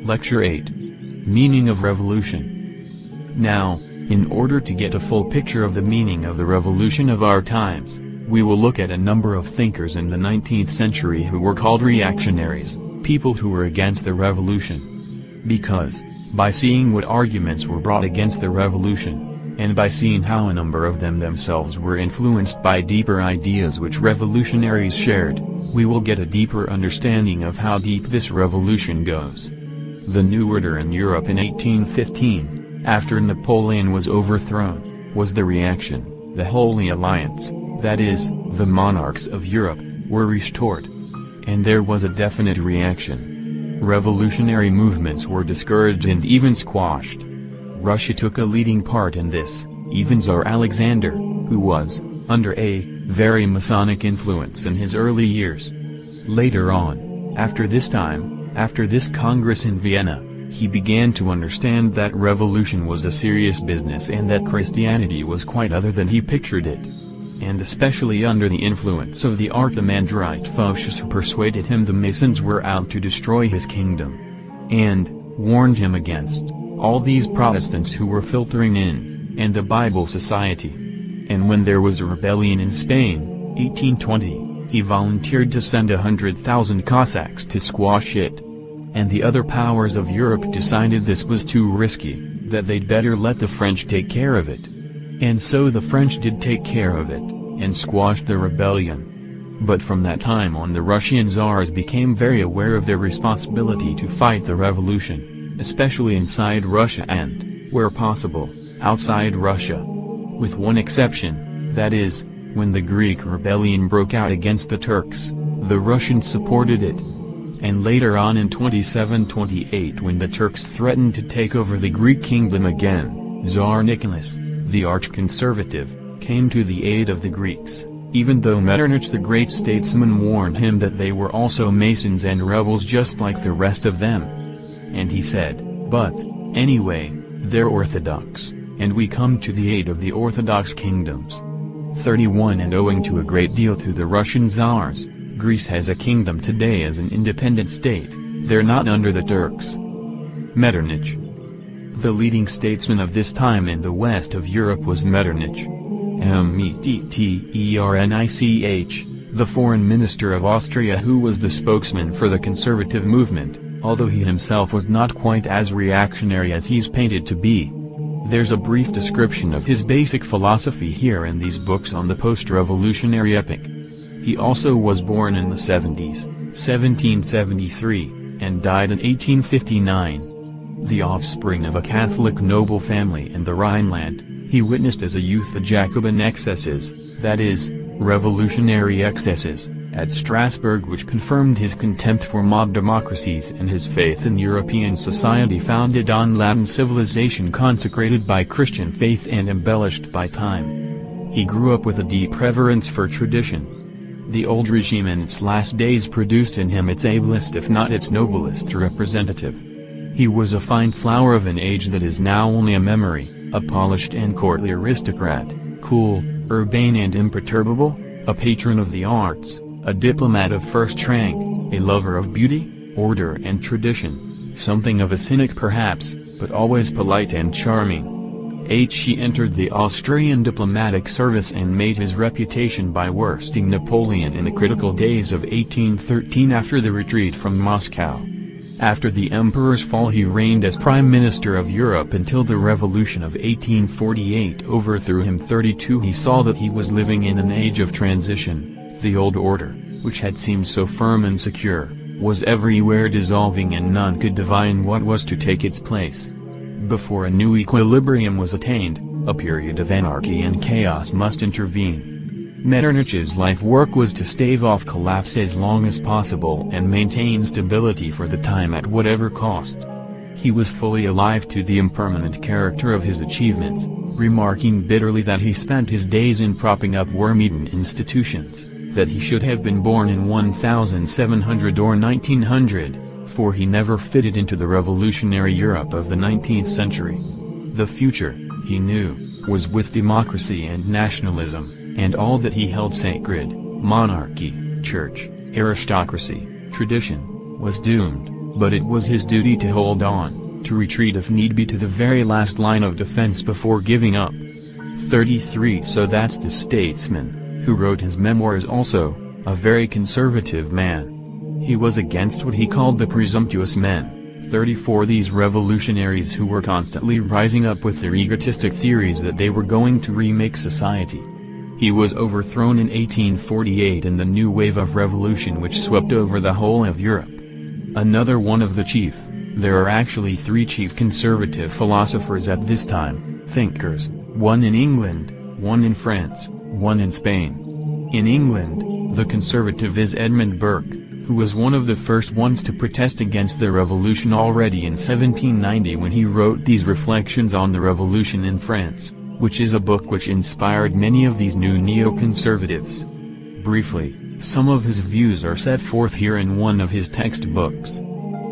Lecture 8. Meaning of Revolution. Now, in order to get a full picture of the meaning of the revolution of our times, we will look at a number of thinkers in the 19th century who were called reactionaries, people who were against the revolution. Because, by seeing what arguments were brought against the revolution, and by seeing how a number of them themselves were influenced by deeper ideas which revolutionaries shared, we will get a deeper understanding of how deep this revolution goes. The New Order in Europe in 1815, after Napoleon was overthrown, was the reaction. The Holy Alliance, that is, the monarchs of Europe, were restored. And there was a definite reaction. Revolutionary movements were discouraged and even squashed. Russia took a leading part in this, even Tsar Alexander, who was, under a very Masonic influence in his early years. Later on, after this Congress in Vienna, he began to understand that revolution was a serious business and that Christianity was quite other than he pictured it. And especially under the influence of the Archimandrite Photius, who persuaded him the Masons were out to destroy his kingdom. And warned him against all these Protestants who were filtering in, and the Bible Society. And when there was a rebellion in Spain, 1820, he volunteered to send 100,000 Cossacks to squash it. And the other powers of Europe decided this was too risky, that they'd better let the French take care of it. And so the French did take care of it, and squashed the rebellion. But from that time on, the Russian Tsars became very aware of their responsibility to fight the revolution, especially inside Russia and, where possible, outside Russia. With one exception, that is, when the Greek rebellion broke out against the Turks, the Russians supported it. And later on in 2728, when the Turks threatened to take over the Greek kingdom again, Tsar Nicholas, the arch-conservative, came to the aid of the Greeks, even though Metternich the great statesman warned him that they were also Masons and rebels just like the rest of them. And he said, "But, anyway, they're Orthodox, and we come to the aid of the Orthodox kingdoms." 31 And owing to a great deal to the Russian Tsars, Greece has a kingdom today as an independent state. They're not under the Turks. Metternich. The leading statesman of this time in the west of Europe was Metternich. Metternich, the foreign minister of Austria, who was the spokesman for the conservative movement, although he himself was not quite as reactionary as he's painted to be. There's a brief description of his basic philosophy here in these books on the post-revolutionary epoch. He also was born in the 70s, 1773, and died in 1859. The offspring of a Catholic noble family in the Rhineland, he witnessed as a youth the Jacobin excesses, that is, revolutionary excesses, at Strasbourg, which confirmed his contempt for mob democracies and his faith in European society founded on Latin civilization consecrated by Christian faith and embellished by time. He grew up with a deep reverence for tradition. The old regime in its last days produced in him its ablest if not its noblest representative. He was a fine flower of an age that is now only a memory, a polished and courtly aristocrat, cool, urbane and imperturbable, a patron of the arts, a diplomat of first rank, a lover of beauty, order and tradition, something of a cynic perhaps, but always polite and charming. He entered the Austrian diplomatic service and made his reputation by worsting Napoleon in the critical days of 1813 after the retreat from Moscow. After the emperor's fall he reigned as Prime Minister of Europe until the Revolution of 1848 overthrew him. 32 He saw that he was living in an age of transition. The old order, which had seemed so firm and secure, was everywhere dissolving and none could divine what was to take its place. Before a new equilibrium was attained, a period of anarchy and chaos must intervene. Metternich's life work was to stave off collapse as long as possible and maintain stability for the time at whatever cost. He was fully alive to the impermanent character of his achievements, remarking bitterly that he spent his days in propping up worm-eaten institutions, that he should have been born in 1700 or 1900, for he never fitted into the revolutionary Europe of the 19th century. The future, he knew, was with democracy and nationalism, and all that he held sacred, monarchy, church, aristocracy, tradition, was doomed. But it was his duty to hold on, to retreat if need be to the very last line of defense before giving up. 33 So that's the statesman, who wrote his memoirs also, a very conservative man. He was against what he called the presumptuous men. 34 These revolutionaries who were constantly rising up with their egotistic theories that they were going to remake society. He was overthrown in 1848 in the new wave of revolution which swept over the whole of Europe. Another one of the chief, there are actually 3 chief conservative philosophers at this time, thinkers, one in England, one in France, one in Spain. In England, the conservative is Edmund Burke, who was one of the first ones to protest against the revolution already in 1790 when he wrote these reflections on the revolution in France, which is a book which inspired many of these new neoconservatives. Briefly, some of his views are set forth here in one of his textbooks.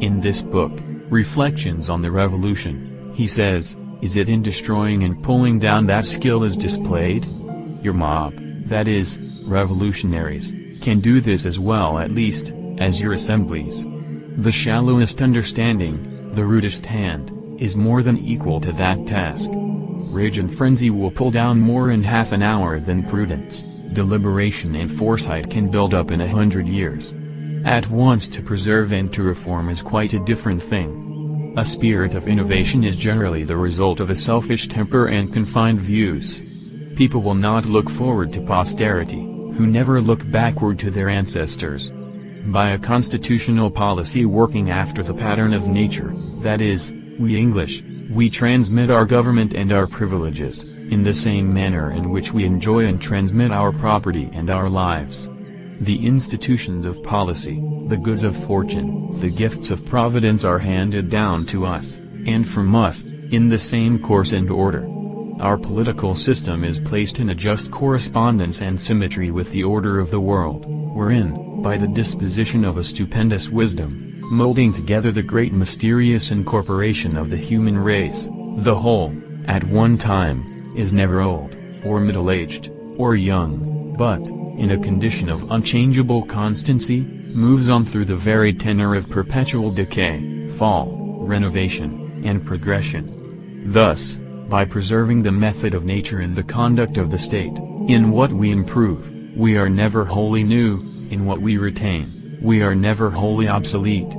In this book, Reflections on the Revolution, he says, "Is it in destroying and pulling down that skill is displayed? Your mob, that is, revolutionaries, can do this as well at least, as your assemblies. The shallowest understanding, the rudest hand, is more than equal to that task. Rage and frenzy will pull down more in half an hour than prudence, deliberation and foresight can build up in 100 years. At once to preserve and to reform is quite a different thing. A spirit of innovation is generally the result of a selfish temper and confined views. People will not look forward to posterity, who never look backward to their ancestors. By a constitutional policy working after the pattern of nature, that is, we English, we transmit our government and our privileges, in the same manner in which we enjoy and transmit our property and our lives. The institutions of policy, the goods of fortune, the gifts of providence are handed down to us, and from us, in the same course and order. Our political system is placed in a just correspondence and symmetry with the order of the world, wherein, by the disposition of a stupendous wisdom, molding together the great mysterious incorporation of the human race, the whole, at one time, is never old, or middle-aged, or young, but, in a condition of unchangeable constancy, moves on through the varied tenor of perpetual decay, fall, renovation, and progression. Thus, by preserving the method of nature in the conduct of the state, in what we improve, we are never wholly new, in what we retain, we are never wholly obsolete.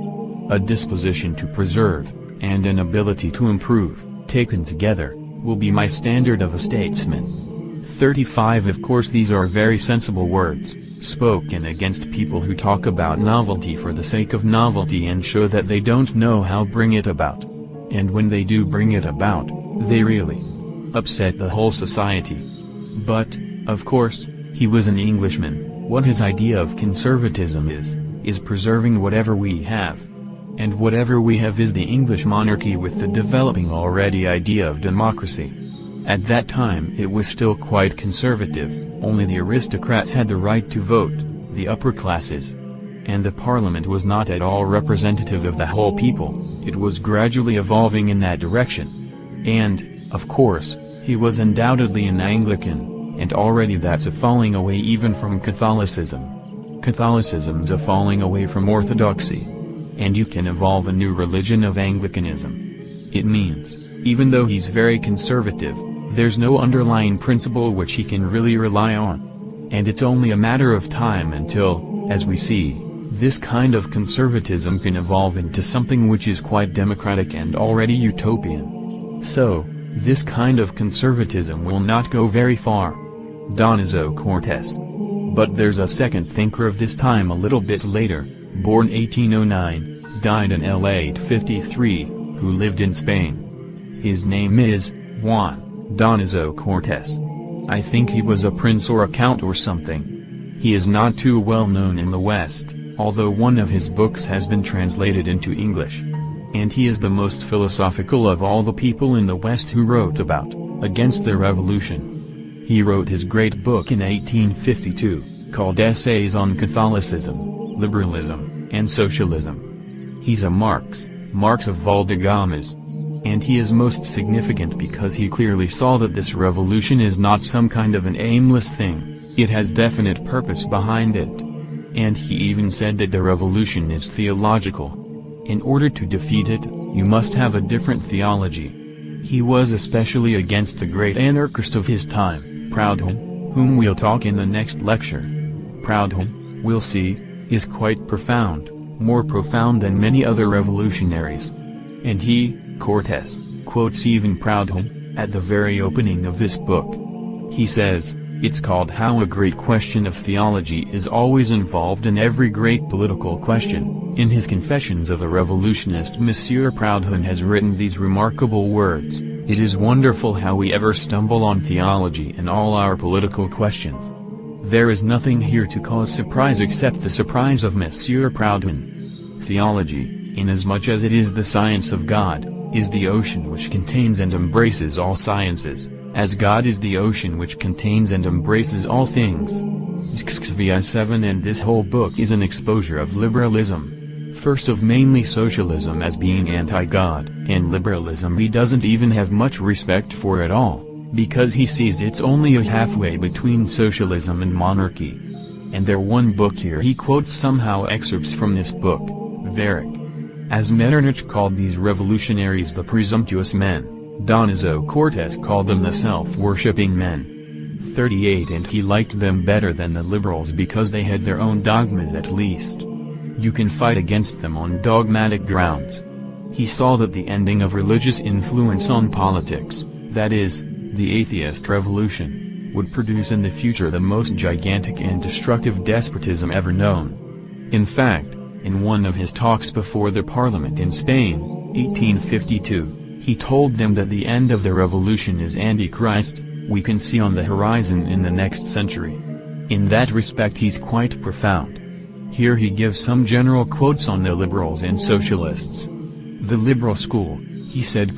A disposition to preserve, and an ability to improve, taken together, will be my standard of a statesman. 35 Of course these are very sensible words, spoken against people who talk about novelty for the sake of novelty and show that they don't know how to bring it about. And when they do bring it about, they really upset the whole society. But, of course, he was an Englishman. What his idea of conservatism is preserving whatever we have. And whatever we have is the English monarchy with the developing already idea of democracy. At that time it was still quite conservative, only the aristocrats had the right to vote, the upper classes. And the parliament was not at all representative of the whole people, it was gradually evolving in that direction. And, of course, he was undoubtedly an Anglican, and already that's a falling away even from Catholicism. Catholicism's a falling away from Orthodoxy. And you can evolve a new religion of Anglicanism. It means, even though he's very conservative, there's no underlying principle which he can really rely on. And it's only a matter of time until, as we see, this kind of conservatism can evolve into something which is quite democratic and already utopian. So, this kind of conservatism will not go very far. Donoso Cortes. But there's a second thinker of this time a little bit later, born 1809, died in 1853, who lived in Spain. His name is Juan Donoso Cortes. I think he was a prince or a count or something. He is not too well known in the West, although one of his books has been translated into English. And he is the most philosophical of all the people in the West who wrote about, against the revolution. He wrote his great book in 1852, called Essays on Catholicism, Liberalism, and Socialism. He's a Marx of Valdegamas. And he is most significant because he clearly saw that this revolution is not some kind of an aimless thing, it has definite purpose behind it. And he even said that the revolution is theological. In order to defeat it, you must have a different theology. He was especially against the great anarchist of his time, Proudhon, whom we'll talk in the next lecture. Proudhon, we'll see, is quite profound, more profound than many other revolutionaries. And he, Cortes, quotes even Proudhon, at the very opening of this book. He says, "It's called How a Great Question of Theology is Always Involved in Every Great Political Question." In his Confessions of a Revolutionist, Monsieur Proudhon has written these remarkable words: "It is wonderful how we ever stumble on theology in all our political questions. There is nothing here to cause surprise except the surprise of Monsieur Proudhon. Theology, inasmuch as it is the science of God, is the ocean which contains and embraces all sciences, as God is the ocean which contains and embraces all things." 7. And this whole book is an exposure of liberalism. First of mainly socialism as being anti-God, and liberalism he doesn't even have much respect for at all, because he sees it's only a halfway between socialism and monarchy. And there one book here he quotes somehow excerpts from this book, Varick. As Metternich called these revolutionaries the presumptuous men, Donoso Cortes called them the self-worshipping men. 38. And he liked them better than the liberals because they had their own dogmas at least. You can fight against them on dogmatic grounds. He saw that the ending of religious influence on politics, that is, the atheist revolution, would produce in the future the most gigantic and destructive despotism ever known. In fact, in one of his talks before the Parliament in Spain, 1852, he told them that the end of the revolution is Antichrist, we can see on the horizon in the next century. In that respect he's quite profound. Here he gives some general quotes on the liberals and socialists. The liberal school, he said,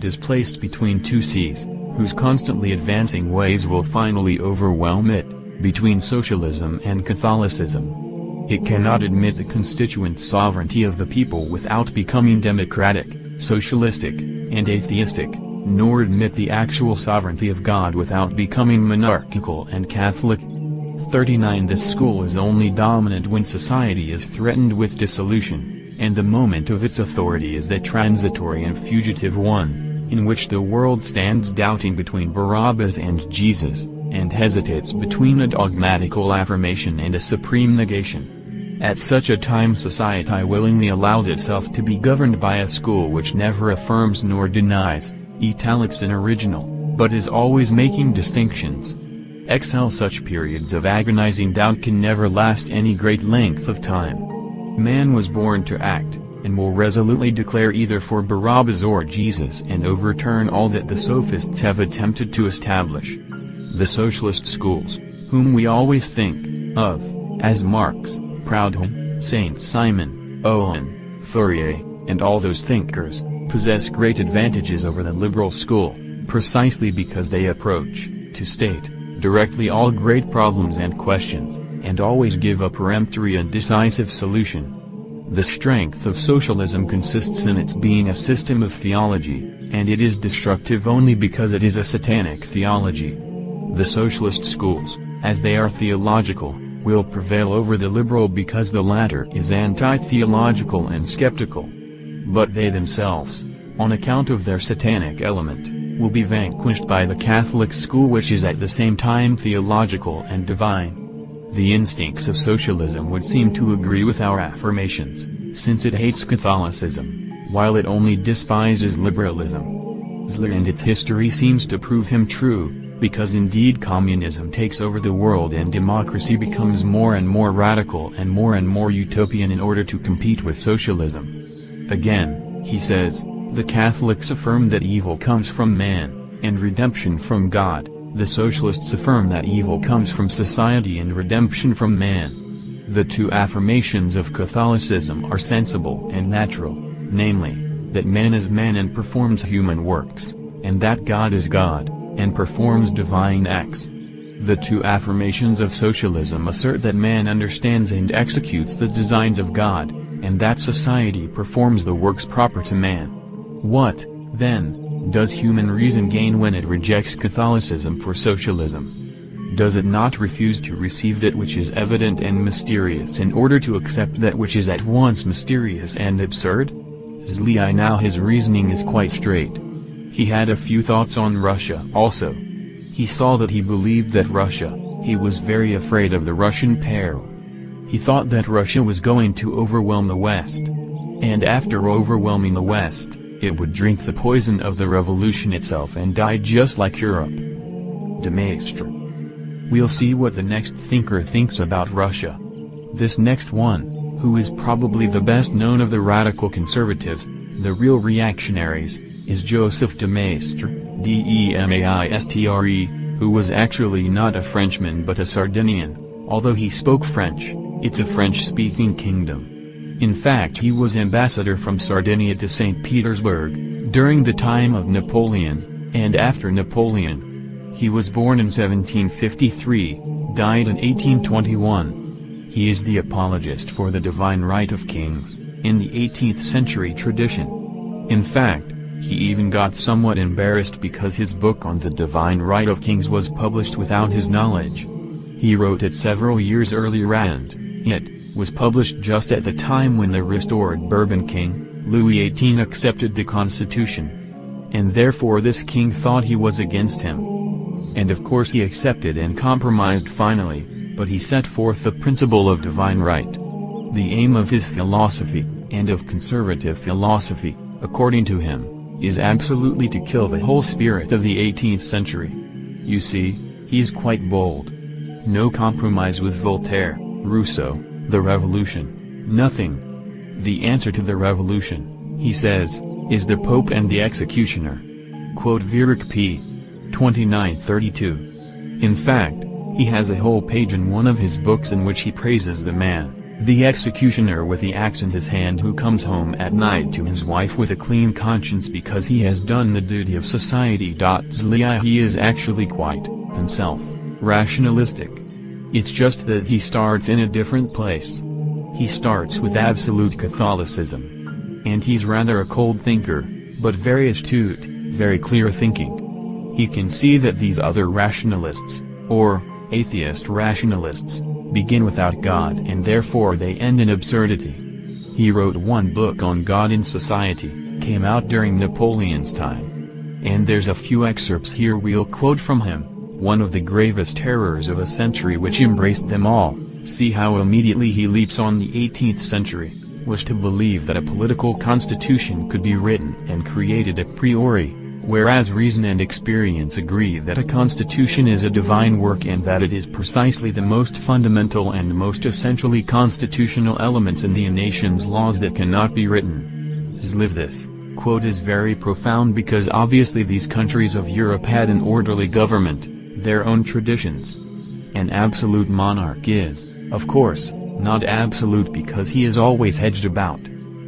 is placed between two seas, whose constantly advancing waves will finally overwhelm it, between socialism and Catholicism. It cannot admit the constituent sovereignty of the people without becoming democratic, socialistic, and atheistic, nor admit the actual sovereignty of God without becoming monarchical and Catholic. 39. This school is only dominant when society is threatened with dissolution, and the moment of its authority is the transitory and fugitive one, in which the world stands doubting between Barabbas and Jesus, and hesitates between a dogmatical affirmation and a supreme negation. At such a time society willingly allows itself to be governed by a school which never affirms nor denies, italics in original, but is always making distinctions. Such periods of agonizing doubt can never last any great length of time. Man was born to act, and will resolutely declare either for Barabbas or Jesus and overturn all that the sophists have attempted to establish. The socialist schools, whom we always think of as Marx, Proudhon, Saint-Simon, Owen, Fourier, and all those thinkers, possess great advantages over the liberal school, precisely because they approach, to state, directly all great problems and questions, and always give a peremptory and decisive solution. The strength of socialism consists in its being a system of theology, and it is destructive only because it is a satanic theology. The socialist schools, as they are theological, will prevail over the liberal because the latter is anti-theological and skeptical. But they themselves, on account of their satanic element, will be vanquished by the Catholic school, which is at the same time theological and divine. The instincts of socialism would seem to agree with our affirmations, since it hates Catholicism, while it only despises liberalism. And its history seems to prove him true, because indeed communism takes over the world and democracy becomes more and more radical and more utopian in order to compete with socialism. Again, he says, the Catholics affirm that evil comes from man, and redemption from God. The socialists affirm that evil comes from society and redemption from man. The two affirmations of Catholicism are sensible and natural, namely, that man is man and performs human works, and that God is God, and performs divine acts. The two affirmations of socialism assert that man understands and executes the designs of God, and that society performs the works proper to man. What, then, does human reason gain when it rejects Catholicism for socialism? Does it not refuse to receive that which is evident and mysterious in order to accept that which is at once mysterious and absurd? Zlii now his reasoning is quite straight. He had a few thoughts on Russia also. He saw that he believed that Russia, he was very afraid of the Russian peril. He thought that Russia was going to overwhelm the West. And after overwhelming the West, it would drink the poison of the revolution itself and die just like Europe. De Maistre. We'll see what the next thinker thinks about Russia. This next one, who is probably the best known of the radical conservatives, the real reactionaries, is Joseph de Maistre, D-E-M-A-I-S-T-R-E, who was actually not a Frenchman but a Sardinian. Although he spoke French, it's a French-speaking kingdom. In fact, he was ambassador from Sardinia to St. Petersburg, during the time of Napoleon, and after Napoleon. He was born in 1753, died in 1821. He is the apologist for the divine right of kings, in the 18th century tradition. In fact, he even got somewhat embarrassed because his book on the divine right of kings was published without his knowledge. He wrote it several years earlier and it was published just at the time when the restored Bourbon king, Louis XVIII, accepted the Constitution. And therefore this king thought he was against him. And of course he accepted and compromised finally, but he set forth the principle of divine right. The aim of his philosophy, and of conservative philosophy, according to him, is absolutely to kill the whole spirit of the 18th century. You see, he's quite bold. No compromise with Voltaire, Rousseau, the revolution, nothing. The answer to the revolution, he says, is the Pope and the executioner. Quote Viereck p. 2932. In fact, he has a whole page in one of his books in which he praises the man, the executioner with the axe in his hand, who comes home at night to his wife with a clean conscience because he has done the duty of society. Zlii, he is actually quite, himself, rationalistic. It's just that he starts in a different place. He starts with absolute Catholicism. And he's rather a cold thinker, but very astute, very clear thinking. He can see that these other rationalists, or atheist rationalists, begin without God and therefore they end in absurdity. He wrote one book on God in Society, came out during Napoleon's time. And there's a few excerpts here we'll quote from him. One of the gravest terrors of a century which embraced them all, see how immediately he leaps on the 18th century, was to believe that a political constitution could be written and created a priori, whereas reason and experience agree that a constitution is a divine work and that it is precisely the most fundamental and most essentially constitutional elements in the nation's laws that cannot be written. This quote is very profound because obviously these countries of Europe had an orderly government, their own traditions. An absolute monarch is, of course, not absolute because he is always hedged about,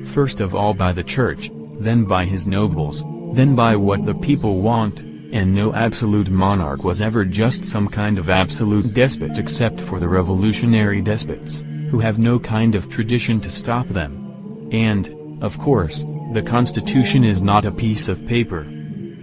first of all by the church, then by his nobles, then by what the people want, and no absolute monarch was ever just some kind of absolute despot except for the revolutionary despots, who have no kind of tradition to stop them. And, of course, the Constitution is not a piece of paper.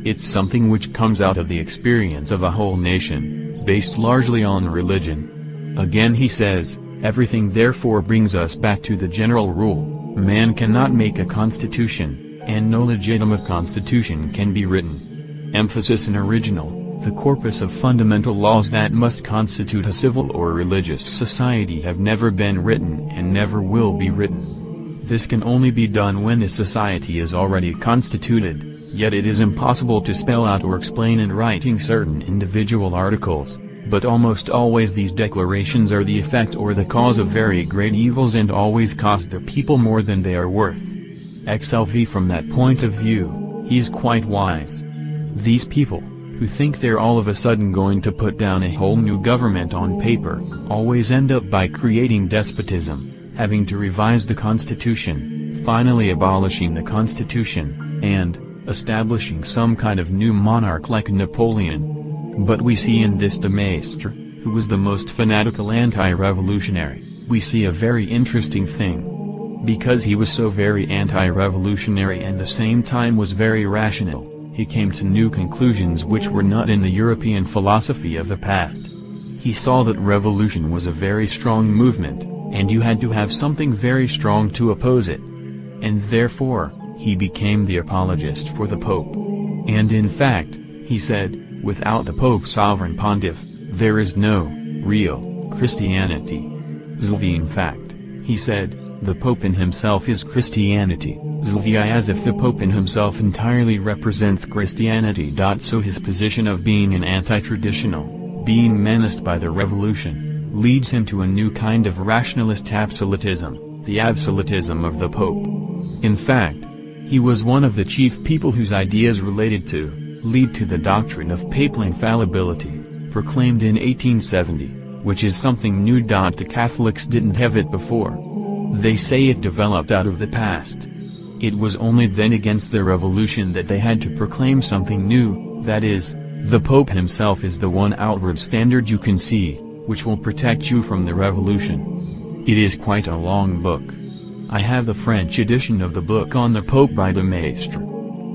It's something which comes out of the experience of a whole nation, based largely on religion. Again he says, everything therefore brings us back to the general rule, man cannot make a constitution, and no legitimate constitution can be written. Emphasis in original, the corpus of fundamental laws that must constitute a civil or religious society have never been written and never will be written. This can only be done when a society is already constituted. Yet it is impossible to spell out or explain in writing certain individual articles, but almost always these declarations are the effect or the cause of very great evils and always cost the people more than they are worth. XLV from that point of view, he's quite wise. These people, who think they're all of a sudden going to put down a whole new government on paper, always end up by creating despotism, having to revise the Constitution, finally abolishing the Constitution, and establishing some kind of new monarch like Napoleon. But we see in this de Maistre, who was the most fanatical anti-revolutionary, we see a very interesting thing. Because he was so very anti-revolutionary and at the same time was very rational, he came to new conclusions which were not in the European philosophy of the past. He saw that revolution was a very strong movement, and you had to have something very strong to oppose it. And therefore, he became the apologist for the Pope. And in fact, he said, without the Pope sovereign pontiff, there is no real Christianity. In fact, he said, the Pope in himself is Christianity, as if the Pope in himself entirely represents Christianity. So his position of being an anti-traditional, being menaced by the revolution, leads him to a new kind of rationalist absolutism, the absolutism of the Pope. In fact, he was one of the chief people whose ideas lead to the doctrine of papal infallibility, proclaimed in 1870, which is something new. The Catholics didn't have it before. They say it developed out of the past. It was only then against the revolution that they had to proclaim something new, that is, the Pope himself is the one outward standard you can see, which will protect you from the revolution. It is quite a long book. I have the French edition of the book on the Pope by de Maistre.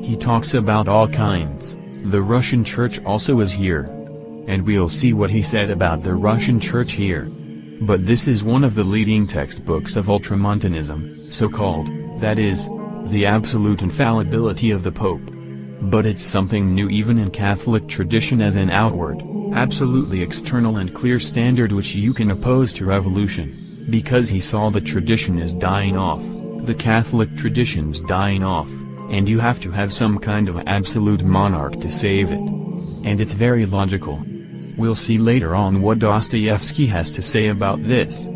He talks about all kinds. The Russian Church also is here. And we'll see what he said about the Russian Church here. But this is one of the leading textbooks of Ultramontanism, so-called, that is, the absolute infallibility of the Pope. But it's something new even in Catholic tradition as an outward, absolutely external and clear standard which you can oppose to revolution, because he saw the tradition is dying off, the Catholic tradition's dying off, and you have to have some kind of absolute monarch to save it. And it's very logical. We'll see later on what Dostoevsky has to say about this.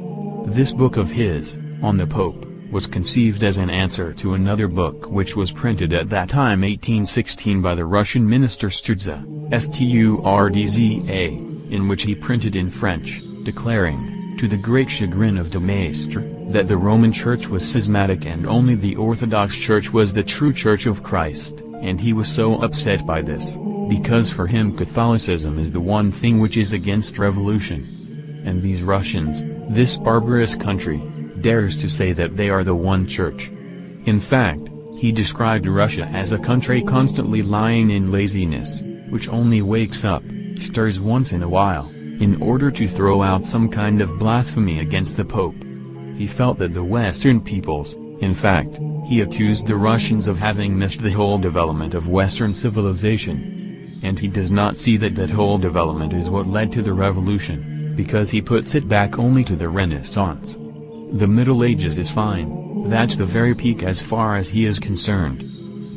This book of his, On the Pope, was conceived as an answer to another book which was printed at that time 1816 by the Russian minister Sturdza, Sturdza, in which he printed in French, declaring, to the great chagrin of de Maistre, that the Roman Church was schismatic and only the Orthodox Church was the true Church of Christ, and he was so upset by this, because for him Catholicism is the one thing which is against revolution. And these Russians, this barbarous country, dares to say that they are the one church. In fact, he described Russia as a country constantly lying in laziness, which only wakes up, stirs once in a while, in order to throw out some kind of blasphemy against the Pope. He felt that the Western peoples, in fact, he accused the Russians of having missed the whole development of Western civilization. And he does not see that that whole development is what led to the revolution, because he puts it back only to the Renaissance. The Middle Ages is fine, that's the very peak as far as he is concerned.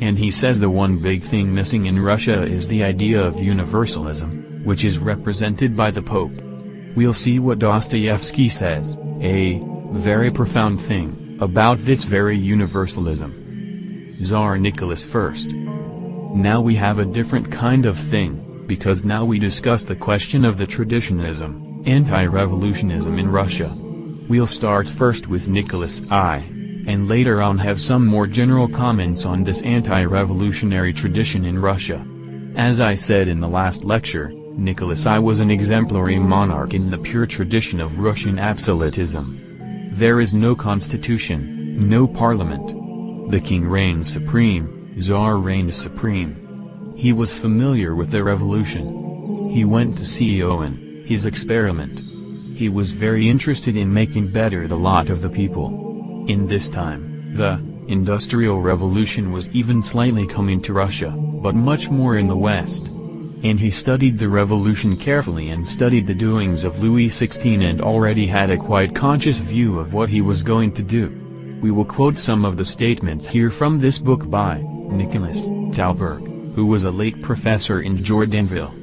And he says the one big thing missing in Russia is the idea of universalism, which is represented by the Pope. We'll see what Dostoevsky says, a very profound thing, about this very universalism. Tsar Nicholas I. Now we have a different kind of thing, because now we discuss the question of the traditionism, anti-revolutionism in Russia. We'll start first with Nicholas I, and later on have some more general comments on this anti-revolutionary tradition in Russia. As I said in the last lecture, Nicholas I was an exemplary monarch in the pure tradition of Russian absolutism. There is no constitution, no parliament. The king reigns supreme, Tsar reigned supreme. He was familiar with the revolution. He went to see Owen, his experiment. He was very interested in making better the lot of the people. In this time, the Industrial Revolution was even slightly coming to Russia, but much more in the West. And he studied the revolution carefully and studied the doings of Louis XVI and already had a quite conscious view of what he was going to do. We will quote some of the statements here from this book by Nicholas Talberg, who was a late professor in Jordanville.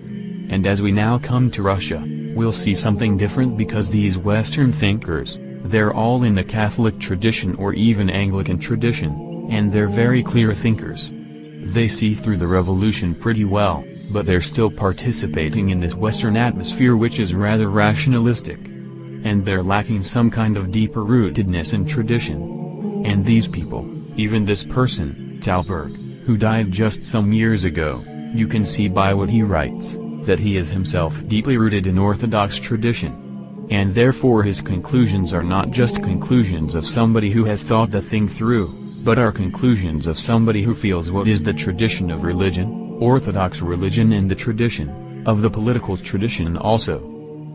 And as we now come to Russia, we'll see something different because these Western thinkers, they're all in the Catholic tradition or even Anglican tradition, and they're very clear thinkers. They see through the revolution pretty well, but they're still participating in this Western atmosphere which is rather rationalistic. And they're lacking some kind of deeper rootedness in tradition. And these people, even this person, Talberg, who died just some years ago, you can see by what he writes, that he is himself deeply rooted in Orthodox tradition. And therefore his conclusions are not just conclusions of somebody who has thought the thing through, but are conclusions of somebody who feels what is the tradition of religion, Orthodox religion and the tradition, of the political tradition also.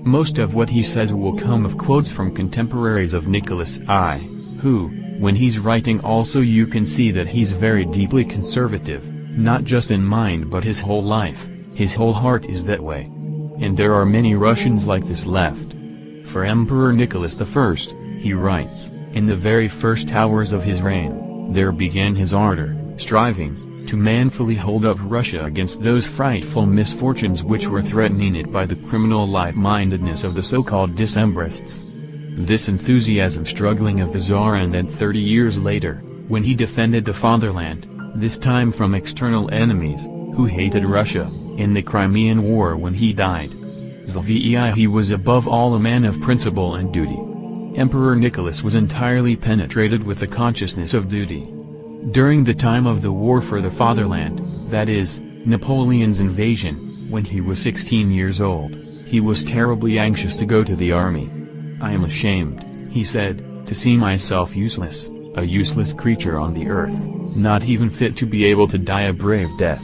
Most of what he says will come of quotes from contemporaries of Nicholas I, who, when he's writing also you can see that he's very deeply conservative, not just in mind but his whole life, his whole heart is that way. And there are many Russians like this left. For Emperor Nicholas I, he writes, in the very first hours of his reign, there began his ardor, striving, to manfully hold up Russia against those frightful misfortunes which were threatening it by the criminal light-mindedness of the so-called Decembrists. This enthusiasm struggling of the Tsar ended 30 years later, when he defended the fatherland, this time from external enemies, who hated Russia, in the Crimean War when he died. He was above all a man of principle and duty. Emperor Nicholas was entirely penetrated with the consciousness of duty. During the time of the war for the fatherland, that is, Napoleon's invasion, when he was 16 years old, he was terribly anxious to go to the army. I am ashamed, he said, to see myself useless, a useless creature on the earth, not even fit to be able to die a brave death.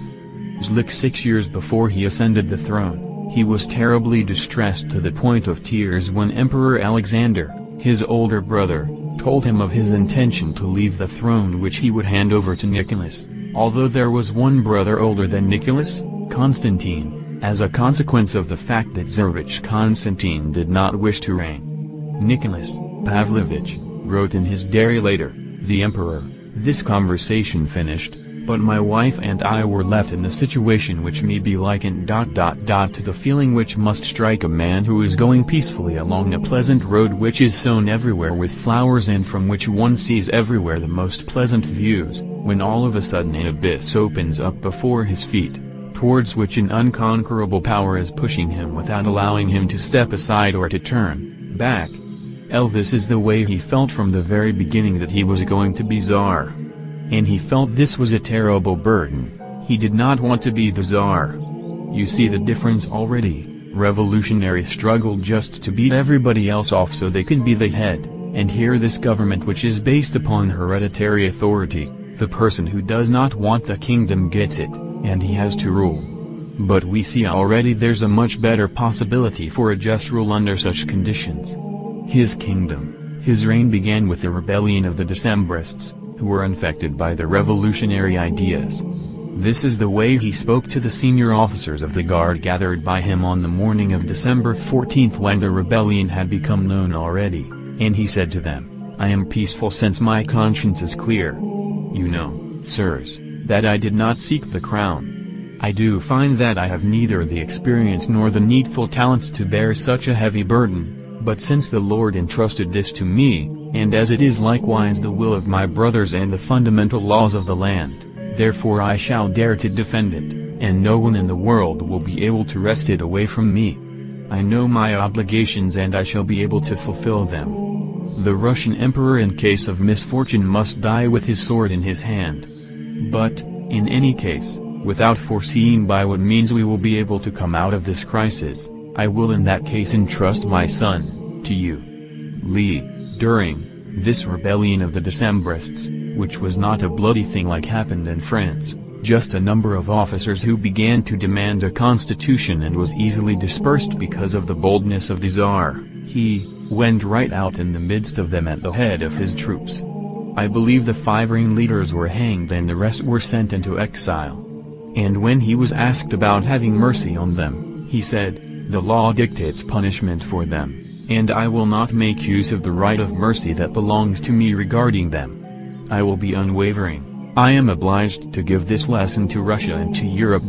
6 years before he ascended the throne, he was terribly distressed to the point of tears when Emperor Alexander, his older brother, told him of his intention to leave the throne which he would hand over to Nicholas, although there was one brother older than Nicholas, Constantine, as a consequence of the fact that Tsarevich Constantine did not wish to reign. Nicholas Pavlovich wrote in his diary later, the emperor, this conversation finished, but my wife and I were left in the situation which may be likened ... to the feeling which must strike a man who is going peacefully along a pleasant road which is sown everywhere with flowers and from which one sees everywhere the most pleasant views, when all of a sudden an abyss opens up before his feet, towards which an unconquerable power is pushing him without allowing him to step aside or to turn back. This is the way he felt from the very beginning that he was going to be Tsar. And he felt this was a terrible burden. He did not want to be the Tsar. You see the difference already. Revolutionaries struggle just to beat everybody else off so they can be the head, and here this government which is based upon hereditary authority, the person who does not want the kingdom gets it, and he has to rule. But we see already there's a much better possibility for a just rule under such conditions. His kingdom, his reign began with the rebellion of the Decembrists, who were infected by the revolutionary ideas. This is the way he spoke to the senior officers of the guard gathered by him on the morning of December 14 when the rebellion had become known already, and he said to them, I am peaceful since my conscience is clear. You know, sirs, that I did not seek the crown. I do find that I have neither the experience nor the needful talents to bear such a heavy burden. But since the Lord entrusted this to me, and as it is likewise the will of my brothers and the fundamental laws of the land, therefore I shall dare to defend it, and no one in the world will be able to wrest it away from me. I know my obligations and I shall be able to fulfill them. The Russian emperor in case of misfortune must die with his sword in his hand. But, in any case, without foreseeing by what means we will be able to come out of this crisis, I will in that case entrust my son, to you. Lee, during this rebellion of the Decembrists, which was not a bloody thing like happened in France, just a number of officers who began to demand a constitution and was easily dispersed because of the boldness of the Tsar, he went right out in the midst of them at the head of his troops. I believe the 5 ringleaders were hanged and the rest were sent into exile. And when he was asked about having mercy on them, he said, the law dictates punishment for them, and I will not make use of the right of mercy that belongs to me regarding them. I will be unwavering. I am obliged to give this lesson to Russia and to Europe.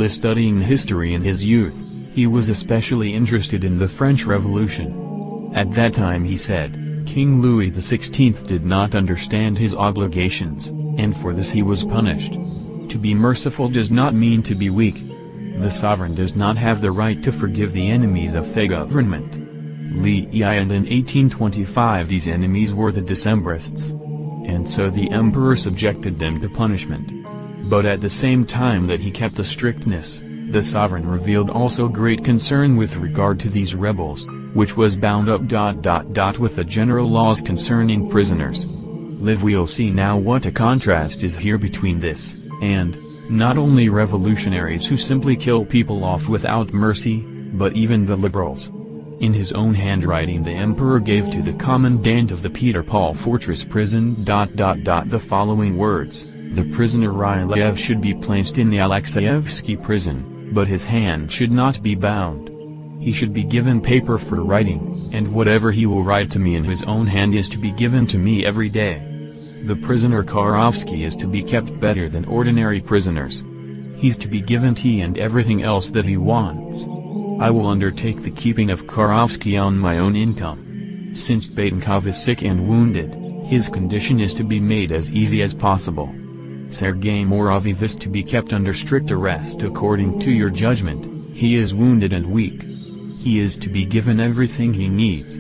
Studying history in his youth, he was especially interested in the French Revolution. At that time he said, King Louis XVI did not understand his obligations, and for this he was punished. To be merciful does not mean to be weak. The sovereign does not have the right to forgive the enemies of the government. And in 1825 these enemies were the Decembrists. And so the emperor subjected them to punishment. But at the same time that he kept the strictness, the sovereign revealed also great concern with regard to these rebels, which was bound up ... with the general laws concerning prisoners. We'll see now what a contrast is here between this, and not only revolutionaries who simply kill people off without mercy, but even the liberals. In his own handwriting the emperor gave to the commandant of the Peter Paul Fortress prison the following words: the prisoner Ryleyev should be placed in the Alexeyevsky prison, but his hand should not be bound. He should be given paper for writing, and whatever he will write to me in his own hand is to be given to me every day. The prisoner Karovsky is to be kept better than ordinary prisoners. He's to be given tea and everything else that he wants. I will undertake the keeping of Karovsky on my own income. Since Batenkov is sick and wounded, his condition is to be made as easy as possible. Sergei Moraviev is to be kept under strict arrest according to your judgment. He is wounded and weak. He is to be given everything he needs.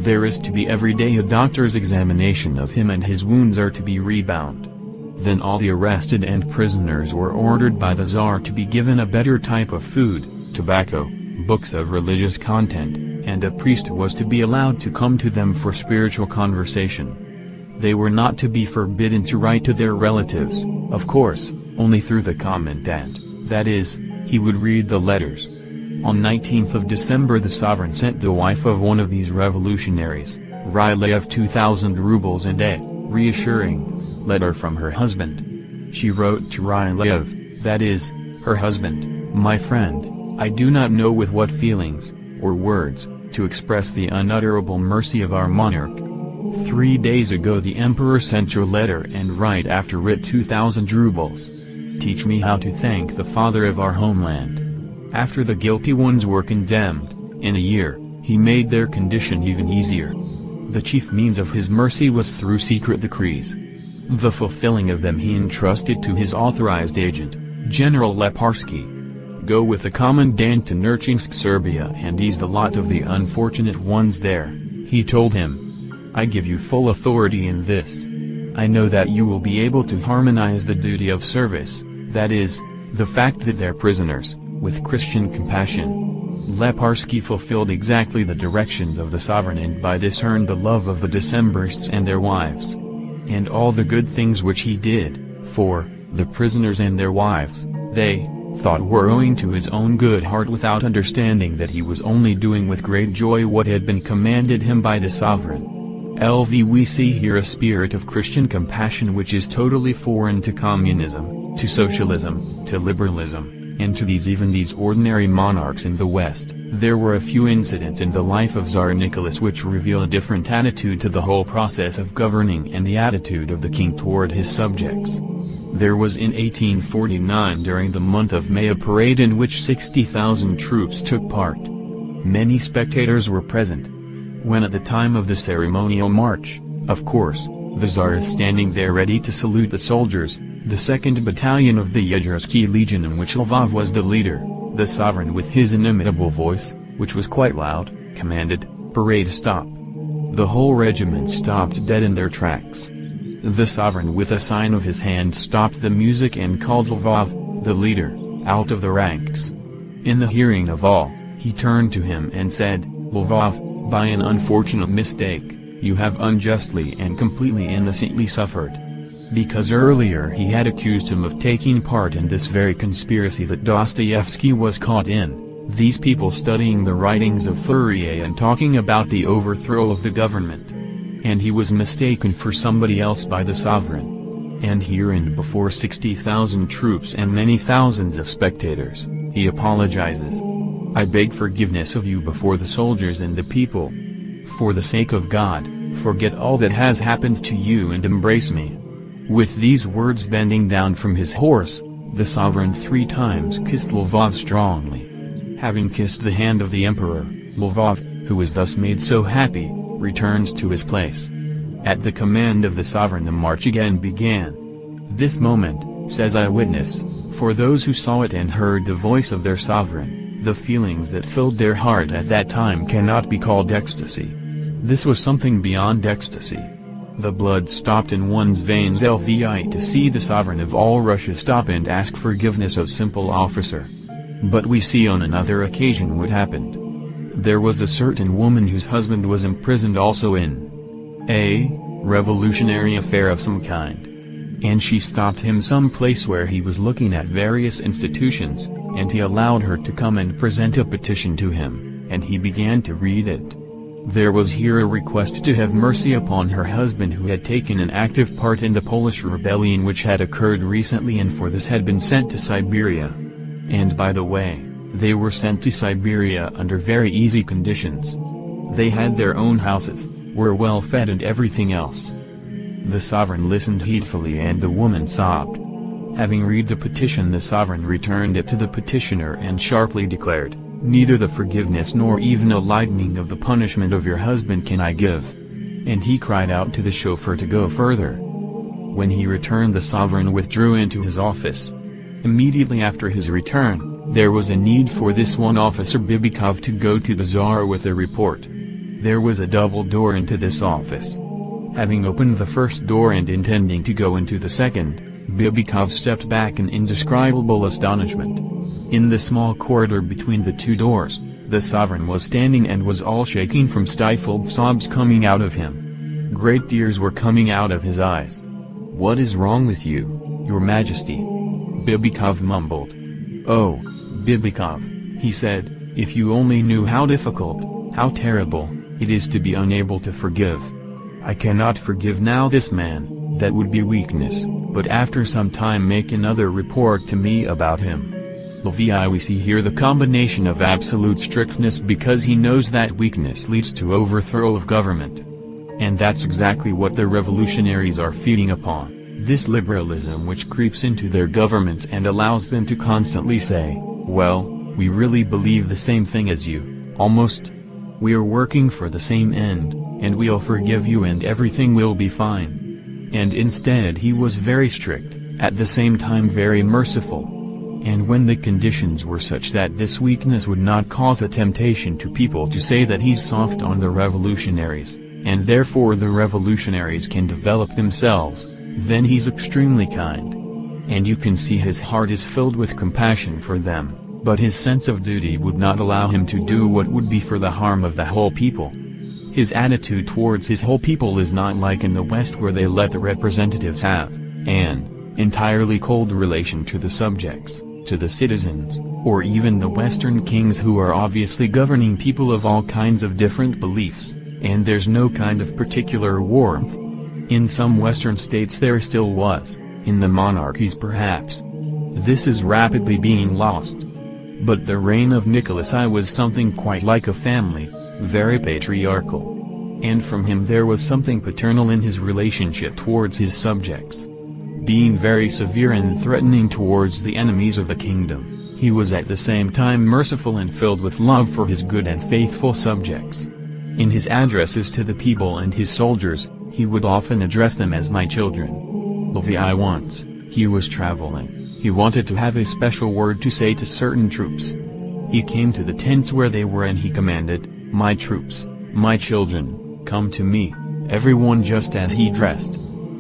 There is to be every day a doctor's examination of him and his wounds are to be rebound. Then all the arrested and prisoners were ordered by the Tsar to be given a better type of food, tobacco, books of religious content, and a priest was to be allowed to come to them for spiritual conversation. They were not to be forbidden to write to their relatives, of course, only through the commandant, that is, he would read the letters. On 19th of December the sovereign sent the wife of one of these revolutionaries, Ryleyev, 2,000 rubles and a reassuring letter from her husband. She wrote to Ryleyev, that is, her husband, my friend, I do not know with what feelings, or words, to express the unutterable mercy of our monarch. 3 days ago the emperor sent your letter and right after writ 2,000 rubles. Teach me how to thank the father of our homeland. After the guilty ones were condemned, in a year, he made their condition even easier. The chief means of his mercy was through secret decrees. The fulfilling of them he entrusted to his authorized agent, General Leparsky. Go with the commandant to Nerchinsk, Serbia, and ease the lot of the unfortunate ones there, he told him. I give you full authority in this. I know that you will be able to harmonize the duty of service, that is, the fact that they're prisoners, with Christian compassion. Leparsky fulfilled exactly the directions of the sovereign and by this earned the love of the Decembrists and their wives. And all the good things which he did, for the prisoners and their wives, they thought were owing to his own good heart without understanding that he was only doing with great joy what had been commanded him by the sovereign. We see here a spirit of Christian compassion which is totally foreign to communism, to socialism, to liberalism, and to even these ordinary monarchs in the West. There were a few incidents in the life of Tsar Nicholas which reveal a different attitude to the whole process of governing and the attitude of the king toward his subjects. There was in 1849 during the month of May a parade in which 60,000 troops took part. Many spectators were present. When at the time of the ceremonial march, of course, the Tsar is standing there ready to salute the soldiers, the 2nd Battalion of the Yegersky Legion in which Lvov was the leader, the sovereign with his inimitable voice, which was quite loud, commanded, "Parade stop." The whole regiment stopped dead in their tracks. The sovereign with a sign of his hand stopped the music and called Lvov, the leader, out of the ranks. In the hearing of all, he turned to him and said, "Lvov, by an unfortunate mistake, you have unjustly and completely innocently suffered." Because earlier he had accused him of taking part in this very conspiracy that Dostoevsky was caught in, these people studying the writings of Fourier and talking about the overthrow of the government. And he was mistaken for somebody else by the sovereign. And here and before 60,000 troops and many thousands of spectators, he apologizes. I beg forgiveness of you before the soldiers and the people. For the sake of God, forget all that has happened to you and embrace me. With these words bending down from his horse, the sovereign 3 times kissed Lvov strongly. Having kissed the hand of the emperor, Lvov, who was thus made so happy, returned to his place. At the command of the sovereign the march again began. This moment, says eyewitness, for those who saw it and heard the voice of their sovereign, the feelings that filled their heart at that time cannot be called ecstasy. This was something beyond ecstasy. The blood stopped in one's veins to see the sovereign of all Russia stop and ask forgiveness of simple officer. But we see on another occasion what happened. There was a certain woman whose husband was imprisoned also in a revolutionary affair of some kind. And she stopped him some place where he was looking at various institutions, and he allowed her to come and present a petition to him. and he began to read it. There was here a request to have mercy upon her husband, who had taken an active part in the Polish rebellion which had occurred recently, and for this had been sent to Siberia. And by the way, they were sent to Siberia under very easy conditions. They had their own houses, were well fed and everything else. The sovereign listened heedfully, and the woman sobbed. Having read the petition, the sovereign returned it to the petitioner and sharply declared, "Neither the forgiveness nor even a lightening of the punishment of your husband can I give." And he cried out to the chauffeur to go further. When he returned, the sovereign withdrew into his office. Immediately after his return, there was a need for this one officer Bibikov to go to the Tsar with a report. There was a double door into this office. Having opened the first door and intending to go into the second, Bibikov stepped back in indescribable astonishment. In the small corridor between the two doors, the sovereign was standing and was all shaking from stifled sobs coming out of him. Great tears were coming out of his eyes. "What is wrong with you, Your Majesty?" Bibikov mumbled. "Oh, Bibikov," he said, "if you only knew how difficult, how terrible, it is to be unable to forgive. I cannot forgive now this man, that would be weakness, but after some time make another report to me about him." We see here the combination of absolute strictness, because he knows that weakness leads to overthrow of government. And that's exactly what the revolutionaries are feeding upon, this liberalism which creeps into their governments and allows them to constantly say, "Well, we really believe the same thing as you, almost. We are working for the same end, and we'll forgive you and everything will be fine." And instead he was very strict, at the same time very merciful. And when the conditions were such that this weakness would not cause a temptation to people to say that he's soft on the revolutionaries, and therefore the revolutionaries can develop themselves, then he's extremely kind. And you can see his heart is filled with compassion for them, but his sense of duty would not allow him to do what would be for the harm of the whole people. His attitude towards his whole people is not like in the West, where they let the representatives have an entirely cold relation to the subjects, to the citizens, or even the Western kings who are obviously governing people of all kinds of different beliefs, and there's no kind of particular warmth. In some Western states there still was, in the monarchies perhaps. This is rapidly being lost. But the reign of Nicholas I was something quite like a family, very patriarchal. And from him there was something paternal in his relationship towards his subjects. Being very severe and threatening towards the enemies of the kingdom, he was at the same time merciful and filled with love for his good and faithful subjects. In his addresses to the people and his soldiers, he would often address them as "my children." Once, he was traveling, he wanted to have a special word to say to certain troops. He came to the tents where they were and he commanded, "My troops, my children, come to me," everyone just as he dressed.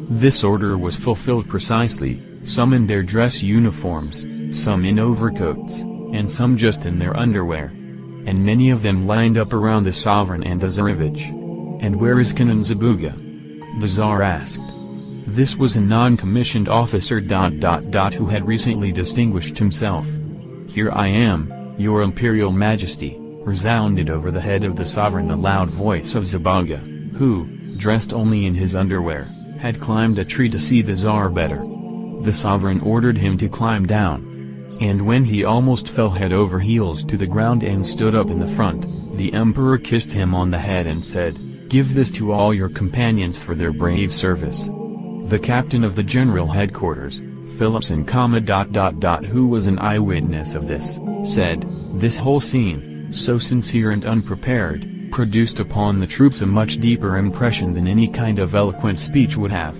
This order was fulfilled precisely, some in their dress uniforms, some in overcoats, and some just in their underwear. And many of them lined up around the sovereign and the Tsarevich. "And where is Canon Zabuga?" the Tsar asked. This was a non-commissioned officer who had recently distinguished himself. "Here I am, Your Imperial Majesty," resounded over the head of the sovereign the loud voice of Zabuga, who, dressed only in his underwear, had climbed a tree to see the Tsar better. The sovereign ordered him to climb down. And when he almost fell head over heels to the ground and stood up in the front, the emperor kissed him on the head and said, "Give this to all your companions for their brave service." The captain of the general headquarters, Philipson, who was an eyewitness of this, said, "This whole scene, so sincere and unprepared, produced upon the troops a much deeper impression than any kind of eloquent speech would have."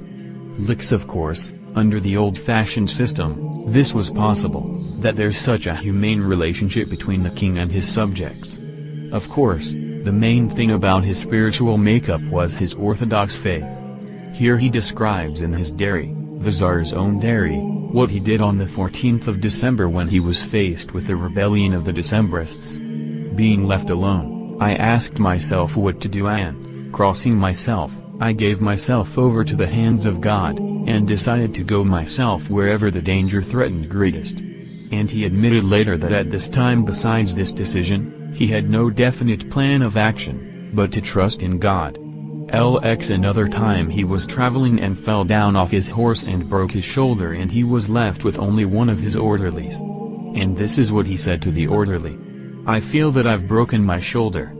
Licks, of course, under the old-fashioned system, this was possible, that there's such a humane relationship between the king and his subjects. Of course, the main thing about his spiritual makeup was his Orthodox faith. Here he describes in his diary, the Tsar's own diary, what he did on the 14th of December when he was faced with the rebellion of the Decembrists. "Being left alone, I asked myself what to do, and, crossing myself, I gave myself over to the hands of God, and decided to go myself wherever the danger threatened greatest." And he admitted later that at this time, besides this decision, He had no definite plan of action, but to trust in God. LX another time he was traveling and fell down off his horse and broke his shoulder, and he was left with only one of his orderlies. And this is what he said to the orderly. "I feel that I've broken my shoulder.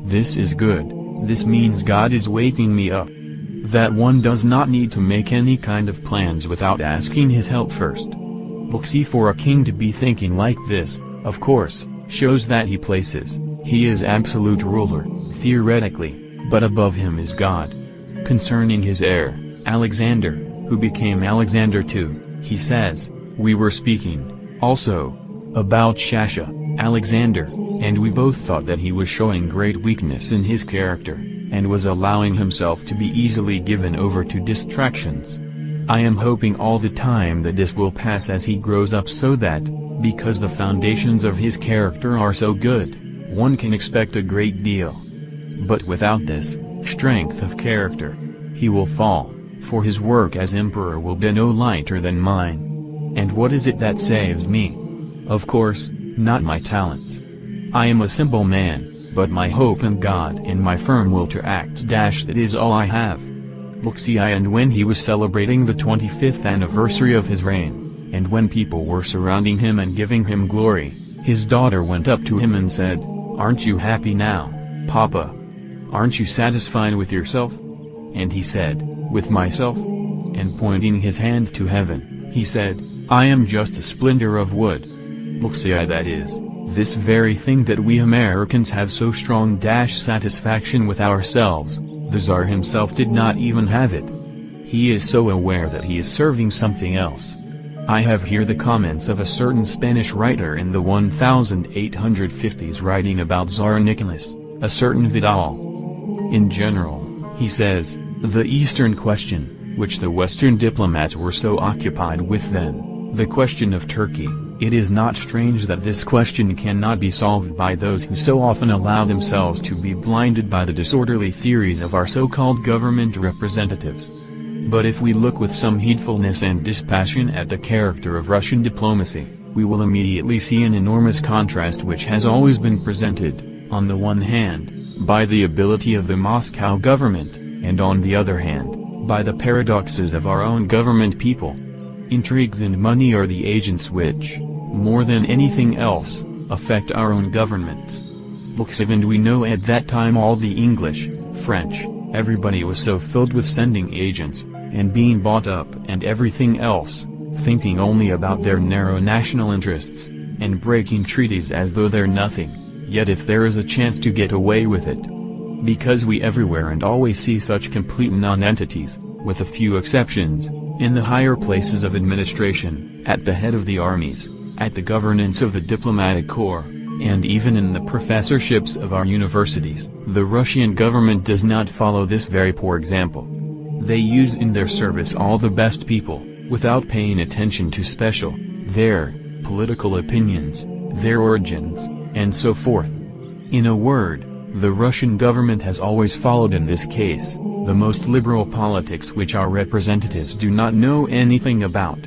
This is good, this means God is waking me up." That one does not need to make any kind of plans without asking his help first. Look, see, for a king to be thinking like this, of course, shows that he is absolute ruler, theoretically, but above him is God. Concerning his heir, Alexander, who became Alexander II, he says, "We were speaking, also, about Shasha, Alexander, and we both thought that he was showing great weakness in his character, and was allowing himself to be easily given over to distractions. I am hoping all the time that this will pass as he grows up, so that, because the foundations of his character are so good, one can expect a great deal. But without this strength of character, he will fall, for his work as emperor will be no lighter than mine. And what is it that saves me? Of course, not my talents. I am a simple man, but my hope in God and my firm will to act. That is all I have." Look, see, and when he was celebrating the 25th anniversary of his reign, and when people were surrounding him and giving him glory, his daughter went up to him and said, "Aren't you happy now, Papa? Aren't you satisfied with yourself?" And he said, "With myself?" And pointing his hand to heaven, he said, "I am just a splinter of wood." Look, see, that is, this very thing that we Americans have so strong satisfaction with ourselves, the Tsar himself did not even have it. He is so aware that he is serving something else. I have here the comments of a certain Spanish writer in the 1850s writing about Tsar Nicholas, a certain Vidal. In general, he says, the Eastern question, which the Western diplomats were so occupied with then, the question of Turkey, it is not strange that this question cannot be solved by those who so often allow themselves to be blinded by the disorderly theories of our so-called government representatives. But if we look with some heedfulness and dispassion at the character of Russian diplomacy, we will immediately see an enormous contrast which has always been presented, on the one hand, by the ability of the Moscow government, and on the other hand, by the paradoxes of our own government people. Intrigues and money are the agents which, more than anything else, affect our own governments. And we know at that time all the English, French, everybody was so filled with sending agents, and being bought up and everything else, thinking only about their narrow national interests, and breaking treaties as though they're nothing, yet if there is a chance to get away with it. Because we everywhere and always see such complete non-entities, with a few exceptions, in the higher places of administration, at the head of the armies, at the governance of the diplomatic corps, and even in the professorships of our universities. The Russian government does not follow this very poor example. They use in their service all the best people, without paying attention to their political opinions, their origins, and so forth. In a word, the Russian government has always followed in this case, the most liberal politics which our representatives do not know anything about.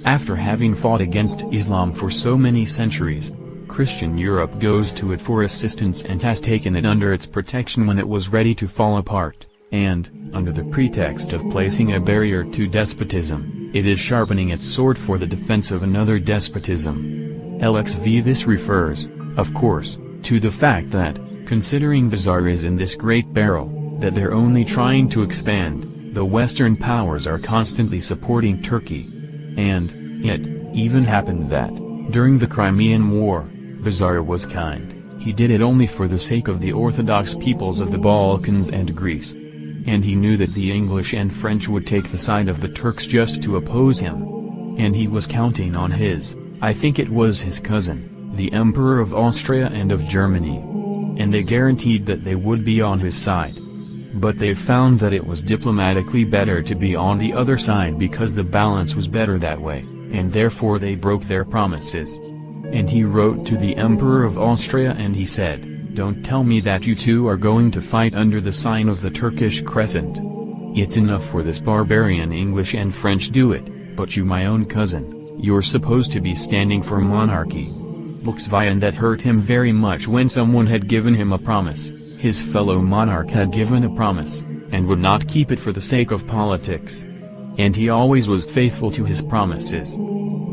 After having fought against Islam for so many centuries, Christian Europe goes to it for assistance and has taken it under its protection when it was ready to fall apart, and, under the pretext of placing a barrier to despotism, it is sharpening its sword for the defense of another despotism. LXV This refers, of course, to the fact that, considering the Tsar is in this great peril, that they're only trying to expand, the Western powers are constantly supporting Turkey. And, it even happened that, during the Crimean War, the Tsar was kind. He did it only for the sake of the Orthodox peoples of the Balkans and Greece. And he knew that the English and French would take the side of the Turks just to oppose him. And he was counting on I think it was his cousin, the Emperor of Austria and of Germany. And they guaranteed that they would be on his side. But they found that it was diplomatically better to be on the other side because the balance was better that way, and therefore they broke their promises. And he wrote to the Emperor of Austria and he said, "Don't tell me that you two are going to fight under the sign of the Turkish Crescent. It's enough for this barbarian English and French do it, but you, my own cousin, you're supposed to be standing for monarchy." and that hurt him very much when someone had given him a promise, his fellow monarch had given a promise, and would not keep it for the sake of politics. And he always was faithful to his promises.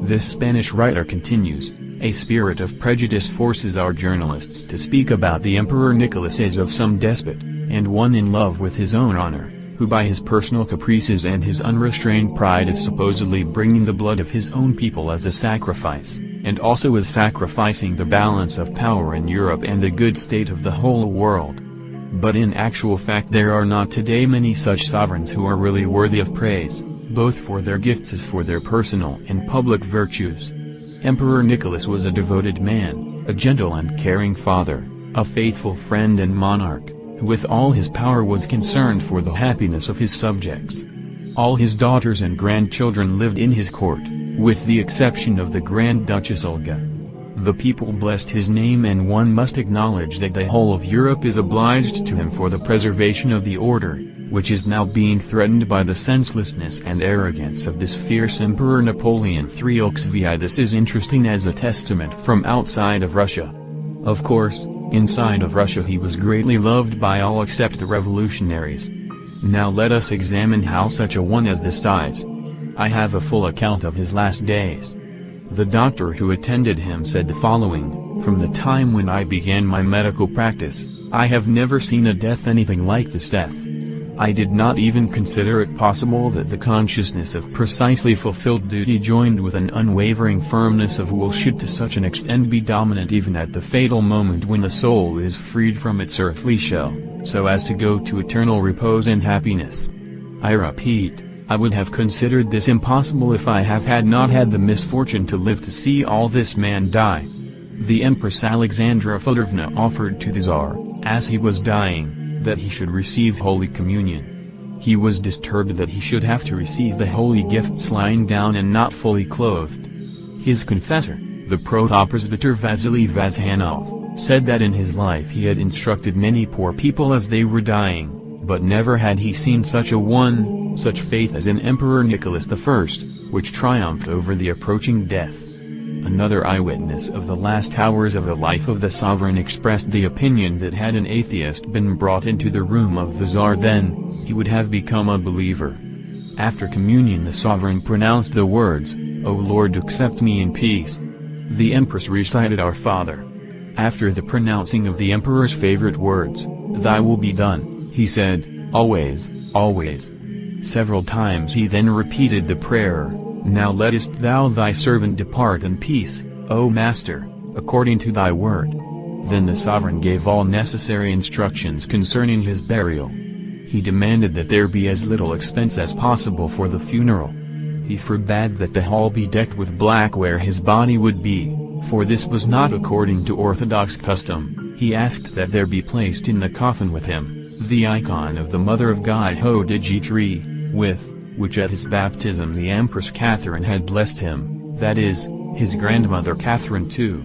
This Spanish writer continues, a spirit of prejudice forces our journalists to speak about the Emperor Nicholas as of some despot, and one in love with his own honor, who by his personal caprices and his unrestrained pride is supposedly bringing the blood of his own people as a sacrifice, and also is sacrificing the balance of power in Europe and the good state of the whole world. But in actual fact there are not today many such sovereigns who are really worthy of praise, both for their gifts as for their personal and public virtues. Emperor Nicholas was a devoted man, a gentle and caring father, a faithful friend and monarch, who with all his power was concerned for the happiness of his subjects. All his daughters and grandchildren lived in his court, with the exception of the Grand Duchess Olga. The people blessed his name, and one must acknowledge that the whole of Europe is obliged to him for the preservation of the order, which is now being threatened by the senselessness and arrogance of this fierce Emperor Napoleon III. This is interesting as a testament from outside of Russia. Of course, inside of Russia he was greatly loved by all except the revolutionaries. Now let us examine how such a one as this dies. I have a full account of his last days. The doctor who attended him said the following: "From the time when I began my medical practice, I have never seen a death anything like this death. I did not even consider it possible that the consciousness of precisely fulfilled duty joined with an unwavering firmness of will should to such an extent be dominant even at the fatal moment when the soul is freed from its earthly shell, so as to go to eternal repose and happiness. I repeat, I would have considered this impossible if I had not had the misfortune to live to see all this man die." The Empress Alexandra Fedorovna offered to the Tsar, as he was dying, that he should receive Holy Communion. He was disturbed that he should have to receive the holy gifts lying down and not fully clothed. His confessor, the protopresbyter Vasily Vazhanov, said that in his life he had instructed many poor people as they were dying, but never had he seen such a one, such faith as in Emperor Nicholas I, which triumphed over the approaching death. Another eyewitness of the last hours of the life of the sovereign expressed the opinion that had an atheist been brought into the room of the Tsar then, he would have become a believer. After communion the sovereign pronounced the words, "O Lord, accept me in peace." The Empress recited Our Father. After the pronouncing of the Emperor's favorite words, "Thy will be done," he said, "Always, always." Several times he then repeated the prayer, "Now lettest thou thy servant depart in peace, O Master, according to thy word." Then the sovereign gave all necessary instructions concerning his burial. He demanded that there be as little expense as possible for the funeral. He forbade that the hall be decked with black where his body would be, for this was not according to Orthodox custom. He asked that there be placed in the coffin with him, the icon of the Mother of God Hodige tree, with which at his baptism the Empress Catherine had blessed him, that is, his grandmother Catherine too.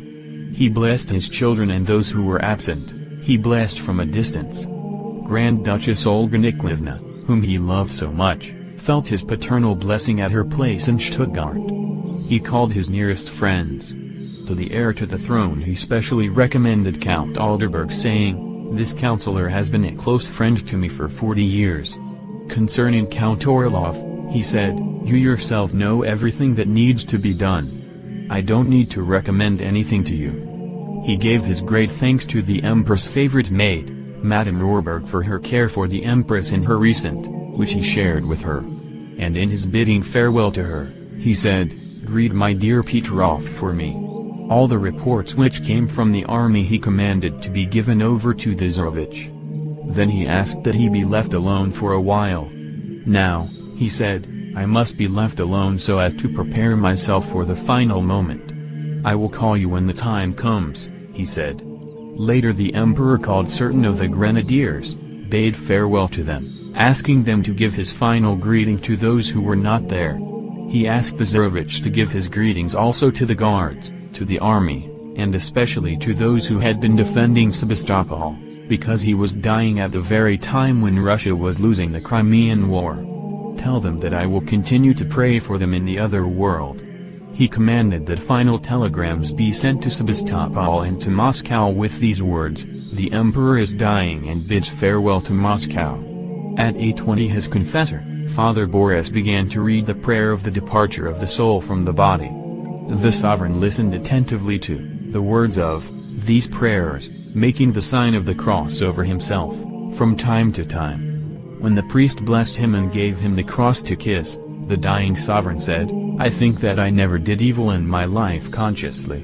He blessed his children and those who were absent, he blessed from a distance. Grand Duchess Olga Nikolaevna, whom he loved so much, felt his paternal blessing at her place in Stuttgart. He called his nearest friends. To the heir to the throne he specially recommended Count Alderberg, saying, "This counselor has been a close friend to me for 40 years. Concerning Count Orlov, he said, you yourself know everything that needs to be done. I don't need to recommend anything to you." He gave his great thanks to the Empress' favorite maid, Madame Rohrberg, for her care for the Empress in her recent, which he shared with her. And in his bidding farewell to her, he said, "Greet my dear Petrov for me." All the reports which came from the army he commanded to be given over to the Tsarevich. Then he asked that he be left alone for a while. "Now," he said, "I must be left alone so as to prepare myself for the final moment. I will call you when the time comes," he said. Later the emperor called certain of the grenadiers, bade farewell to them, asking them to give his final greeting to those who were not there. He asked the Tsarevich to give his greetings also to the guards, to the army, and especially to those who had been defending Sebastopol, because he was dying at the very time when Russia was losing the Crimean War. "Tell them that I will continue to pray for them in the other world." He commanded that final telegrams be sent to Sebastopol and to Moscow with these words, "The Emperor is dying," and bids farewell to Moscow. At 8:20 his confessor, Father Boris, began to read the prayer of the departure of the soul from the body. The sovereign listened attentively to the words of these prayers, making the sign of the cross over himself, from time to time. When the priest blessed him and gave him the cross to kiss, the dying sovereign said, "I think that I never did evil in my life consciously."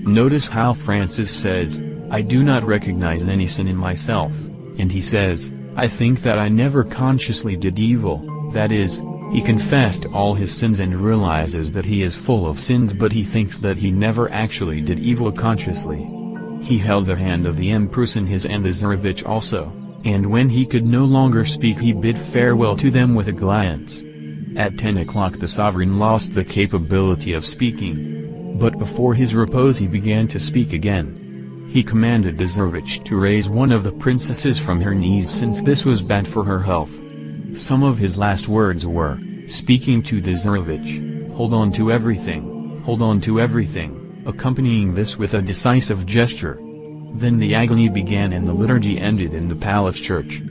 Notice how Francis says, "I do not recognize any sin in myself," and he says, "I think that I never consciously did evil," that is, he confessed all his sins and realizes that he is full of sins, but he thinks that he never actually did evil consciously. He held the hand of the Empress in his and the Tsarevich also, and when he could no longer speak he bid farewell to them with a glance. At 10 o'clock the sovereign lost the capability of speaking. But before his repose he began to speak again. He commanded the Tsarevich to raise one of the princesses from her knees since this was bad for her health. Some of his last words were, speaking to the Tsarevich, "Hold on to everything, hold on to everything," accompanying this with a decisive gesture. Then the agony began and the liturgy ended in the palace church.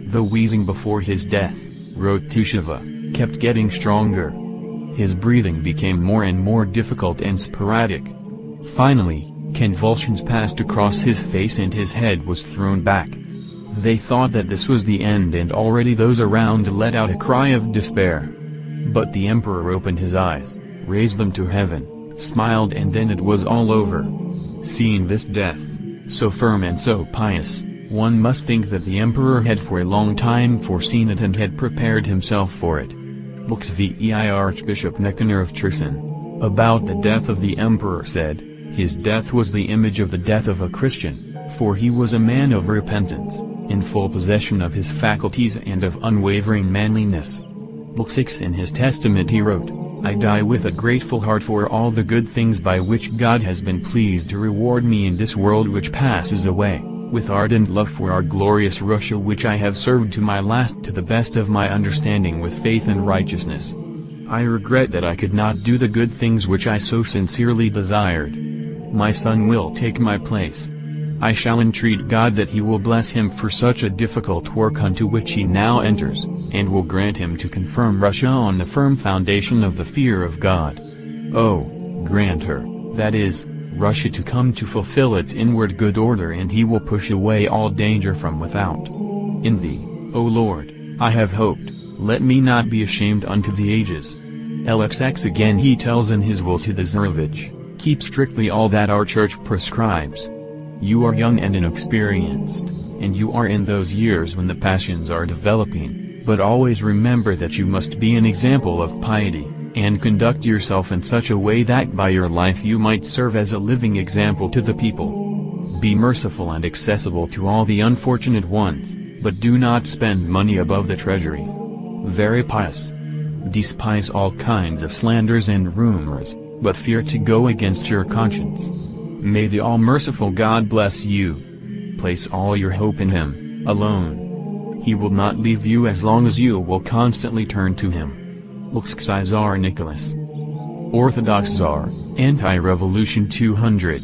The wheezing before his death, wrote Tusheva, kept getting stronger. His breathing became more and more difficult and sporadic. Finally, convulsions passed across his face and his head was thrown back. They thought that this was the end, and already those around let out a cry of despair. But the emperor opened his eyes, raised them to heaven, smiled, and then it was all over. Seeing this death, so firm and so pious, one must think that the emperor had for a long time foreseen it and had prepared himself for it. Books v. Archbishop Nicanor of Cherson, about the death of the emperor, said, "His death was the image of the death of a Christian, for he was a man of repentance, in full possession of his faculties and of unwavering manliness." Book 6. In his testament he wrote, "I die with a grateful heart for all the good things by which God has been pleased to reward me in this world which passes away, with ardent love for our glorious Russia, which I have served to my last to the best of my understanding with faith and righteousness. I regret that I could not do the good things which I so sincerely desired. My son will take my place. I shall entreat God that he will bless him for such a difficult work unto which he now enters, and will grant him to confirm Russia on the firm foundation of the fear of God. Oh, grant her, that is, Russia, to come to fulfill its inward good order, and he will push away all danger from without. In thee, O Lord, I have hoped, let me not be ashamed unto the ages." LXX. Again he tells in his will to the Tsarevich, "Keep strictly all that our church prescribes. You are young and inexperienced, and you are in those years when the passions are developing, but always remember that you must be an example of piety, and conduct yourself in such a way that by your life you might serve as a living example to the people. Be merciful and accessible to all the unfortunate ones, but do not spend money above the treasury. Very pious. Despise all kinds of slanders and rumors, but fear to go against your conscience. May the all-merciful God bless you. Place all your hope in him, alone. He will not leave you as long as you will constantly turn to him." Lux Czar Nicholas. Orthodox Tsar, Anti-Revolution 200.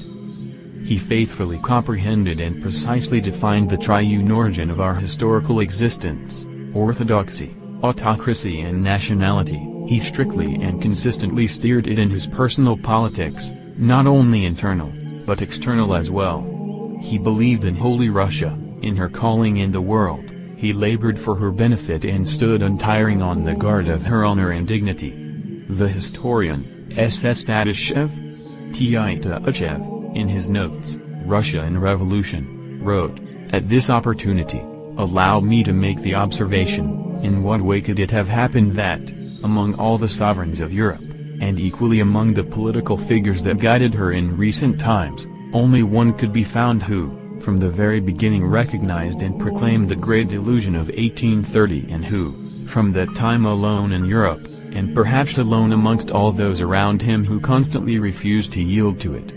He faithfully comprehended and precisely defined the triune origin of our historical existence, orthodoxy, autocracy and nationality. He strictly and consistently steered it in his personal politics, not only internal, but external as well. He believed in Holy Russia, in her calling in the world. He labored for her benefit and stood untiring on the guard of her honor and dignity. The historian, S.S. Tatashev, in his notes, Russia and Revolution, wrote, "At this opportunity, allow me to make the observation, in what way could it have happened that, among all the sovereigns of Europe, and equally among the political figures that guided her in recent times, only one could be found who, from the very beginning recognized and proclaimed the great delusion of 1830, and who, from that time alone in Europe, and perhaps alone amongst all those around him who constantly refused to yield to it.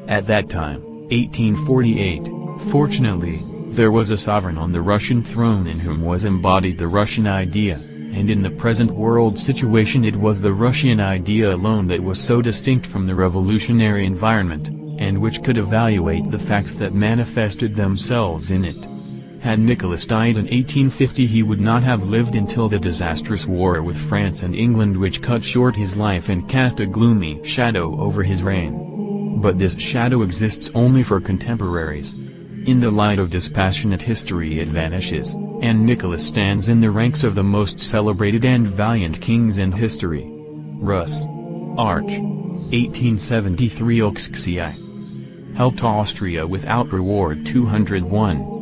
At that time, 1848, fortunately, there was a sovereign on the Russian throne in whom was embodied the Russian idea, and in the present world situation it was the Russian idea alone that was so distinct from the revolutionary environment, and which could evaluate the facts that manifested themselves in it. Had Nicholas died in 1850 he would not have lived until the disastrous war with France and England which cut short his life and cast a gloomy shadow over his reign. But this shadow exists only for contemporaries. In the light of dispassionate history it vanishes, and Nicholas stands in the ranks of the most celebrated and valiant kings in history. Rus. Arch. 1873 Oxxi. Helped Austria without reward 201.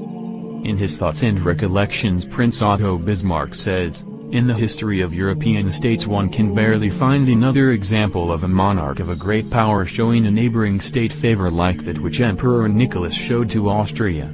In his Thoughts and Recollections Prince Otto Bismarck says, "In the history of European states one can barely find another example of a monarch of a great power showing a neighboring state favor like that which Emperor Nicholas showed to Austria."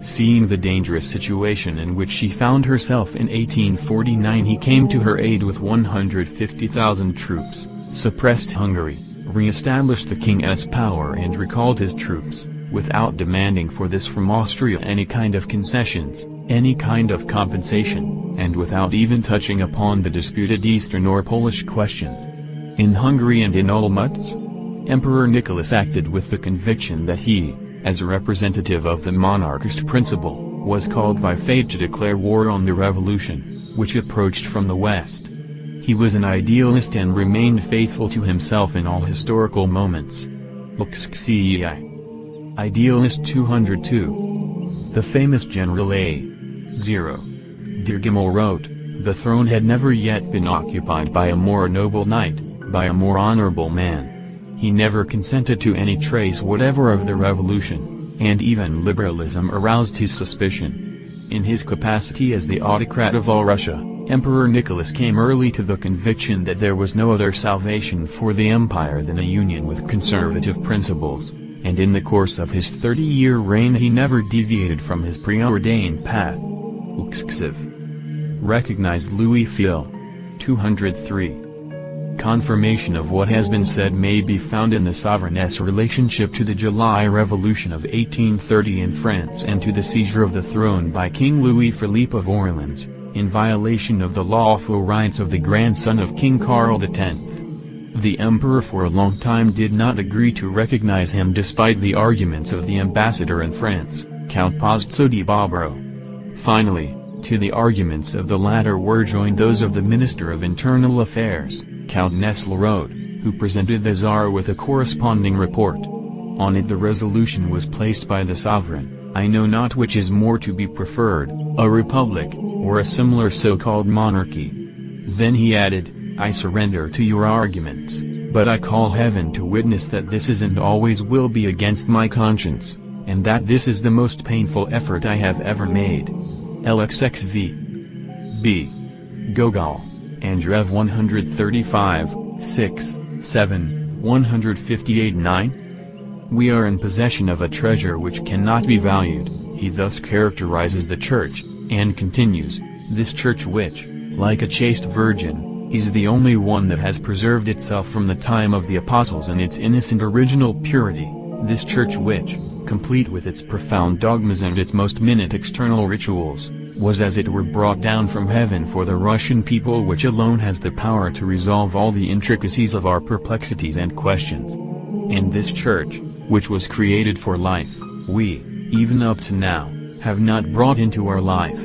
Seeing the dangerous situation in which she found herself in 1849 he came to her aid with 150,000 troops, suppressed Hungary, re-established the king's power and recalled his troops, without demanding for this from Austria any kind of concessions, any kind of compensation, and without even touching upon the disputed Eastern or Polish questions. In Hungary and in Olmutz, Emperor Nicholas acted with the conviction that he, as a representative of the monarchist principle, was called by fate to declare war on the revolution, which approached from the West. He was an idealist and remained faithful to himself in all historical moments. Oxxi. Idealist 202. The famous General A. 0. Dirgimel wrote, "The throne had never yet been occupied by a more noble knight, by a more honorable man. He never consented to any trace whatever of the revolution, and even liberalism aroused his suspicion." In his capacity as the autocrat of all Russia, Emperor Nicholas came early to the conviction that there was no other salvation for the empire than a union with conservative principles, and in the course of his 30-year reign he never deviated from his preordained path. Uxxiv. Recognized Louis Phil. 203. Confirmation of what has been said may be found in the sovereign's relationship to the July Revolution of 1830 in France and to the seizure of the throne by King Louis-Philippe of Orleans, in violation of the lawful rights of the grandson of King Karl X. The emperor for a long time did not agree to recognize him despite the arguments of the ambassador in France, Count Pozzo di Barbaro. Finally, to the arguments of the latter were joined those of the Minister of Internal Affairs, Count Nesselrode, who presented the Tsar with a corresponding report. On it the resolution was placed by the sovereign, "I know not which is more to be preferred, a republic, or a similar so-called monarchy." Then he added, "I surrender to your arguments, but I call heaven to witness that this is and always will be against my conscience, and that this is the most painful effort I have ever made." LXXV. B. Gogol, Andreev 135, 6, 7, 158-9. "We are in possession of a treasure which cannot be valued," he thus characterizes the Church, and continues, "This Church which, like a chaste virgin, is the only one that has preserved itself from the time of the Apostles in its innocent original purity, this Church which, complete with its profound dogmas and its most minute external rituals, was as it were brought down from heaven for the Russian people which alone has the power to resolve all the intricacies of our perplexities and questions. And this Church, which was created for life, we, even up to now, have not brought into our life."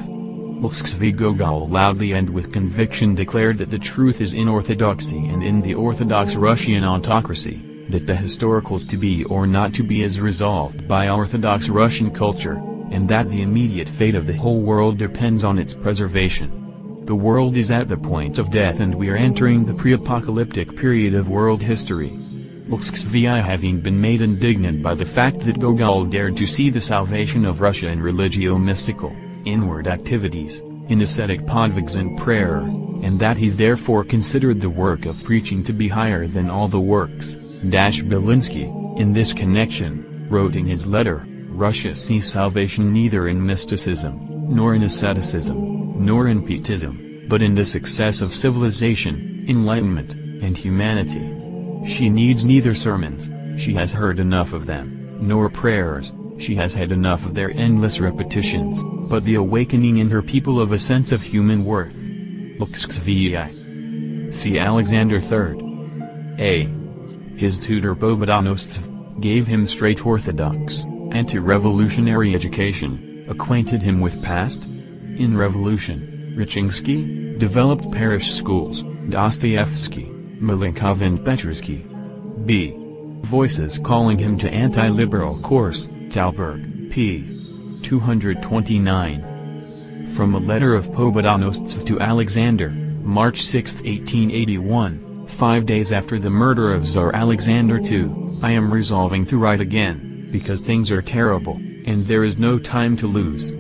Lxv Gogol loudly and with conviction declared that the truth is in Orthodoxy and in the Orthodox Russian autocracy, that the historical to be or not to be is resolved by Orthodox Russian culture, and that the immediate fate of the whole world depends on its preservation. The world is at the point of death and we are entering the pre-apocalyptic period of world history. Lxv having been made indignant by the fact that Gogol dared to see the salvation of Russia in religio-mystical, inward activities, in ascetic podvigs and prayer, and that he therefore considered the work of preaching to be higher than all the works, Belinsky, in this connection, wrote in his letter, "Russia sees salvation neither in mysticism, nor in asceticism, nor in pietism, but in the success of civilization, enlightenment, and humanity. She needs neither sermons, she has heard enough of them, nor prayers, she has had enough of their endless repetitions, but the awakening in her people of a sense of human worth. Lxvi. See Alexander III. A. His tutor Pobedonostsev gave him straight Orthodox, anti-revolutionary education, acquainted him with past. In revolution, Richinsky developed parish schools, Dostoevsky, Malenkov and Petrovsky. B. Voices calling him to anti-liberal course, Talberg, p. 229. From a letter of Pobedonostsev to Alexander, March 6, 1881, 5 days after the murder of Tsar Alexander II, I am resolving to write again, because things are terrible, and there is no time to lose.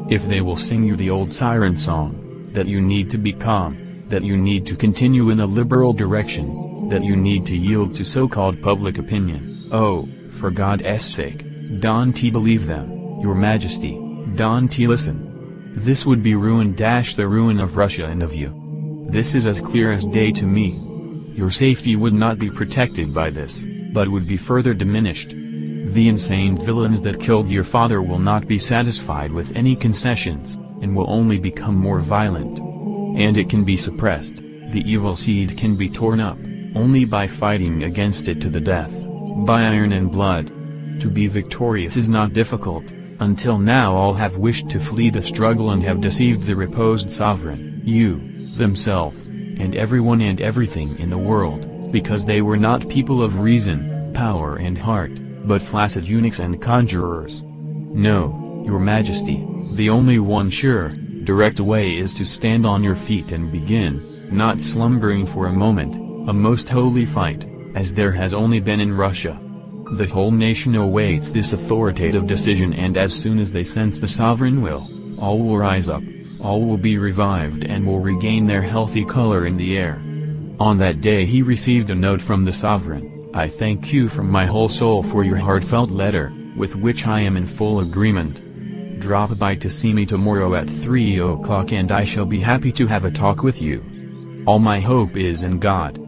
If they will sing you the old siren song, that you need to be calm, that you need to continue in a liberal direction, that you need to yield to so-called public opinion, oh, for God's sake, don't believe them, Your Majesty, don't listen. This would be the ruin of Russia and of you. This is as clear as day to me. Your safety would not be protected by this, but would be further diminished. The insane villains that killed your father will not be satisfied with any concessions, and will only become more violent. And it can be suppressed, the evil seed can be torn up, only by fighting against it to the death, by iron and blood. To be victorious is not difficult. Until now all have wished to flee the struggle and have deceived the reposed sovereign, you, themselves, and everyone and everything in the world, because they were not people of reason, power and heart, but flaccid eunuchs and conjurers. No, Your Majesty, the only one sure, direct way is to stand on your feet and begin, not slumbering for a moment, a most holy fight, as there has only been in Russia. The whole nation awaits this authoritative decision, and as soon as they sense the sovereign will, all will rise up, all will be revived and will regain their healthy color in the air. On that day he received a note from the sovereign. I thank you from my whole soul for your heartfelt letter, with which I am in full agreement. Drop by to see me tomorrow at 3 o'clock and I shall be happy to have a talk with you. All my hope is in God.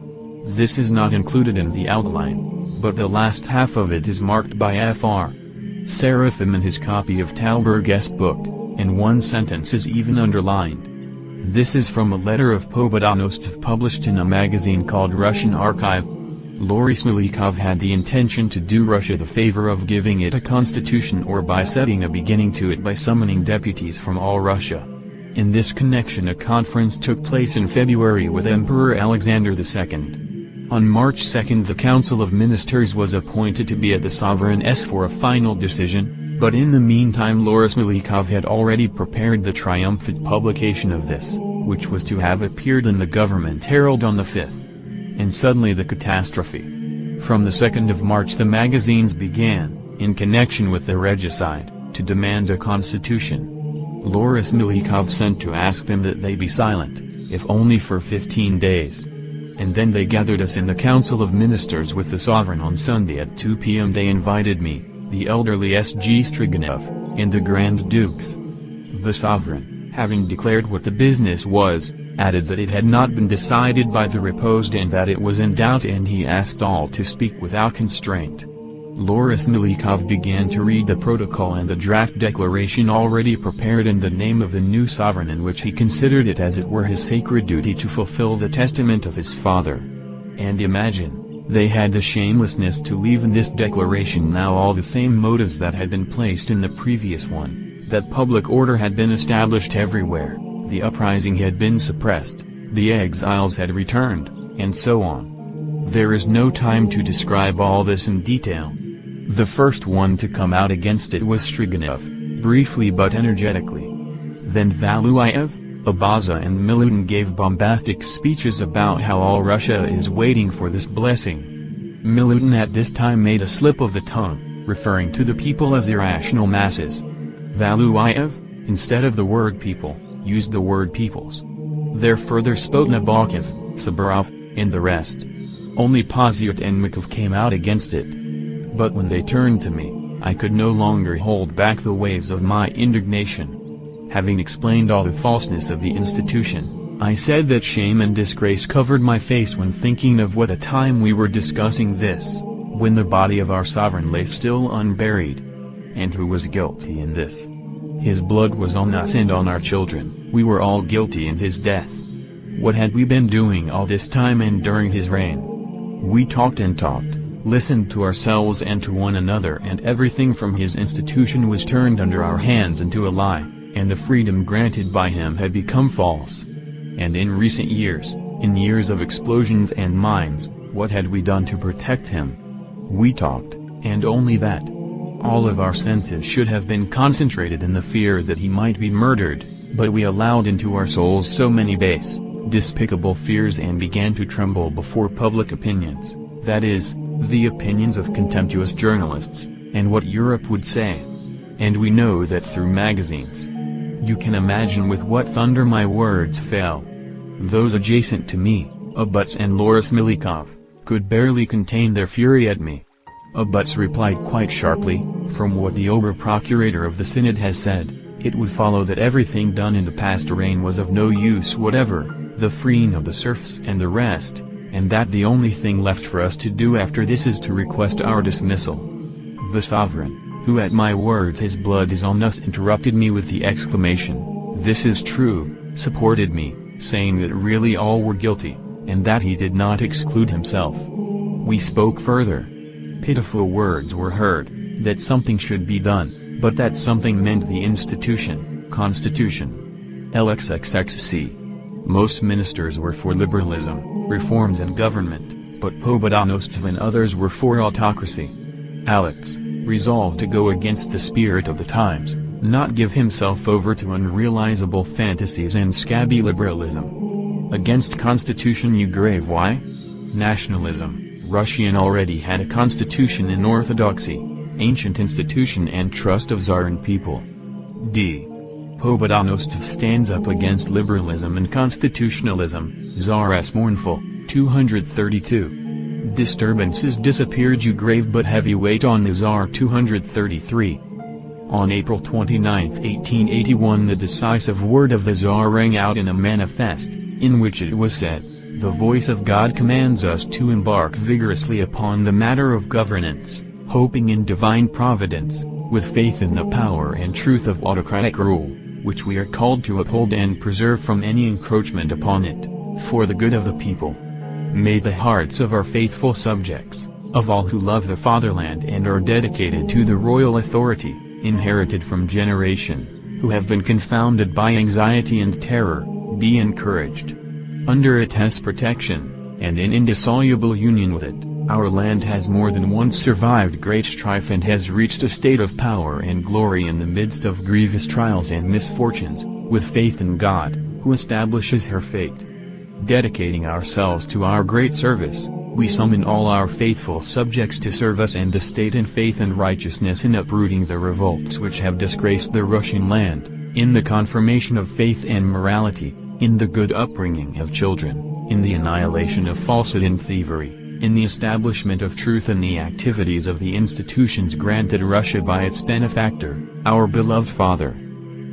This is not included in the outline, but the last half of it is marked by Fr. Seraphim in his copy of Talberg's book, and one sentence is even underlined. This is from a letter of Pobedonostsev published in a magazine called Russian Archive. Loris Melikov had the intention to do Russia the favor of giving it a constitution or by setting a beginning to it by summoning deputies from all Russia. In this connection a conference took place in February with Emperor Alexander II. On March 2 the Council of Ministers was appointed to be at the sovereign's for a final decision, but in the meantime Loris Melikov had already prepared the triumphant publication of this, which was to have appeared in the government herald on the 5th. And suddenly the catastrophe. From the 2nd of March the magazines began, in connection with the regicide, to demand a constitution. Loris Melikov sent to ask them that they be silent, if only for 15 days. And then they gathered us in the Council of Ministers with the sovereign on Sunday at 2 p.m. They invited me, the elderly S.G. Stroganov, and the Grand Dukes. The sovereign, having declared what the business was, added that it had not been decided by the reposed and that it was in doubt, and he asked all to speak without constraint. Loris Melikov began to read the protocol and the draft declaration already prepared in the name of the new sovereign, in which he considered it as it were his sacred duty to fulfill the testament of his father. And imagine, they had the shamelessness to leave in this declaration now all the same motives that had been placed in the previous one, that public order had been established everywhere, the uprising had been suppressed, the exiles had returned, and so on. There is no time to describe all this in detail. The first one to come out against it was Stroganov, briefly but energetically. Then Valuyev, Abaza and Milutin gave bombastic speeches about how all Russia is waiting for this blessing. Milutin at this time made a slip of the tongue, referring to the people as irrational masses. Valuyev, instead of the word people, used the word peoples. There further spoke Nabokov, Saburov, and the rest. Only Pazyut and Makov came out against it. But when they turned to me, I could no longer hold back the waves of my indignation. Having explained all the falseness of the institution, I said that shame and disgrace covered my face when thinking of what a time we were discussing this, when the body of our sovereign lay still unburied. And who was guilty in this? His blood was on us and on our children, we were all guilty in his death. What had we been doing all this time and during his reign? We talked and talked, listened to ourselves and to one another, and everything from his institution was turned under our hands into a lie, and the freedom granted by him had become false. And in recent years, in years of explosions and mines, what had we done to protect him? We talked, and only that. All of our senses should have been concentrated in the fear that he might be murdered, but we allowed into our souls so many base, despicable fears and began to tremble before public opinions, that is, the opinions of contemptuous journalists, and what Europe would say. And we know that through magazines. You can imagine with what thunder my words fell. Those adjacent to me, Abbuts and Loris Milikov, could barely contain their fury at me. Abbuts replied quite sharply, "From what the Ober-Procurator of the Synod has said, it would follow that everything done in the past reign was of no use whatever, the freeing of the serfs and the rest, and that the only thing left for us to do after this is to request our dismissal." The sovereign, who at my words "his blood is on us" interrupted me with the exclamation, "This is true," supported me, saying that really all were guilty, and that he did not exclude himself. We spoke further. Pitiful words were heard, that something should be done, but that something meant the institution, constitution. LXXXC. Most ministers were for liberalism, reforms in government, but Pobedonostov and others were for autocracy. Alex, resolved to go against the spirit of the times, not give himself over to unrealizable fantasies and scabby liberalism. Against constitution you grave why? Nationalism. Russian already had a constitution in Orthodoxy, ancient institution and trust of Tsarin people. D. Pobedonostov stands up against liberalism and constitutionalism, Tsars mournful, 232. Disturbances disappeared you grave but heavy weight on the Tsar 233. On April 29, 1881 the decisive word of the Tsar rang out in a manifest, in which it was said, "The voice of God commands us to embark vigorously upon the matter of governance, hoping in divine providence, with faith in the power and truth of autocratic rule, which we are called to uphold and preserve from any encroachment upon it, for the good of the people. May the hearts of our faithful subjects, of all who love the fatherland and are dedicated to the royal authority, inherited from generation, who have been confounded by anxiety and terror, be encouraged. Under its protection, and in indissoluble union with it, our land has more than once survived great strife and has reached a state of power and glory in the midst of grievous trials and misfortunes, with faith in God, who establishes her fate. Dedicating ourselves to our great service, we summon all our faithful subjects to serve us and the state in faith and righteousness in uprooting the revolts which have disgraced the Russian land, in the confirmation of faith and morality, in the good upbringing of children, in the annihilation of falsehood and thievery, in the establishment of truth and the activities of the institutions granted Russia by its benefactor, our beloved father.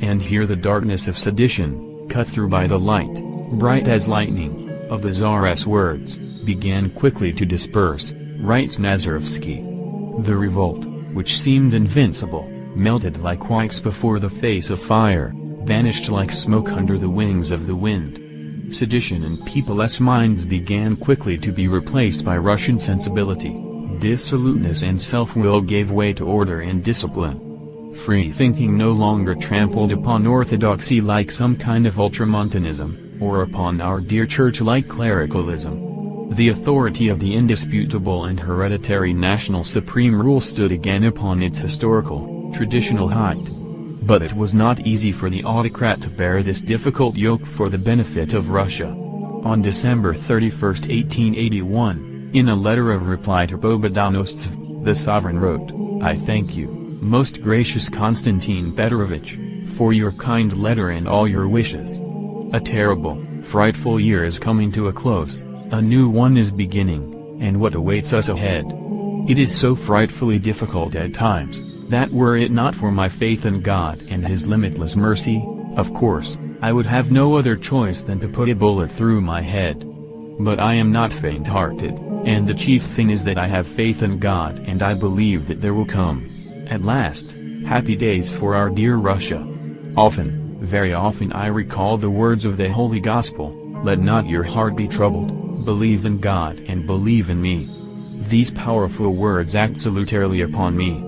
And here the darkness of sedition, cut through by the light, bright as lightning, of the Tsar's words, began quickly to disperse, writes Nazarevsky. The revolt, which seemed invincible, melted like wax before the face of fire, vanished like smoke under the wings of the wind. Sedition in people's minds began quickly to be replaced by Russian sensibility. Dissoluteness and self-will gave way to order and discipline. Free thinking no longer trampled upon orthodoxy like some kind of ultramontanism, or upon our dear church like clericalism. The authority of the indisputable and hereditary national supreme rule stood again upon its historical, traditional height. But it was not easy for the autocrat to bear this difficult yoke for the benefit of Russia. On December 31, 1881, in a letter of reply to Pobedonostov, the sovereign wrote, "I thank you, most gracious Konstantin Petrovich, for your kind letter and all your wishes. A terrible, frightful year is coming to a close, a new one is beginning, and what awaits us ahead? It is so frightfully difficult at times, that were it not for my faith in God and His limitless mercy, of course, I would have no other choice than to put a bullet through my head. But I am not faint-hearted, and the chief thing is that I have faith in God and I believe that there will come, at last, happy days for our dear Russia. Often, very often I recall the words of the Holy Gospel, Let not your heart be troubled, believe in God and believe in me. These powerful words act salutarily upon me.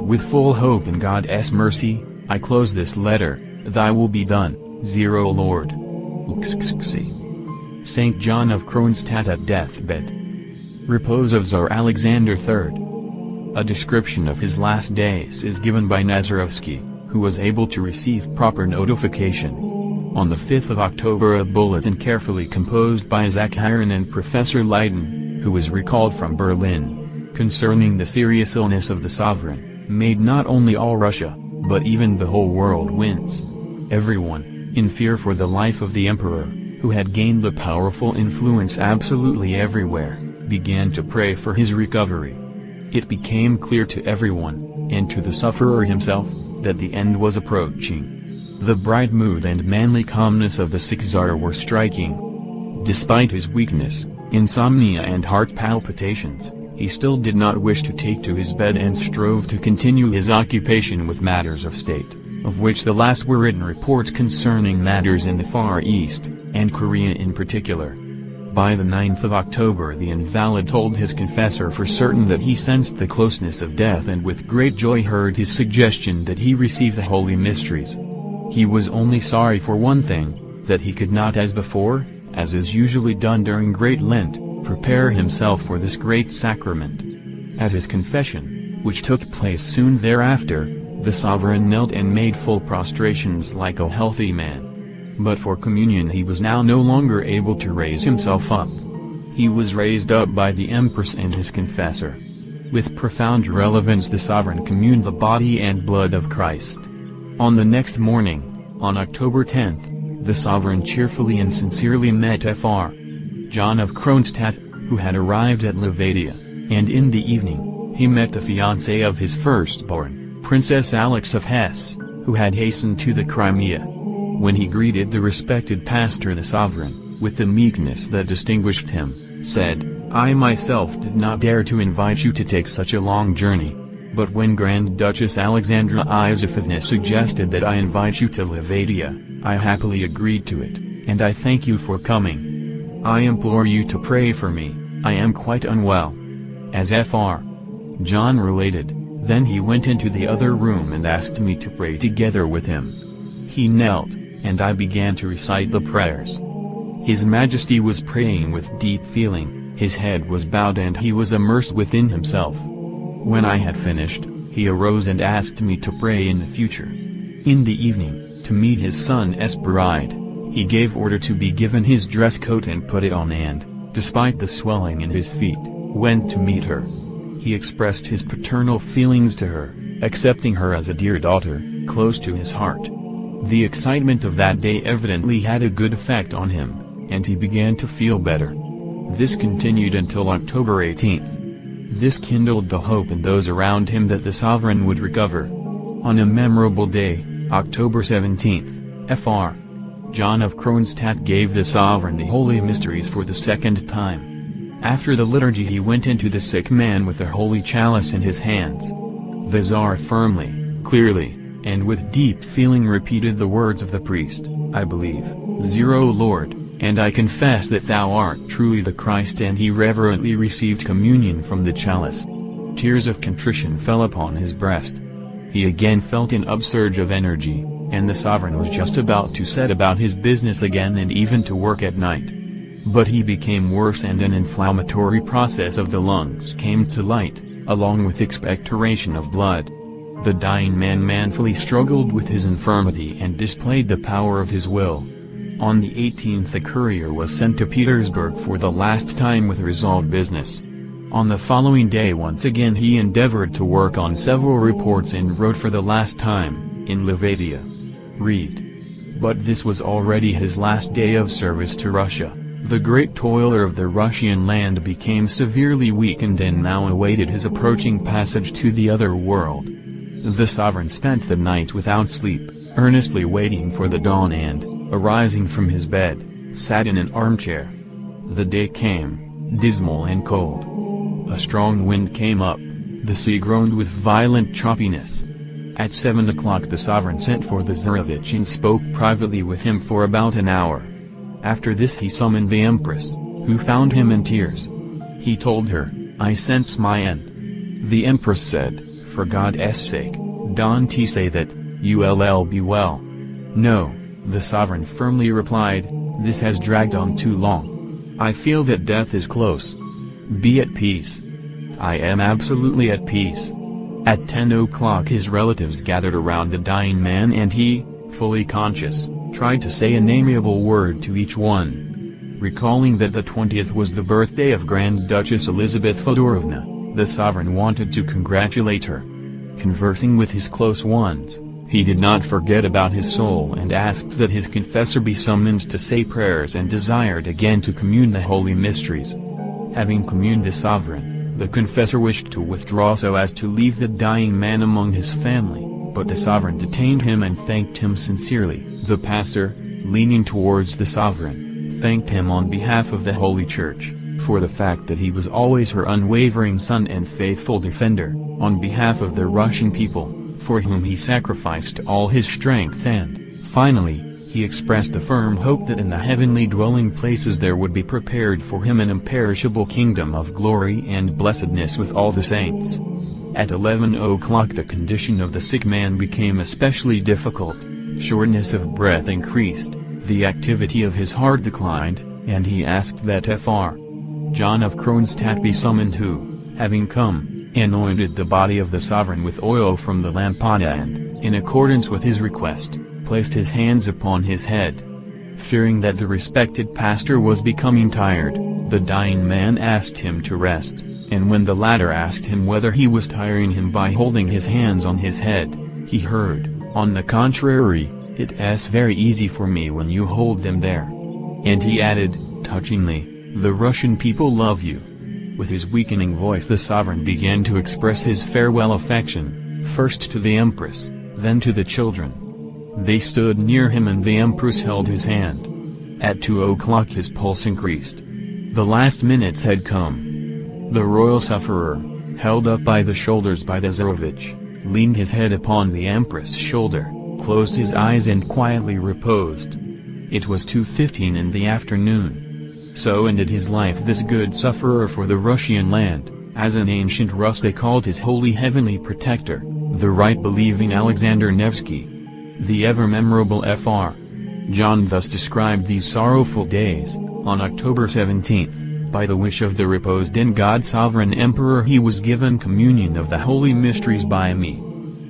With full hope in God's mercy, I close this letter. Thy will be done, 0 Lord. Saint John of Kronstadt at deathbed. Repose of Tsar Alexander III. A description of his last days is given by Nazarevsky, who was able to receive proper notification. On the 5th of October, a bulletin carefully composed by Zakharin and Professor Leiden, who was recalled from Berlin, concerning the serious illness of the sovereign, made not only all Russia, but even the whole world wince. Everyone, in fear for the life of the emperor, who had gained a powerful influence absolutely everywhere, began to pray for his recovery. It became clear to everyone, and to the sufferer himself, that the end was approaching. The bright mood and manly calmness of the sick Tsar were striking. Despite his weakness, insomnia and heart palpitations, he still did not wish to take to his bed and strove to continue his occupation with matters of state, of which the last were written reports concerning matters in the Far East, and Korea in particular. By the 9th of October the invalid told his confessor for certain that he sensed the closeness of death and with great joy heard his suggestion that he receive the holy mysteries. He was only sorry for one thing, that he could not as before, as is usually done during Great Lent, prepare himself for this great sacrament. At his confession, which took place soon thereafter, the sovereign knelt and made full prostrations like a healthy man. But for communion he was now no longer able to raise himself up. He was raised up by the Empress and his confessor. With profound relevance the sovereign communed the body and blood of Christ. On the next morning, on October 10th, the sovereign cheerfully and sincerely met Fr. John of Kronstadt, who had arrived at Livadia, and in the evening, he met the fiancée of his firstborn, Princess Alix of Hesse, who had hastened to the Crimea. When he greeted the respected pastor the sovereign, with the meekness that distinguished him, said, "I myself did not dare to invite you to take such a long journey. But when Grand Duchess Alexandra Iosifovna suggested that I invite you to Livadia, I happily agreed to it, and I thank you for coming. I implore you to pray for me, I am quite unwell." As Fr. John related, then he went into the other room and asked me to pray together with him. He knelt, and I began to recite the prayers. His Majesty was praying with deep feeling, his head was bowed and he was immersed within himself. When I had finished, he arose and asked me to pray in the future. In the evening, to meet his son's bride, he gave order to be given his dress coat and put it on and, despite the swelling in his feet, went to meet her. He expressed his paternal feelings to her, accepting her as a dear daughter, close to his heart. The excitement of that day evidently had a good effect on him, and he began to feel better. This continued until October 18th. This kindled the hope in those around him that the sovereign would recover. On a memorable day, October 17th, Fr. John of Kronstadt gave the sovereign the holy mysteries for the second time. After the liturgy he went into the sick man with the holy chalice in his hands. The Tsar firmly, clearly, and with deep feeling repeated the words of the priest, "I believe, 0 Lord, and I confess that thou art truly the Christ," and he reverently received communion from the chalice. Tears of contrition fell upon his breast. He again felt an upsurge of energy, and the sovereign was just about to set about his business again and even to work at night. But he became worse and an inflammatory process of the lungs came to light, along with expectoration of blood. The dying man manfully struggled with his infirmity and displayed the power of his will. On the 18th the courier was sent to Petersburg for the last time with resolved business. On the following day once again he endeavored to work on several reports and wrote for the last time, in Livadia. Read. But this was already his last day of service to Russia. The great toiler of the Russian land became severely weakened and now awaited his approaching passage to the other world. The sovereign spent the night without sleep, earnestly waiting for the dawn and, arising from his bed, sat in an armchair. The day came, dismal and cold. A strong wind came up, the sea groaned with violent choppiness. At 7 o'clock the sovereign sent for the Tsarevich and spoke privately with him for about an hour. After this he summoned the empress, who found him in tears. He told her, "I sense my end." The empress said, "For God's sake, don't say that, you'll be well." "No," the sovereign firmly replied, "this has dragged on too long. I feel that death is close. Be at peace." "I am absolutely at peace." At 10 o'clock his relatives gathered around the dying man and he, fully conscious, tried to say an amiable word to each one. Recalling that the 20th was the birthday of Grand Duchess Elizabeth Fedorovna, the sovereign wanted to congratulate her. Conversing with his close ones, he did not forget about his soul and asked that his confessor be summoned to say prayers and desired again to commune the holy mysteries. Having communed the sovereign, the confessor wished to withdraw so as to leave the dying man among his family, but the sovereign detained him and thanked him sincerely. The pastor, leaning towards the sovereign, thanked him on behalf of the Holy Church, for the fact that he was always her unwavering son and faithful defender, on behalf of the Russian people, for whom he sacrificed all his strength, and, finally, he expressed a firm hope that in the heavenly dwelling places there would be prepared for him an imperishable kingdom of glory and blessedness with all the saints. At 11 o'clock the condition of the sick man became especially difficult, shortness of breath increased, the activity of his heart declined, and he asked that Fr. John of Kronstadt be summoned who, having come, anointed the body of the sovereign with oil from the lampada and, in accordance with his request, placed his hands upon his head. Fearing that the respected pastor was becoming tired, the dying man asked him to rest, and when the latter asked him whether he was tiring him by holding his hands on his head, he heard, "On the contrary, it's very easy for me when you hold them there." And he added, touchingly, "The Russian people love you." With his weakening voice the sovereign began to express his farewell affection, first to the empress, then to the children. They stood near him and the empress held his hand. At 2 o'clock his pulse increased. The last minutes had come. The royal sufferer, held up by the shoulders by the Tsarevich, leaned his head upon the empress' shoulder, closed his eyes and quietly reposed. It was 2:15 in the afternoon. So ended his life this good sufferer for the Russian land, as an ancient Rus they called his holy heavenly protector, the right-believing Alexander Nevsky. The ever-memorable Fr. John thus described these sorrowful days. On October 17th, by the wish of the reposed in God sovereign emperor he was given communion of the holy mysteries by me.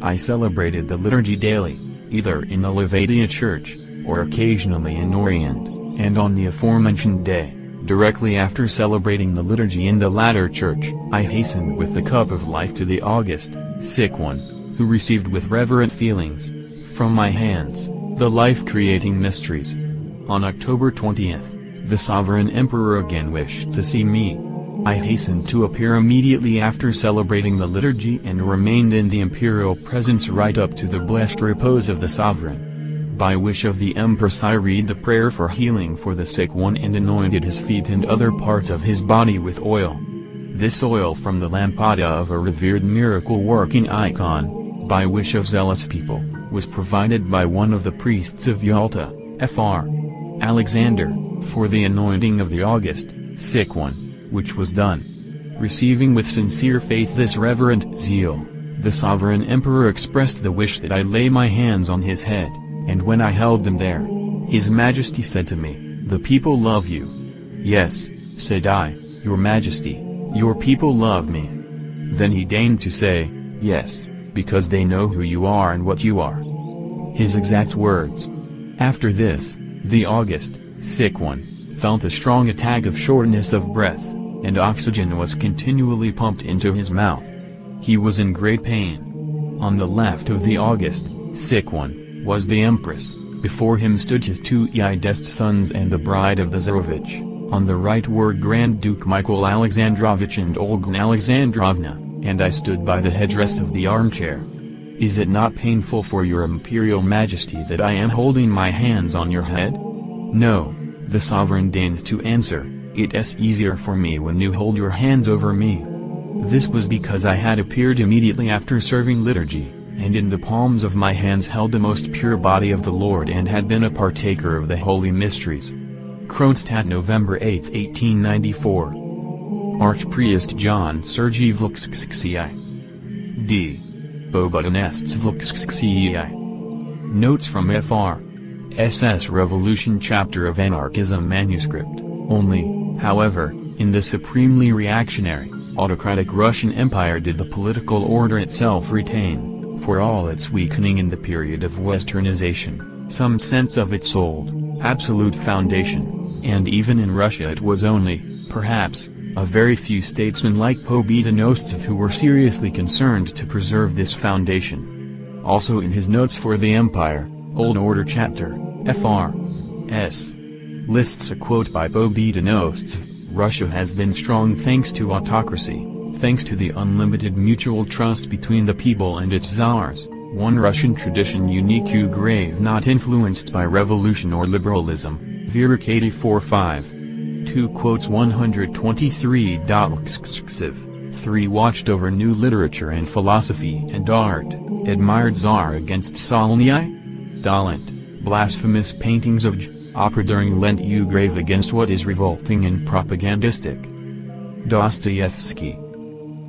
I celebrated the liturgy daily, either in the Levadian church, or occasionally in Orient, and on the aforementioned day, directly after celebrating the liturgy in the latter church, I hastened with the cup of life to the august, sick one, who received with reverent feelings, from my hands, the life-creating mysteries. On October 20th, the sovereign emperor again wished to see me. I hastened to appear immediately after celebrating the liturgy and remained in the imperial presence right up to the blessed repose of the sovereign. By wish of the empress I read the prayer for healing for the sick one and anointed his feet and other parts of his body with oil. This oil from the lampada of a revered miracle-working icon, by wish of zealous people, was provided by one of the priests of Yalta, Fr. Alexander, for the anointing of the august, sick one, which was done. Receiving with sincere faith this reverent zeal, the sovereign emperor expressed the wish that I lay my hands on his head, and when I held them there, His Majesty said to me, "The people love you." "Yes," said I, "Your Majesty, your people love me." Then he deigned to say, "Yes, because they know who you are and what you are." His exact words. After this, the august, sick one, felt a strong attack of shortness of breath, and oxygen was continually pumped into his mouth. He was in great pain. On the left of the august, sick one, was the empress, before him stood his two eldest sons and the bride of the Tsarevich, on the right were Grand Duke Michael Alexandrovich and Olga Alexandrovna, and I stood by the headrest of the armchair. "Is it not painful for your Imperial Majesty that I am holding my hands on your head?" "No," the sovereign deigned to answer, "it's easier for me when you hold your hands over me." This was because I had appeared immediately after serving liturgy, and in the palms of my hands held the most pure body of the Lord and had been a partaker of the holy mysteries. Kronstadt, November 8, 1894. Archpriest John Sergei Vlksksii. D. Bobudanest Vlksksii. Notes from Fr. SS Revolution Chapter of Anarchism Manuscript. Only, however, in the supremely reactionary, autocratic Russian Empire did the political order itself retain, for all its weakening in the period of westernization, some sense of its old, absolute foundation, and even in Russia it was only, perhaps, a very few statesmen like Pobedonostsov who were seriously concerned to preserve this foundation. Also in his notes for the Empire, Old Order Chapter, Fr. S. lists a quote by Pobedonostsov: Russia has been strong thanks to autocracy, thanks to the unlimited mutual trust between the people and its czars, one Russian tradition unique grave not influenced by revolution or liberalism, Virak 84-5. 2 quotes 123. Lksksiv, 3 watched over new literature and philosophy and art, admired Tsar against Solny, Dolent, blasphemous paintings of opera during Lent grave against what is revolting and propagandistic. Dostoevsky.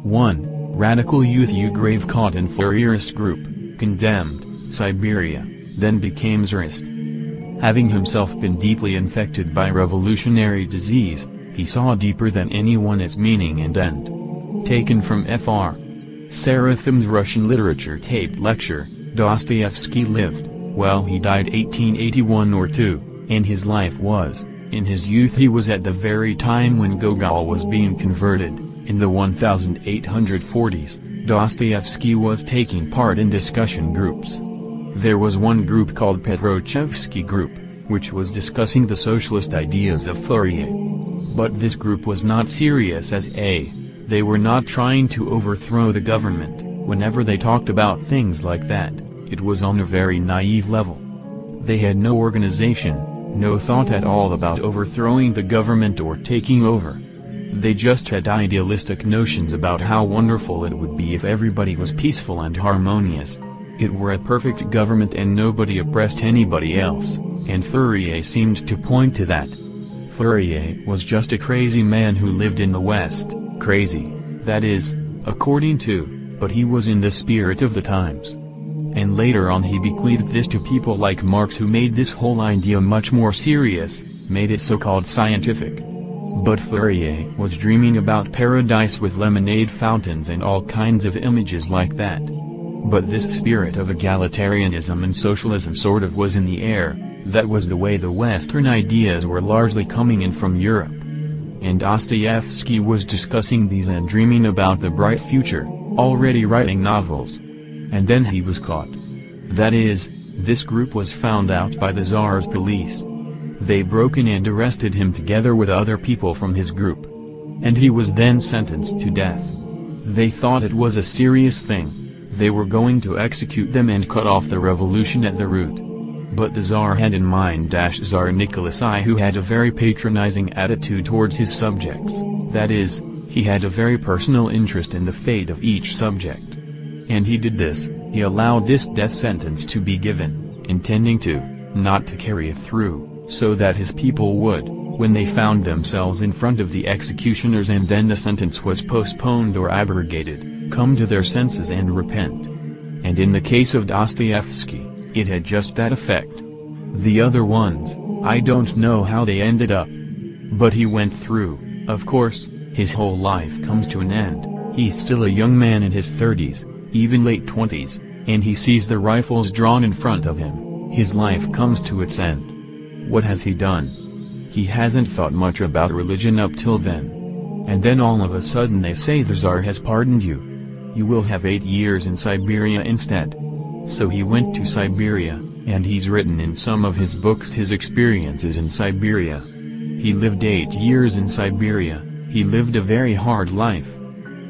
1. Radical youth grave caught in Fourierist group, condemned, Siberia, then became Tsarist. Having himself been deeply infected by revolutionary disease, he saw deeper than anyone its meaning and end. Taken from Fr. Seraphim's Russian literature taped lecture, Dostoevsky lived, well he died 1881 or 2, and his life was, in his youth he was at the very time when Gogol was being converted, in the 1840s, Dostoevsky was taking part in discussion groups. There was one group called Petrochevsky Group, which was discussing the socialist ideas of Fourier. But this group was not serious as they were not trying to overthrow the government. Whenever they talked about things like that, it was on a very naive level. They had no organization, no thought at all about overthrowing the government or taking over. They just had idealistic notions about how wonderful it would be if everybody was peaceful and harmonious. It were a perfect government and nobody oppressed anybody else, and Fourier seemed to point to that. Fourier was just a crazy man who lived in the West, crazy, that is, according to, but he was in the spirit of the times. And later on he bequeathed this to people like Marx who made this whole idea much more serious, made it so-called scientific. But Fourier was dreaming about paradise with lemonade fountains and all kinds of images like that. But this spirit of egalitarianism and socialism sort of was in the air, that was the way the Western ideas were largely coming in from Europe. And Dostoevsky was discussing these and dreaming about the bright future, already writing novels. And then he was caught. That is, this group was found out by the Tsar's police. They broke in and arrested him together with other people from his group. And he was then sentenced to death. They thought it was a serious thing. They were going to execute them and cut off the revolution at the root. But the Tsar had in mind Tsar Nicholas I, who had a very patronizing attitude towards his subjects, that is, he had a very personal interest in the fate of each subject. And he did this, he allowed this death sentence to be given, intending to, not to carry it through, so that his people would, when they found themselves in front of the executioners and then the sentence was postponed or abrogated, come to their senses and repent. And in the case of Dostoevsky, it had just that effect. The other ones, I don't know how they ended up. But he went through, of course, his whole life comes to an end, he's still a young man in his 30s, even late 20s, and he sees the rifles drawn in front of him, his life comes to its end. What has he done? He hasn't thought much about religion up till then. And then all of a sudden they say the Tsar has pardoned you. You will have 8 years in Siberia instead. So he went to Siberia, and he's written in some of his books his experiences in Siberia. He lived 8 years in Siberia, he lived a very hard life.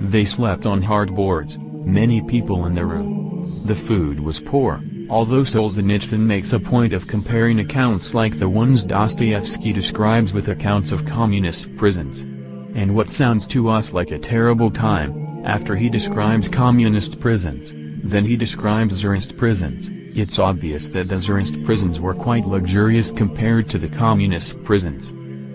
They slept on hard boards, many people in the room. The food was poor, although Solzhenitsyn makes a point of comparing accounts like the ones Dostoevsky describes with accounts of communist prisons. And what sounds to us like a terrible time, after he describes communist prisons, then he describes Tsarist prisons. It's obvious that the Tsarist prisons were quite luxurious compared to the communist prisons.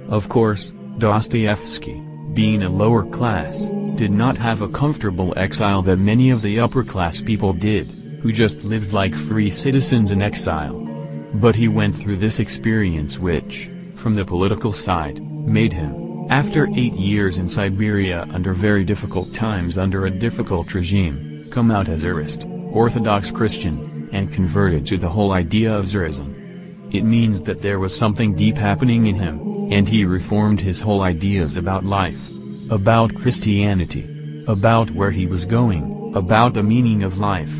Of course, Dostoevsky, being a lower class, did not have a comfortable exile that many of the upper-class people did, who just lived like free citizens in exile. But he went through this experience which, from the political side, made him, after 8 years in Siberia under very difficult times under a difficult regime, come out as Tsarist, Orthodox Christian, and converted to the whole idea of Tsarism. It means that there was something deep happening in him, and he reformed his whole ideas about life, about Christianity, about where he was going, about the meaning of life.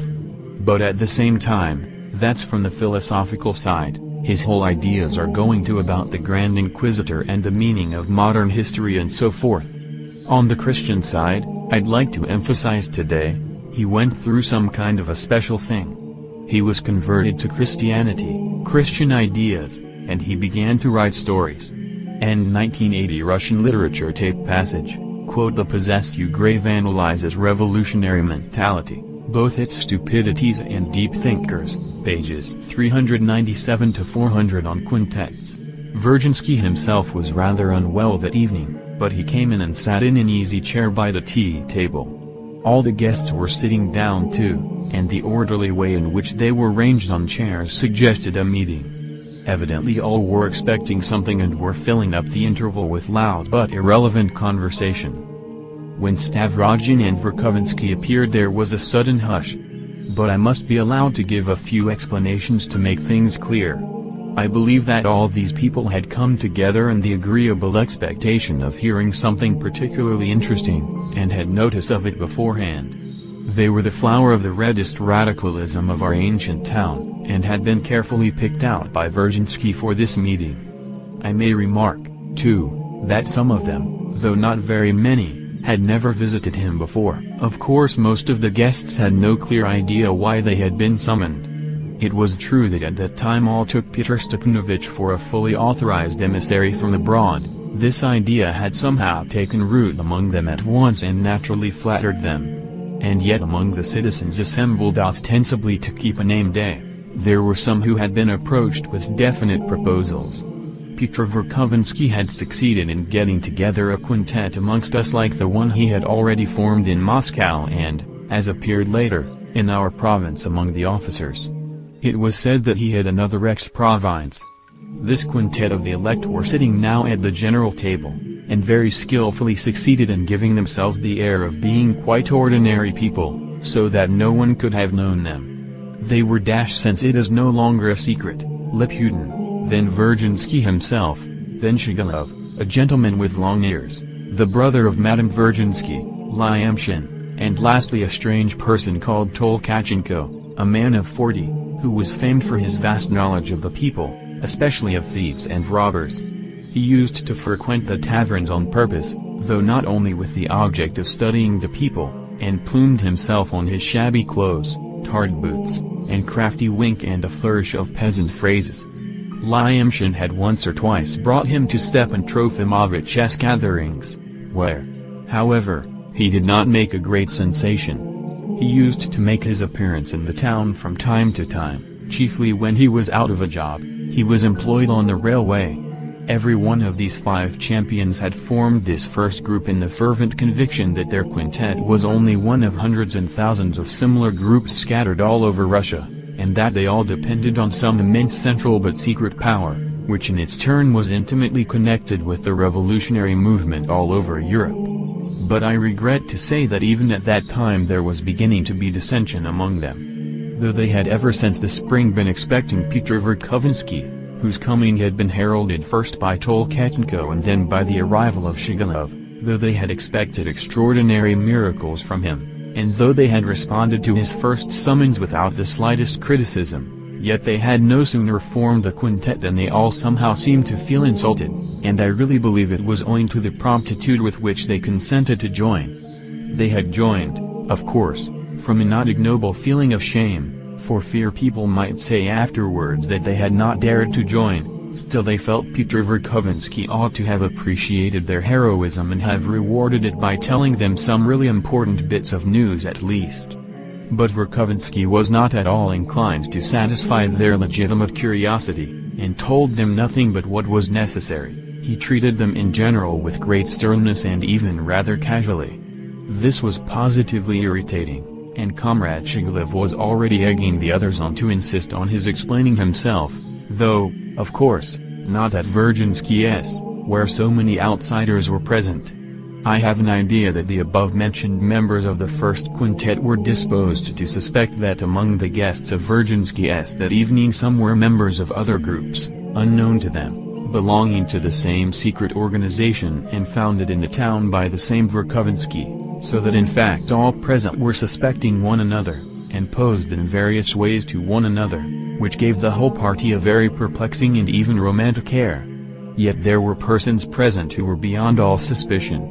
But at the same time, that's from the philosophical side, his whole ideas are going to about the Grand Inquisitor and the meaning of modern history and so forth. On the Christian side, I'd like to emphasize today, he went through some kind of a special thing. He was converted to Christianity, Christian ideas, and he began to write stories. And 1980 Russian literature tape passage, quote, "The possessed Ugrave analyzes revolutionary mentality, both its stupidities and deep thinkers," pages 397 to 400 on quintets. Virginsky himself was rather unwell that evening, but he came in and sat in an easy chair by the tea table. All the guests were sitting down too, and the orderly way in which they were ranged on chairs suggested a meeting. Evidently all were expecting something and were filling up the interval with loud but irrelevant conversation. When Stavrogin and Verkovensky appeared there was a sudden hush. But I must be allowed to give a few explanations to make things clear. I believe that all these people had come together in the agreeable expectation of hearing something particularly interesting, and had notice of it beforehand. They were the flower of the reddest radicalism of our ancient town, and had been carefully picked out by Virginsky for this meeting. I may remark, too, that some of them, though not very many, had never visited him before. Of course most of the guests had no clear idea why they had been summoned. It was true that at that time all took Pyotr Stepanovich for a fully authorized emissary from abroad. This idea had somehow taken root among them at once and naturally flattered them. And yet among the citizens assembled ostensibly to keep a name day, there were some who had been approached with definite proposals. Pyotr Verkovensky had succeeded in getting together a quintet amongst us like the one he had already formed in Moscow and, as appeared later, in our province among the officers. It was said that he had another ex-province. This quintet of the elect were sitting now at the general table, and very skillfully succeeded in giving themselves the air of being quite ordinary people, so that no one could have known them. They were since it is no longer a secret, Liputin, then Virginsky himself, then Shigalov, a gentleman with long ears, the brother of Madame Virginsky, Lyamshin, and lastly a strange person called Tolkachenko, a man of 40, who was famed for his vast knowledge of the people, especially of thieves and robbers. He used to frequent the taverns on purpose, though not only with the object of studying the people, and plumed himself on his shabby clothes, tarred boots, and crafty wink and a flourish of peasant phrases. Lyamshin had once or twice brought him to Stepan Trofimovich's gatherings, where, however, he did not make a great sensation. He used to make his appearance in the town from time to time, chiefly when he was out of a job. He was employed on the railway. Every one of these 5 champions had formed this first group in the fervent conviction that their quintet was only one of hundreds and thousands of similar groups scattered all over Russia, and that they all depended on some immense central but secret power, which in its turn was intimately connected with the revolutionary movement all over Europe. But I regret to say that even at that time there was beginning to be dissension among them. Though they had ever since the spring been expecting Pyotr Verkovensky, whose coming had been heralded first by Tolkachenko and then by the arrival of Shigalov, though they had expected extraordinary miracles from him, and though they had responded to his first summons without the slightest criticism, yet they had no sooner formed the quintet than they all somehow seemed to feel insulted, and I really believe it was owing to the promptitude with which they consented to join. They had joined, of course, from a not ignoble feeling of shame, for fear people might say afterwards that they had not dared to join, still they felt Pyotr Verkovensky ought to have appreciated their heroism and have rewarded it by telling them some really important bits of news at least. But Verkovensky was not at all inclined to satisfy their legitimate curiosity, and told them nothing but what was necessary. He treated them in general with great sternness and even rather casually. This was positively irritating, and Comrade Shigalov was already egging the others on to insist on his explaining himself, though, of course, not at Virginsky's, where so many outsiders were present. I have an idea that the above-mentioned members of the first quintet were disposed to suspect that among the guests of Virginsky's that evening some were members of other groups, unknown to them, belonging to the same secret organization and founded in the town by the same Verkovensky, so that in fact all present were suspecting one another, and posed in various ways to one another, which gave the whole party a very perplexing and even romantic air. Yet there were persons present who were beyond all suspicion.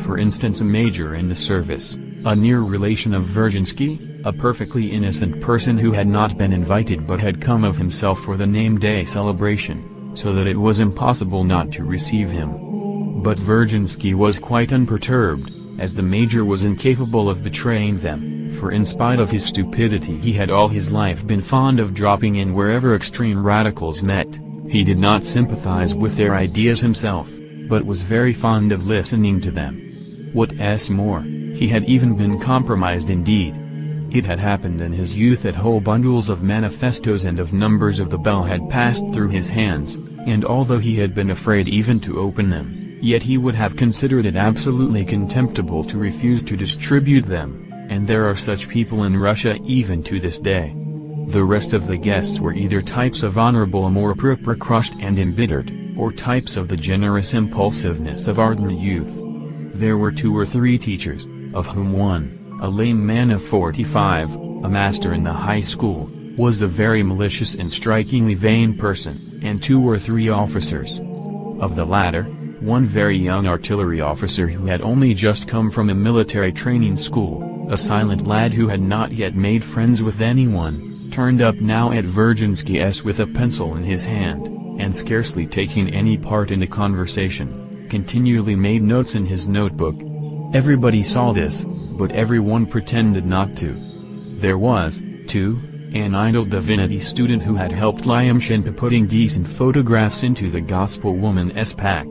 For instance, a major in the service, a near relation of Virginsky, a perfectly innocent person who had not been invited but had come of himself for the name-day celebration, so that it was impossible not to receive him. But Virginsky was quite unperturbed, as the major was incapable of betraying them, for in spite of his stupidity he had all his life been fond of dropping in wherever extreme radicals met. He did not sympathize with their ideas himself, but was very fond of listening to them. What's more, he had even been compromised indeed. It had happened in his youth that whole bundles of manifestos and of numbers of the Bell had passed through his hands, and although he had been afraid even to open them, yet he would have considered it absolutely contemptible to refuse to distribute them, and there are such people in Russia even to this day. The rest of the guests were either types of honorable amour propre crushed and embittered, or types of the generous impulsiveness of ardent youth. There were 2 or 3 teachers, of whom one, a lame man of 45, a master in the high school, was a very malicious and strikingly vain person, and 2 or 3 officers. Of the latter, one very young artillery officer who had only just come from a military training school, a silent lad who had not yet made friends with anyone, turned up now at Virginsky's with a pencil in his hand, and scarcely taking any part in the conversation, continually made notes in his notebook. Everybody saw this, but everyone pretended not to. There was, too, an idle divinity student who had helped Lyamshin putting decent photographs into the Gospel Woman's pack.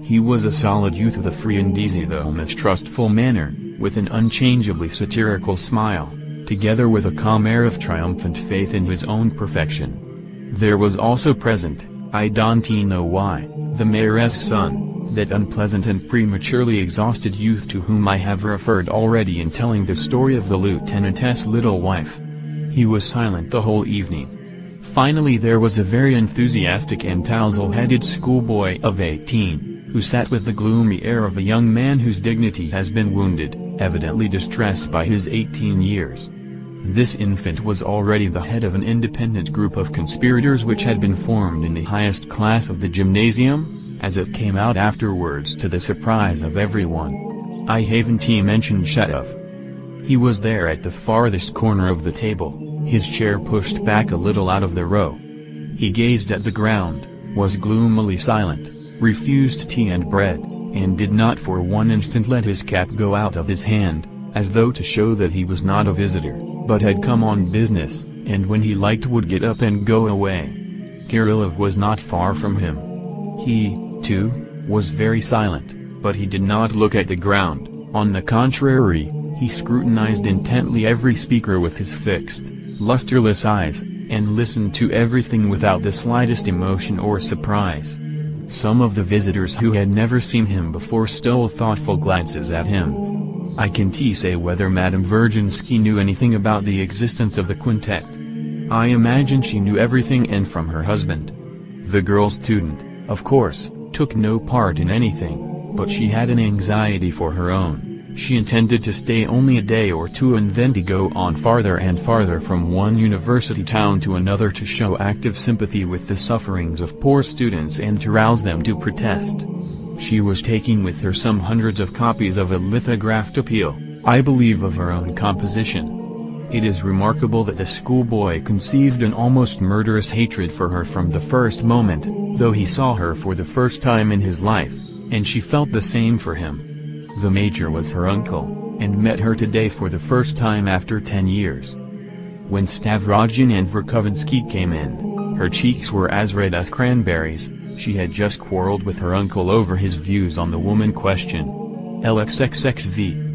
He was a solid youth with a free and easy though mistrustful manner, with an unchangeably satirical smile, together with a calm air of triumphant faith in his own perfection. There was also present, I don't know why, the mayoress' son, that unpleasant and prematurely exhausted youth to whom I have referred already in telling the story of the lieutenant's little wife. He was silent the whole evening. Finally there was a very enthusiastic and tousle-headed schoolboy of 18, who sat with the gloomy air of a young man whose dignity has been wounded, evidently distressed by his 18 years. This infant was already the head of an independent group of conspirators which had been formed in the highest class of the gymnasium, as it came out afterwards to the surprise of everyone. I haven't mentioned Shetov. He was there at the farthest corner of the table, his chair pushed back a little out of the row. He gazed at the ground, was gloomily silent, refused tea and bread, and did not for one instant let his cap go out of his hand, as though to show that he was not a visitor, but had come on business, and when he liked would get up and go away. Kirillov was not far from him. He, too, was very silent, but he did not look at the ground. On the contrary, he scrutinized intently every speaker with his fixed, lusterless eyes, and listened to everything without the slightest emotion or surprise. Some of the visitors who had never seen him before stole thoughtful glances at him. I can't say whether Madame Virginsky knew anything about the existence of the quintet. I imagine she knew everything, and from her husband. The girl student, of course, took no part in anything, but she had an anxiety for her own. She intended to stay only a day or 2 and then to go on farther and farther from one university town to another to show active sympathy with the sufferings of poor students and to rouse them to protest. She was taking with her some hundreds of copies of a lithographed appeal, I believe of her own composition. It is remarkable that the schoolboy conceived an almost murderous hatred for her from the first moment, though he saw her for the first time in his life, and she felt the same for him. The major was her uncle, and met her today for the first time after 10 years. When Stavrogin and Verkovensky came in, her cheeks were as red as cranberries. She had just quarreled with her uncle over his views on the woman question. LXXXV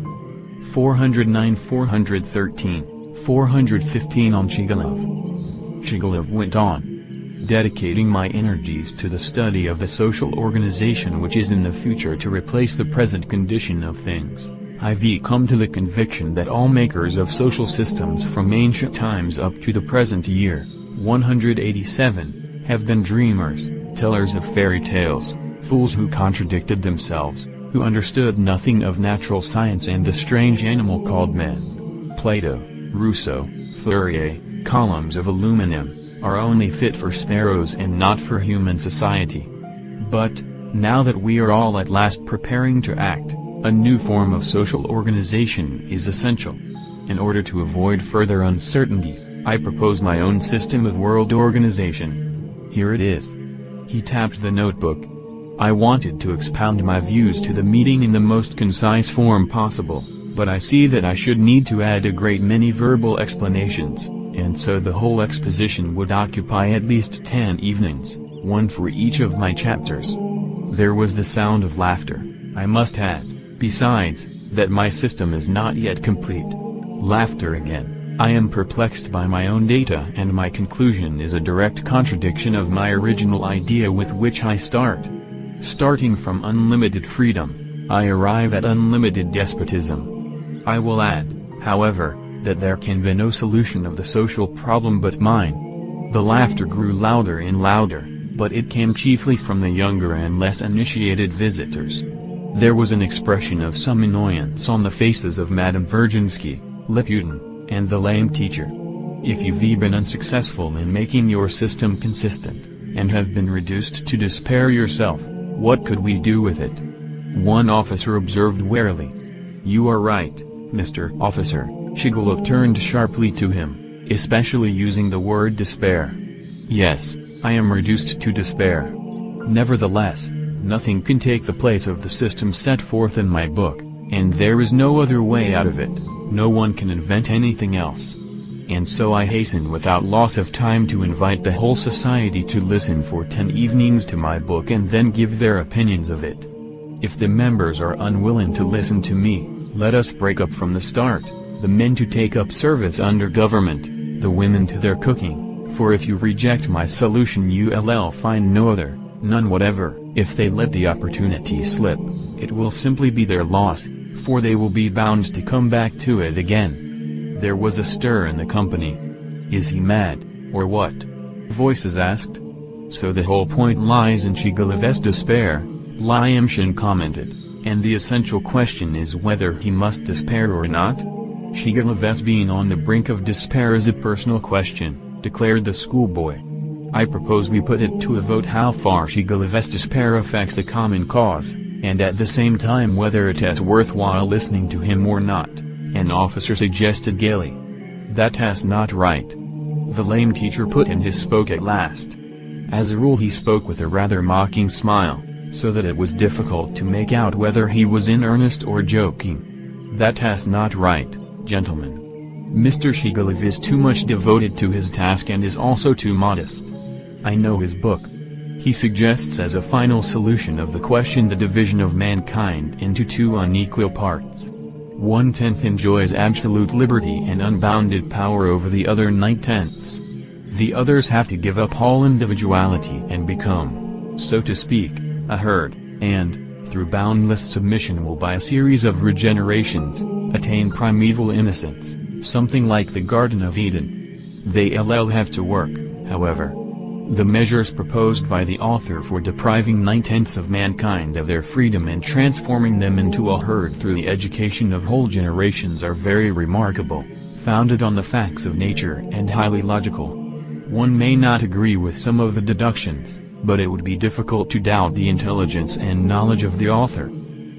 409 413, 415 on Shigalov. Shigalov went on, dedicating my energies to the study of the social organization which is in the future to replace the present condition of things. I've come to the conviction that all makers of social systems from ancient times up to the present year, 187, have been dreamers, tellers of fairy tales, fools who contradicted themselves, who understood nothing of natural science and the strange animal called man. Plato, Rousseau, Fourier, columns of aluminum, are only fit for sparrows and not for human society. But, now that we are all at last preparing to act, a new form of social organization is essential. In order to avoid further uncertainty, I propose my own system of world organization. Here it is. He tapped the notebook. I wanted to expound my views to the meeting in the most concise form possible, but I see that I should need to add a great many verbal explanations, and so the whole exposition would occupy at least 10 evenings, one for each of my chapters. There was the sound of laughter. I must add, besides, that my system is not yet complete. Laughter again. I am perplexed by my own data and my conclusion is a direct contradiction of my original idea with which I start. Starting from unlimited freedom, I arrive at unlimited despotism. I will add, however, that there can be no solution of the social problem but mine. The laughter grew louder and louder, but it came chiefly from the younger and less initiated visitors. There was an expression of some annoyance on the faces of Madame Virginsky, Liputin, and the lame teacher. If you've been unsuccessful in making your system consistent, and have been reduced to despair yourself, what could we do with it? One officer observed warily. You are right, Mr. Officer. Shigalov turned sharply to him, especially using the word despair. Yes, I am reduced to despair. Nevertheless, nothing can take the place of the system set forth in my book, and there is no other way out of it. No one can invent anything else. And so I hasten without loss of time to invite the whole society to listen for 10 evenings to my book and then give their opinions of it. If the members are unwilling to listen to me, let us break up from the start, the men to take up service under government, the women to their cooking, for if you reject my solution you'll find no other, none whatever. If they let the opportunity slip, it will simply be their loss, for they will be bound to come back to it again. There was a stir in the company. Is he mad, or what? Voices asked. So the whole point lies in Shigalov's despair, Lyamshin commented, and the essential question is whether he must despair or not? Shigalov's being on the brink of despair is a personal question, declared the schoolboy. I propose we put it to a vote how far Shigalov's despair affects the common cause, and at the same time whether it is worthwhile listening to him or not, an officer suggested gaily. That's not right. The lame teacher put in his spoke at last. As a rule he spoke with a rather mocking smile, so that it was difficult to make out whether he was in earnest or joking. That's not right, gentlemen. Mr. Shigalov is too much devoted to his task and is also too modest. I know his book. He suggests as a final solution of the question the division of mankind into two unequal parts. 1/10 enjoys absolute liberty and unbounded power over the other 9/10. The others have to give up all individuality and become, so to speak, a herd, and, through boundless submission will by a series of regenerations, attain primeval innocence, something like the Garden of Eden. They'll have to work, however. The measures proposed by the author for depriving 9/10 of mankind of their freedom and transforming them into a herd through the education of whole generations are very remarkable, founded on the facts of nature and highly logical. One may not agree with some of the deductions, but it would be difficult to doubt the intelligence and knowledge of the author.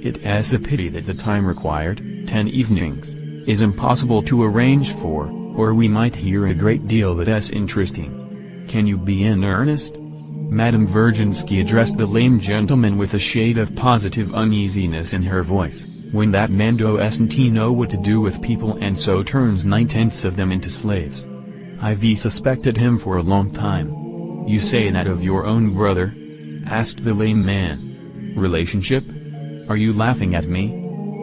It is a pity that the time required, 10 evenings, is impossible to arrange for, or we might hear a great deal that is interesting. Can you be in earnest? Madame Virginsky addressed the lame gentleman with a shade of positive uneasiness in her voice. when that man doesn't know what to do with people and so turns 9/10 of them into slaves. I've suspected him for a long time. You say that of your own brother? Asked the lame man. Relationship? Are you laughing at me?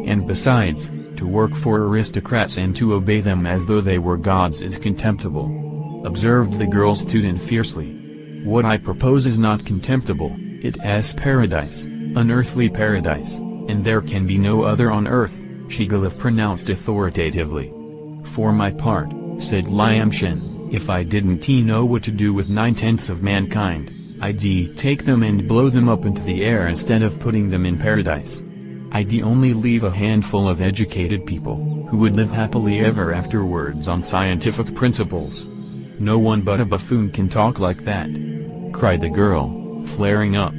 And besides, to work for aristocrats and to obey them as though they were gods is contemptible. Observed the girl student fiercely. What I propose is not contemptible, it's paradise, an earthly paradise, and there can be no other on earth, Shigalov pronounced authoritatively. For my part, said Liamshin, if I didn't know what to do with 9/10 of mankind, I'd take them and blow them up into the air instead of putting them in paradise. I'd only leave a handful of educated people, who would live happily ever afterwards on scientific principles. No one but a buffoon can talk like that, cried the girl, flaring up.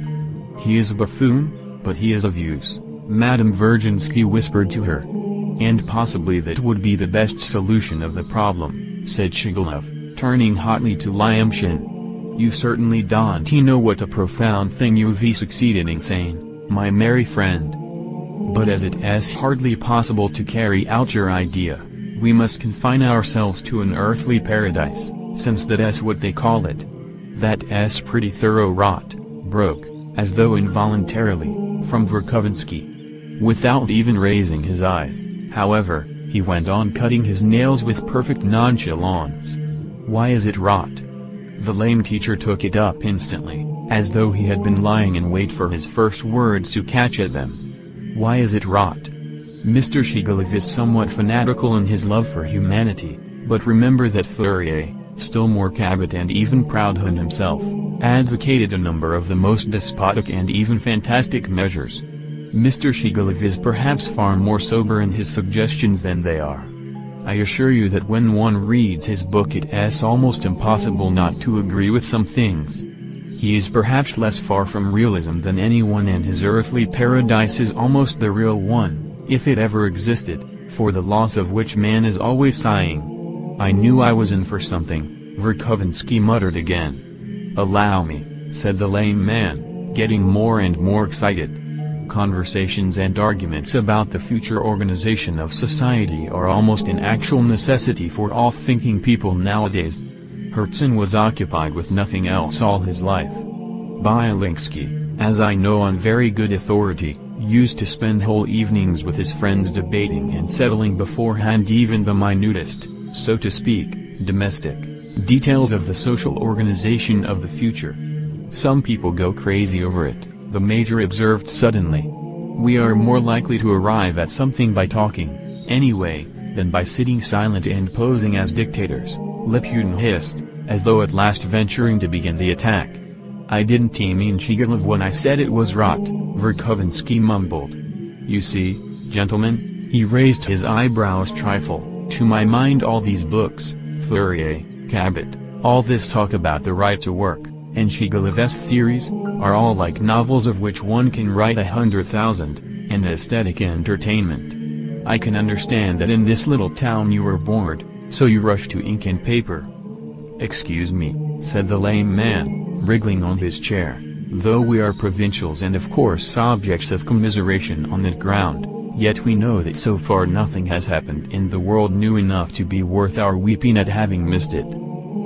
He is a buffoon, but he is of use, Madame Virginsky whispered to her. And possibly that would be the best solution of the problem, said Shigalov, turning hotly to Liamshin. You certainly don't know what a profound thing you've succeeded in saying, my merry friend. But as it is hardly possible to carry out your idea, we must confine ourselves to an earthly paradise, since that's what they call it. That's pretty thorough rot, broke, as though involuntarily, from Verkovensky. Without even raising his eyes, however, he went on cutting his nails with perfect nonchalance. Why is it rot? The lame teacher took it up instantly, as though he had been lying in wait for his first words to catch at them. Why is it rot? Mr. Shigalov is somewhat fanatical in his love for humanity, but remember that Fourier, still more Cabot and even Proudhon himself, advocated a number of the most despotic and even fantastic measures. Mr. Shigalov is perhaps far more sober in his suggestions than they are. I assure you that when one reads his book it's almost impossible not to agree with some things. He is perhaps less far from realism than anyone and his earthly paradise is almost the real one, if it ever existed, for the loss of which man is always sighing. I knew I was in for something, Verkovensky muttered again. Allow me, said the lame man, getting more and more excited. Conversations and arguments about the future organization of society are almost an actual necessity for all thinking people nowadays. Herzen was occupied with nothing else all his life. Bielinsky, as I know on very good authority, used to spend whole evenings with his friends debating and settling beforehand even the minutest, so to speak, domestic details of the social organization of the future. Some people go crazy over it, the major observed suddenly. We are more likely to arrive at something by talking, anyway, than by sitting silent and posing as dictators, Liputin hissed, as though at last venturing to begin the attack. I didn't mean Shigalov when I said it was rot, Verkovensky mumbled. You see, gentlemen, he raised his eyebrows trifle, to my mind all these books, Fourier, Cabot, all this talk about the right to work, and Shigalov's theories, are all like novels of which one can write 100,000, and aesthetic entertainment. I can understand that in this little town you were bored, so you rush to ink and paper. Excuse me, said the lame man, wriggling on his chair, though we are provincials and of course objects of commiseration on that ground, yet we know that so far nothing has happened in the world new enough to be worth our weeping at having missed it.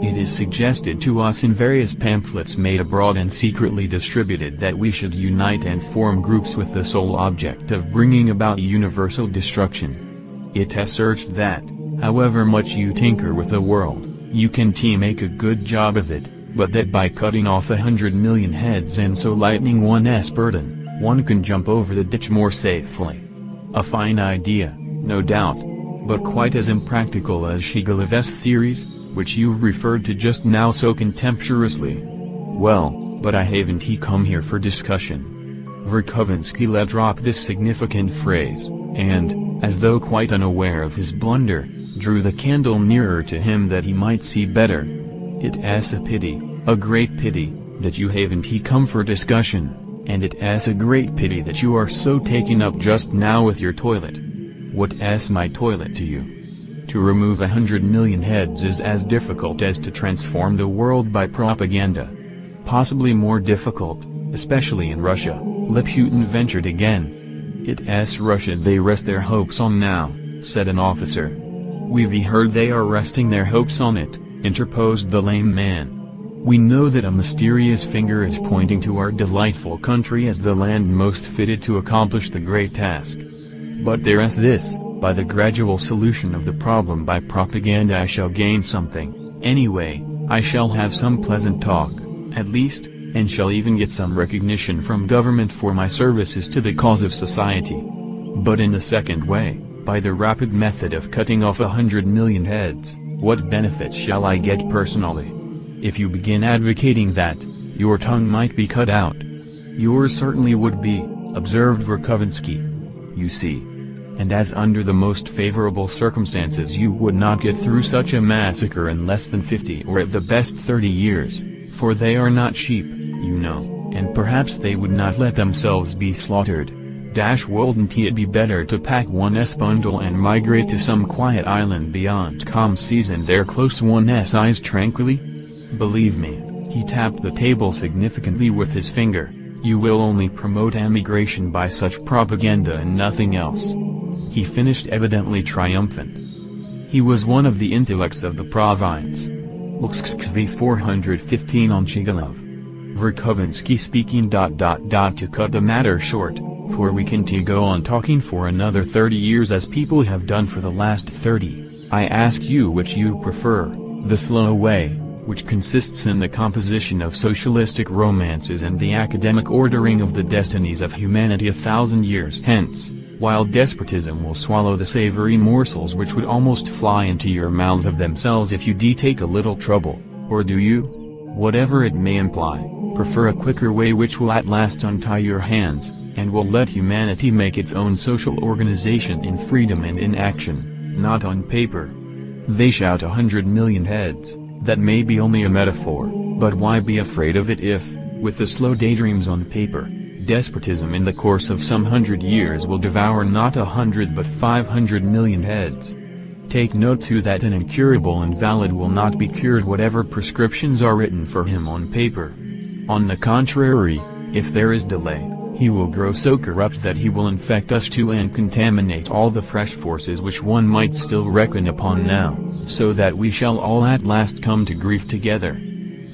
It is suggested to us in various pamphlets made abroad and secretly distributed that we should unite and form groups with the sole object of bringing about universal destruction. It has urged that, however much you tinker with the world, you can make a good job of it, but that by cutting off 100 million heads and so lightening one's burden, one can jump over the ditch more safely. A fine idea, no doubt, but quite as impractical as Shigalov's theories, which you referred to just now so contemptuously. Well, but I haven't come here for discussion. Verkovensky let drop this significant phrase, and, as though quite unaware of his blunder, drew the candle nearer to him that he might see better. It's a pity, a great pity, that you haven't come for discussion, and it's a great pity that you are so taken up just now with your toilet. What's my toilet to you? To remove 100 million heads is as difficult as to transform the world by propaganda. Possibly more difficult, especially in Russia, Liputin ventured again. It's Russia they rest their hopes on now, said an officer. We've heard they are resting their hopes on it, interposed the lame man. We know that a mysterious finger is pointing to our delightful country as the land most fitted to accomplish the great task. But there's this, by the gradual solution of the problem by propaganda I shall gain something, anyway, I shall have some pleasant talk, at least, and shall even get some recognition from government for my services to the cause of society. But in the second way, by the rapid method of cutting off 100 million heads, what benefits shall I get personally? If you begin advocating that, your tongue might be cut out. Yours certainly would be, observed Verkovensky. You see. And as under the most favorable circumstances you would not get through such a massacre in less than 50 or at the best 30 years, for they are not sheep, you know, and perhaps they would not let themselves be slaughtered. Wouldn't it be better to pack one's bundle and migrate to some quiet island beyond calm seas and there close one's eyes tranquilly? Believe me, he tapped the table significantly with his finger, you will only promote emigration by such propaganda and nothing else. He finished evidently triumphant. He was one of the intellects of the province. Lxxv 415 on Chigilov. Verkovensky speaking. To cut the matter short, for we can go on talking for another 30 years as people have done for the last 30, I ask you which you prefer, the slow way, which consists in the composition of socialistic romances and the academic ordering of the destinies of humanity 1,000 years hence, while despotism will swallow the savory morsels which would almost fly into your mouths of themselves if you take a little trouble, or do you? Whatever it may imply, prefer a quicker way which will at last untie your hands, and will let humanity make its own social organization in freedom and in action, not on paper. They shout 100 million heads, that may be only a metaphor, but why be afraid of it if, with the slow daydreams on paper, despotism in the course of some 100 years will devour not 100 but 500 million heads. Take note too that an incurable invalid will not be cured whatever prescriptions are written for him on paper. On the contrary, if there is delay, he will grow so corrupt that he will infect us too and contaminate all the fresh forces which one might still reckon upon now, so that we shall all at last come to grief together.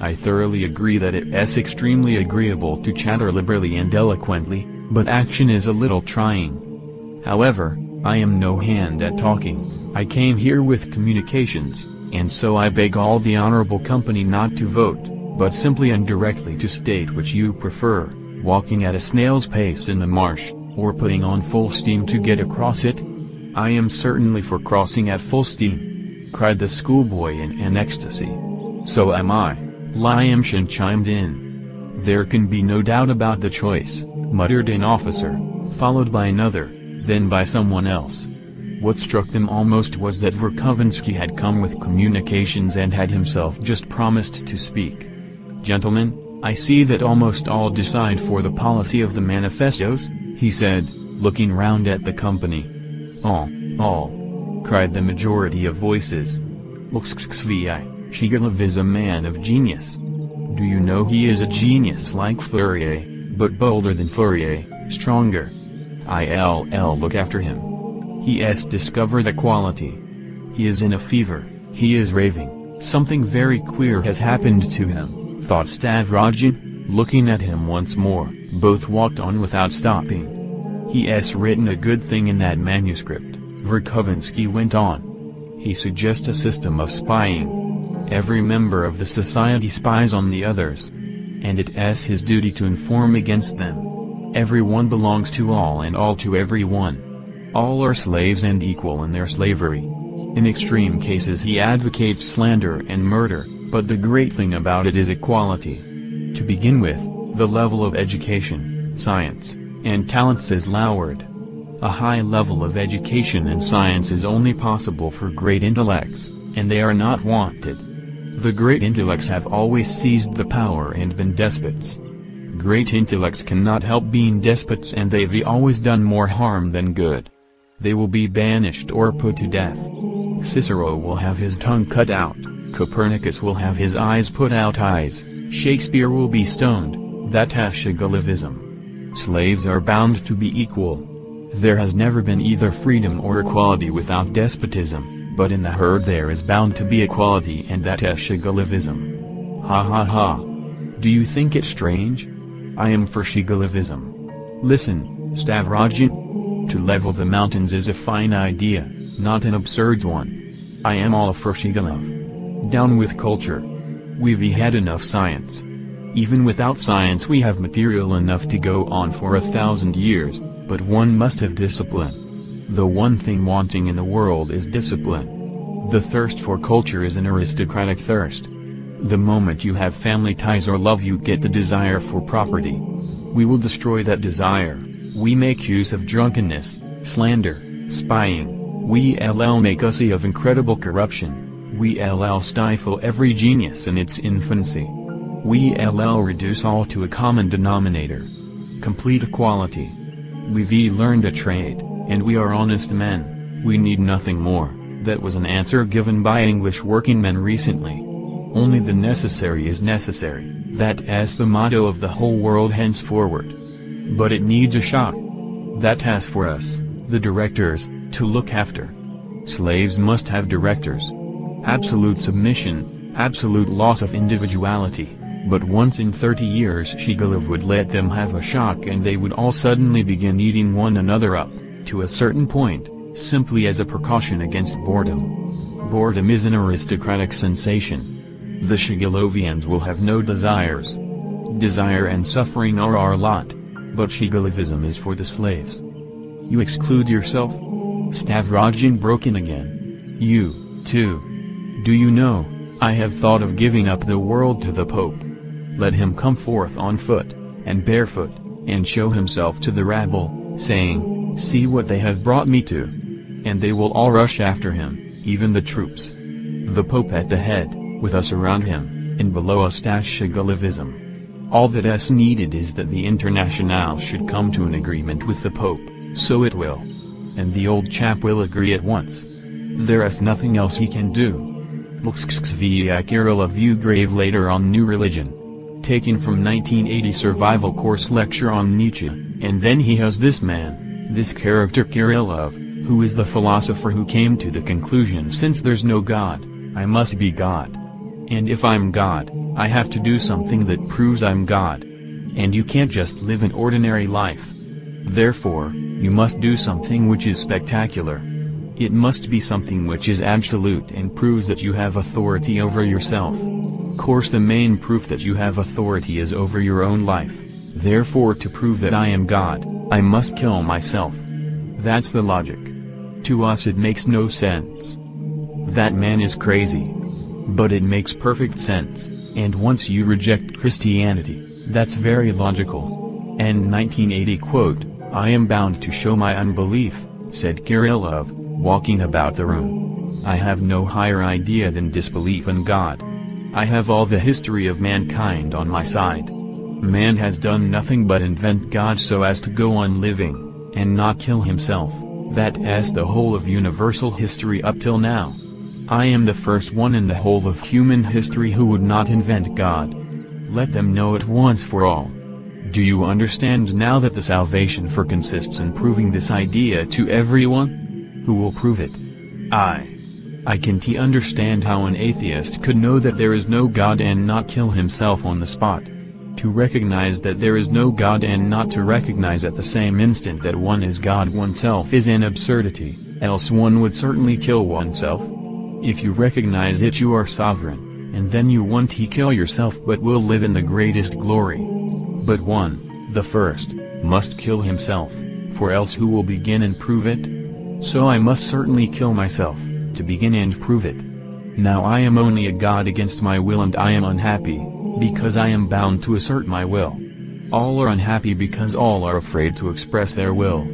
I thoroughly agree that it's extremely agreeable to chatter liberally and eloquently, but action is a little trying. However, I am no hand at talking. I came here with communications, and so I beg all the honorable company not to vote, but simply and directly to state which you prefer, walking at a snail's pace in the marsh, or putting on full steam to get across it? I am certainly for crossing at full steam, cried the schoolboy in an ecstasy. So am I, Lyamshin chimed in. There can be no doubt about the choice, muttered an officer, followed by another, then by someone else. What struck them almost was that Verkovensky had come with communications and had himself just promised to speak. Gentlemen, I see that almost all decide for the policy of the manifestos, he said, looking round at the company. All, cried the majority of voices. Lxxvi, Shigilov is a man of genius. Do you know he is a genius like Fourier, but bolder than Fourier, stronger. I'll look after him. He's discovered a quality. He is in a fever, he is raving, something very queer has happened to him, thought Stavrogin, looking at him once more. Both walked on without stopping. He's written a good thing in that manuscript, Verkovensky went on. He suggests a system of spying. Every member of the society spies on the others. And it's his duty to inform against them. Everyone belongs to all and all to everyone. All are slaves and equal in their slavery. In extreme cases he advocates slander and murder, but the great thing about it is equality. To begin with, the level of education, science, and talents is lowered. A high level of education and science is only possible for great intellects, and they are not wanted. The great intellects have always seized the power and been despots. Great intellects cannot help being despots, and they've always done more harm than good. They will be banished or put to death. Cicero will have his tongue cut out, Copernicus will have his eyes put out eyes, Shakespeare will be stoned. That's Shigalovism. Slaves are bound to be equal. There has never been either freedom or equality without despotism, but in the herd there is bound to be equality, and that is Shigalovism. Ha ha ha. Do you think it strange? I am for Shigalovism. Listen, Stavrogian. To level the mountains is a fine idea, not an absurd one. I am all for Shigalov. Down with culture. We've had enough science. Even without science we have material enough to go on for 1,000 years, but one must have discipline. The one thing wanting in the world is discipline. The thirst for culture is an aristocratic thirst. The moment you have family ties or love you get the desire for property. We will destroy that desire. We make use of drunkenness, slander, spying. We make us of incredible corruption. We stifle every genius in its infancy. We reduce all to a common denominator. Complete equality. We've learned a trade, and we are honest men. We need nothing more. That was an answer given by English working men recently. Only the necessary is necessary. That's the motto of the whole world henceforward. But it needs a shock. That has for us, the directors, to look after. Slaves must have directors. Absolute submission, absolute loss of individuality. But once in 30 years Shigalov would let them have a shock and they would all suddenly begin eating one another up, to a certain point, simply as a precaution against boredom. Boredom is an aristocratic sensation. The Shigalovians will have no desires. Desire and suffering are our lot. But Shigalovism is for the slaves. You exclude yourself? Stavrogian broke in again. You, too. Do you know, I have thought of giving up the world to the Pope. Let him come forth on foot, and barefoot, and show himself to the rabble, saying, see what they have brought me to. And they will all rush after him, even the troops. The Pope at the head, with us around him, and below us Shigalovism. All that is needed is that the Internationale should come to an agreement with the Pope, so it will. And the old chap will agree at once. There is nothing else he can do. Lxxvia Kirillov Ugrave later on New Religion. Taken from 1980 survival course lecture on Nietzsche, and then he has this man, this character Kirillov, who is the philosopher who came to the conclusion since there's no God, I must be God. And if I'm God, I have to do something that proves I'm God. And you can't just live an ordinary life. Therefore, you must do something which is spectacular. It must be something which is absolute and proves that you have authority over yourself. Course the main proof that you have authority is over your own life. Therefore to prove that I am God, I must kill myself. That's the logic. To us it makes no sense. That man is crazy. But it makes perfect sense, and once you reject Christianity, that's very logical. And 1980 quote, I am bound to show my unbelief, said Kirillov, walking about the room. I have no higher idea than disbelief in God. I have all the history of mankind on my side. Man has done nothing but invent God so as to go on living, and not kill himself. That's the whole of universal history up till now. I am the first one in the whole of human history who would not invent God. Let them know it once for all. Do you understand now that the salvation for consists in proving this idea to everyone? Who will prove it? I can't understand how an atheist could know that there is no God and not kill himself on the spot. To recognize that there is no God and not to recognize at the same instant that one is God oneself is an absurdity, else one would certainly kill oneself. If you recognize it you are sovereign, and then you won't kill yourself but will live in the greatest glory. But one, the first, must kill himself, for else who will begin and prove it? So I must certainly kill myself, to begin and prove it. Now I am only a god against my will and I am unhappy, because I am bound to assert my will. All are unhappy because all are afraid to express their will.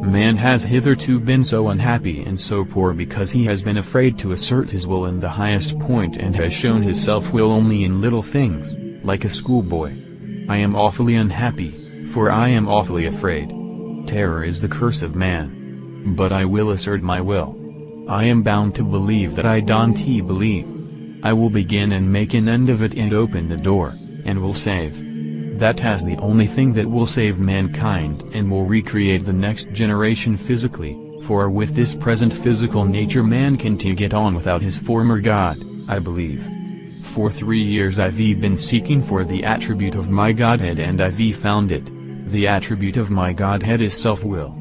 Man has hitherto been so unhappy and so poor because he has been afraid to assert his will in the highest point and has shown his self-will only in little things, like a schoolboy. I am awfully unhappy, for I am awfully afraid. Terror is the curse of man. But I will assert my will. I am bound to believe that I don't believe. I will begin and make an end of it and open the door, and will save. That has the only thing that will save mankind and will recreate the next generation physically, for with this present physical nature man can't get on without his former God, I believe. For 3 years I've been seeking for the attribute of my Godhead and I've found it. The attribute of my Godhead is self-will.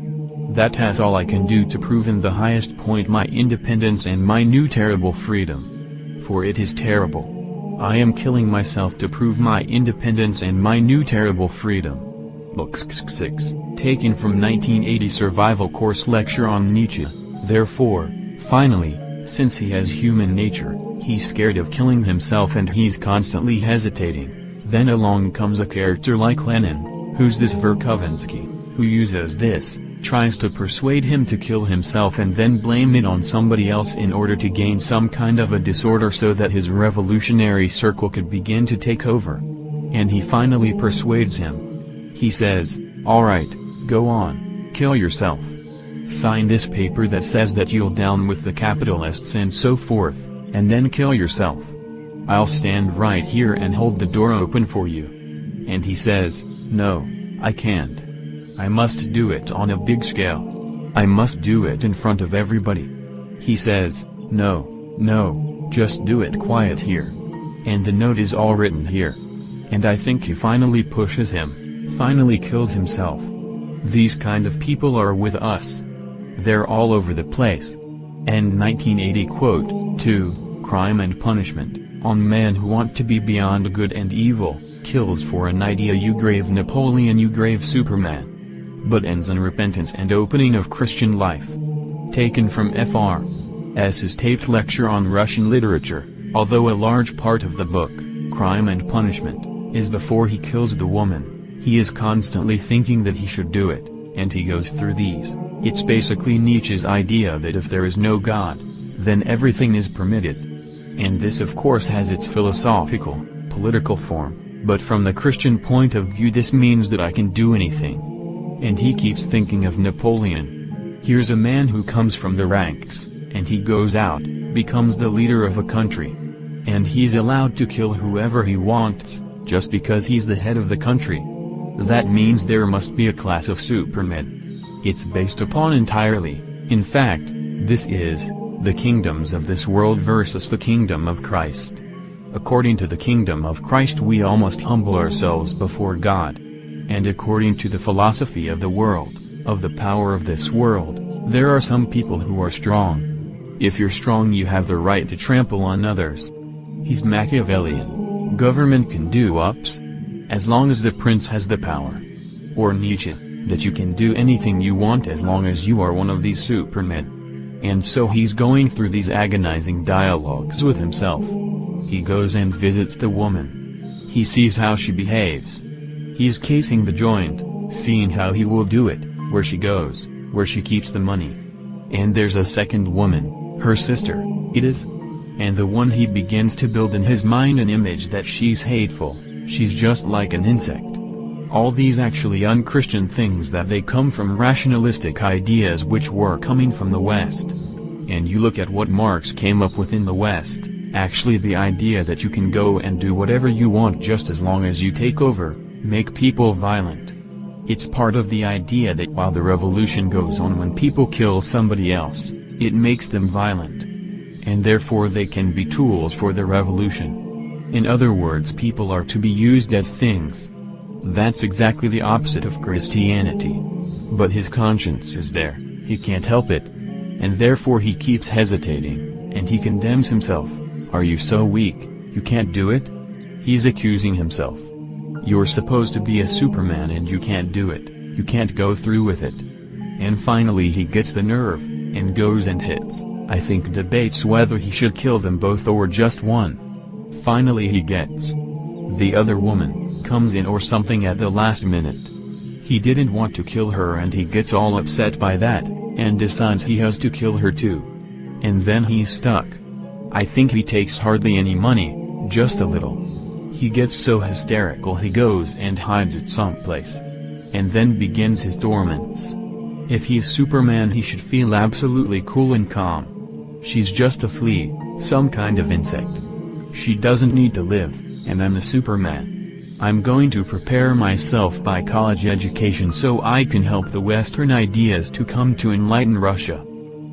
That has all I can do to prove in the highest point my independence and my new terrible freedom. For it is terrible. I am killing myself to prove my independence and my new terrible freedom. Book 6, taken from 1980 Survival Course Lecture on Nietzsche. Therefore, finally, since he has human nature, he's scared of killing himself and he's constantly hesitating. Then along comes a character like Lenin, who's this Verkovensky, who uses this, tries to persuade him to kill himself and then blame it on somebody else in order to gain some kind of a disorder so that his revolutionary circle could begin to take over. And he finally persuades him. He says, "Alright, go on, kill yourself. Sign this paper that says that you'll down with the capitalists and so forth, and then kill yourself. I'll stand right here and hold the door open for you." And he says, "No, I can't. I must do it on a big scale. I must do it in front of everybody." He says, No, just do it quiet here. And the note is all written here. And I think he finally pushes him, finally kills himself. These kind of people are with us. They're all over the place. And 1980 quote, 2, Crime and Punishment, on men who want to be beyond good and evil, kills for an idea you grave Napoleon you grave Superman. But ends in repentance and opening of Christian life. Taken from F.R.'s taped lecture on Russian literature, although a large part of the book, Crime and Punishment, is before he kills the woman, he is constantly thinking that he should do it, and he goes through these. It's basically Nietzsche's idea that if there is no God, then everything is permitted. And this of course has its philosophical, political form, but from the Christian point of view this means that I can do anything. And he keeps thinking of Napoleon. Here's a man who comes from the ranks, and he goes out, becomes the leader of a country. And he's allowed to kill whoever he wants, just because he's the head of the country. That means there must be a class of supermen. It's based upon entirely, in fact, this is, the kingdoms of this world versus the kingdom of Christ. According to the kingdom of Christ we all must humble ourselves before God. And according to the philosophy of the world, of the power of this world, there are some people who are strong. If you're strong you have the right to trample on others. He's Machiavellian. Government can do ups, as long as the prince has the power. Or Nietzsche, that you can do anything you want as long as you are one of these supermen. And so he's going through these agonizing dialogues with himself. He goes and visits the woman. He sees how she behaves. He's casing the joint, seeing how he will do it, where she goes, where she keeps the money. And there's a second woman, her sister, it is. And the one he begins to build in his mind an image that she's hateful, she's just like an insect. All these actually unchristian things that they come from rationalistic ideas which were coming from the West. And you look at what Marx came up with in the West, actually the idea that you can go and do whatever you want just as long as you take over, make people violent. It's part of the idea that while the revolution goes on when people kill somebody else, it makes them violent. And therefore they can be tools for the revolution. In other words people are to be used as things. That's exactly the opposite of Christianity. But his conscience is there, he can't help it. And therefore he keeps hesitating, and he condemns himself. Are you so weak, you can't do it? He's accusing himself. You're supposed to be a Superman and you can't do it, you can't go through with it. And finally he gets the nerve, and goes and hits, I think debates whether he should kill them both or just one. Finally he gets. The other woman, comes in or something at the last minute. He didn't want to kill her and he gets all upset by that, and decides he has to kill her too. And then he's stuck. I think he takes hardly any money, just a little. He gets so hysterical he goes and hides it someplace. And then begins his torments. If he's Superman he should feel absolutely cool and calm. She's just a flea, some kind of insect. She doesn't need to live, and I'm the Superman. I'm going to prepare myself by college education so I can help the Western ideas to come to enlighten Russia.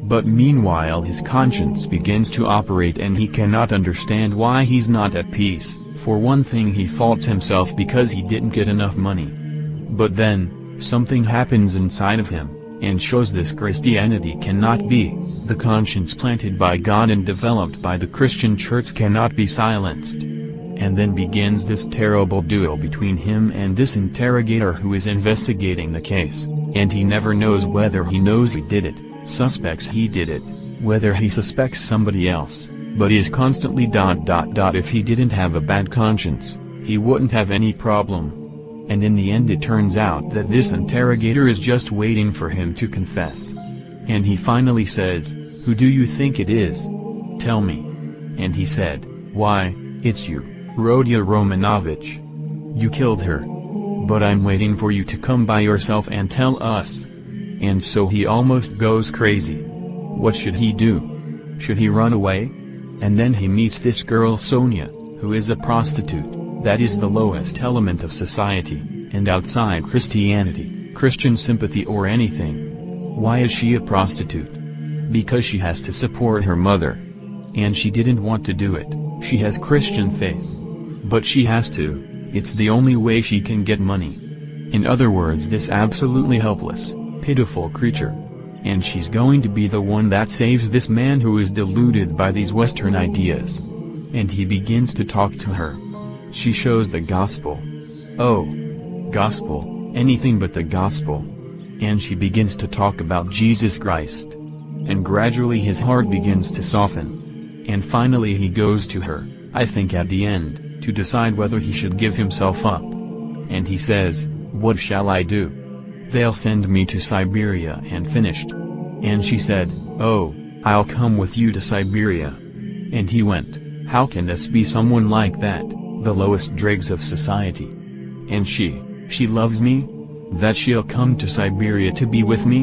But meanwhile his conscience begins to operate and he cannot understand why he's not at peace. For one thing, he faults himself because he didn't get enough money. But then, something happens inside of him, and shows this Christianity cannot be. The conscience planted by God and developed by the Christian Church cannot be silenced. And then begins this terrible duel between him and this interrogator who is investigating the case, and he never knows whether he knows he did it, suspects he did it, whether he suspects somebody else, but is constantly ... If he didn't have a bad conscience, he wouldn't have any problem. And in the end it turns out that this interrogator is just waiting for him to confess. And he finally says, "Who do you think it is? Tell me." And he said, "Why, it's you, Rodia Romanovich. You killed her. But I'm waiting for you to come by yourself and tell us." And so he almost goes crazy. What should he do? Should he run away? And then he meets this girl Sonia, who is a prostitute, that is the lowest element of society, and outside Christianity, Christian sympathy or anything. Why is she a prostitute? Because she has to support her mother. And she didn't want to do it, she has Christian faith. But she has to, it's the only way she can get money. In other words, this absolutely helpless, pitiful creature. And she's going to be the one that saves this man who is deluded by these Western ideas. And he begins to talk to her. She shows the gospel. Oh, gospel, anything but the gospel. And she begins to talk about Jesus Christ. And gradually his heart begins to soften. And finally he goes to her, I think at the end, to decide whether he should give himself up. And he says, "What shall I do? They'll send me to Siberia and finished." And she said, "Oh, I'll come with you to Siberia." And he went. How can this be someone like that, the lowest dregs of society? And she loves me? That she'll come to Siberia to be with me?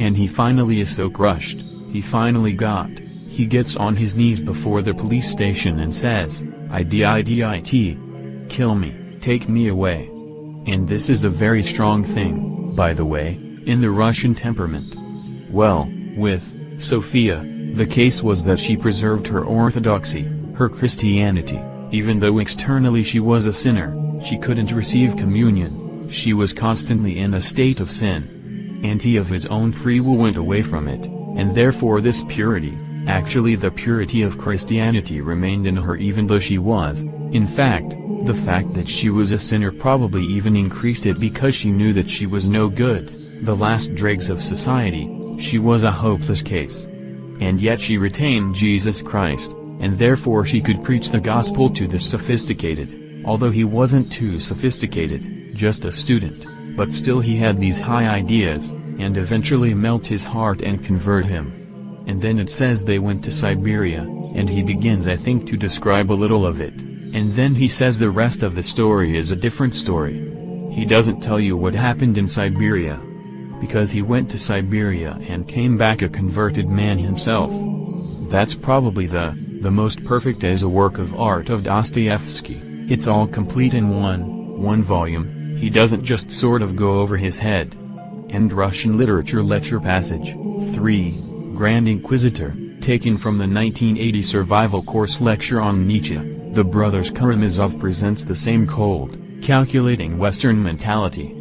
And he finally is so crushed, he gets on his knees before the police station and says, "Idit, kill me, take me away." And this is a very strong thing, by the way, in the Russian temperament. Well, with Sophia, the case was that she preserved her orthodoxy, her Christianity, even though externally she was a sinner, she couldn't receive communion, she was constantly in a state of sin. And he of his own free will went away from it, and therefore this purity, actually the purity of Christianity, remained in her even though she was, in fact, the fact that she was a sinner probably even increased it because she knew that she was no good, the last dregs of society, she was a hopeless case. And yet she retained Jesus Christ, and therefore she could preach the gospel to the sophisticated, although he wasn't too sophisticated, just a student, but still he had these high ideas, and eventually melt his heart and convert him. And then it says they went to Siberia, and he begins I think to describe a little of it, and then he says the rest of the story is a different story. He doesn't tell you what happened in Siberia. Because he went to Siberia and came back a converted man himself. That's probably the most perfect as a work of art of Dostoevsky. It's all complete in one volume, he doesn't just sort of go over his head. End Russian Literature Lecture Passage 3, Grand Inquisitor, taken from the 1980 Survival Course Lecture on Nietzsche. The Brothers Karamazov presents the same cold, calculating Western mentality.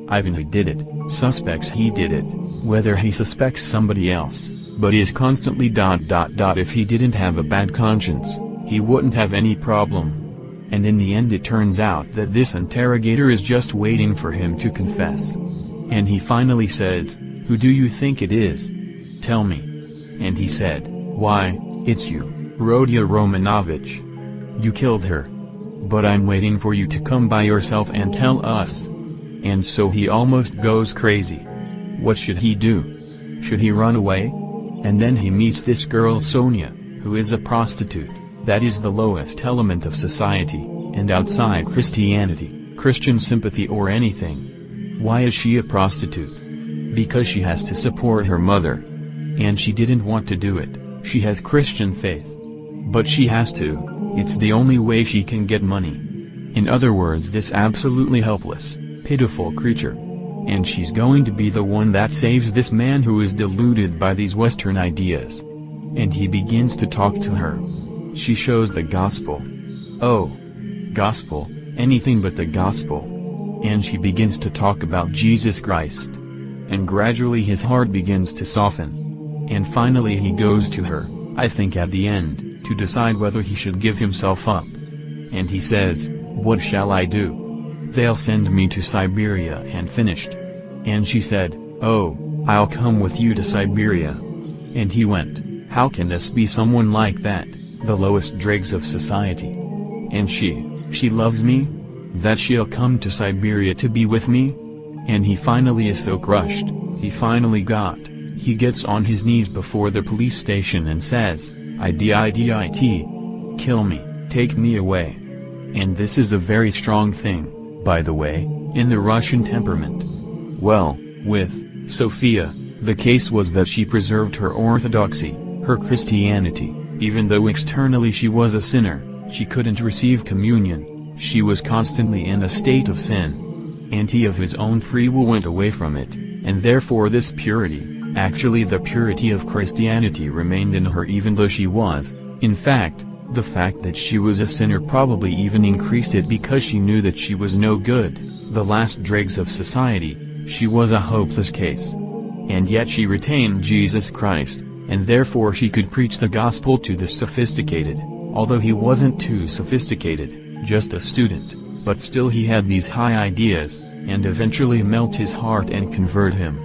Ivan who did it, suspects he did it, whether he suspects somebody else, but is constantly ... If he didn't have a bad conscience, he wouldn't have any problem. And in the end it turns out that this interrogator is just waiting for him to confess. And he finally says, "Who do you think it is? Tell me." And he said, "Why, it's you, Rodia Romanovich. You killed her. But I'm waiting for you to come by yourself and tell us." And so he almost goes crazy. What should he do? Should he run away? And then he meets this girl Sonia, who is a prostitute, that is the lowest element of society, and outside Christianity, Christian sympathy or anything. Why is she a prostitute? Because she has to support her mother. And she didn't want to do it, she has Christian faith. But she has to, it's the only way she can get money. In other words, this absolutely helpless, pitiful creature. And she's going to be the one that saves this man who is deluded by these Western ideas. And he begins to talk to her. She shows the gospel. Oh, gospel, anything but the gospel. And she begins to talk about Jesus Christ. And gradually his heart begins to soften. And finally he goes to her, I think at the end, to decide whether he should give himself up. And he says, what shall I do? They'll send me to Siberia and finished. And she said, oh, I'll come with you to Siberia. And he went. How can this be someone like that, the lowest dregs of society? And she loves me? That she'll come to Siberia to be with me? And he finally is so crushed, he gets on his knees before the police station and says, IDIDIT. Kill me, take me away. And this is a very strong thing, by the way, in the Russian temperament. Well, with Sophia, the case was that she preserved her orthodoxy, her Christianity, even though externally she was a sinner, she couldn't receive communion, she was constantly in a state of sin. And he of his own free will went away from it, and therefore this purity, actually the purity of Christianity remained in her even though she was, in fact, the fact that she was a sinner probably even increased it because she knew that she was no good, the last dregs of society, she was a hopeless case. And yet she retained Jesus Christ, and therefore she could preach the gospel to the sophisticated, although he wasn't too sophisticated, just a student, but still he had these high ideas, and eventually melt his heart and convert him.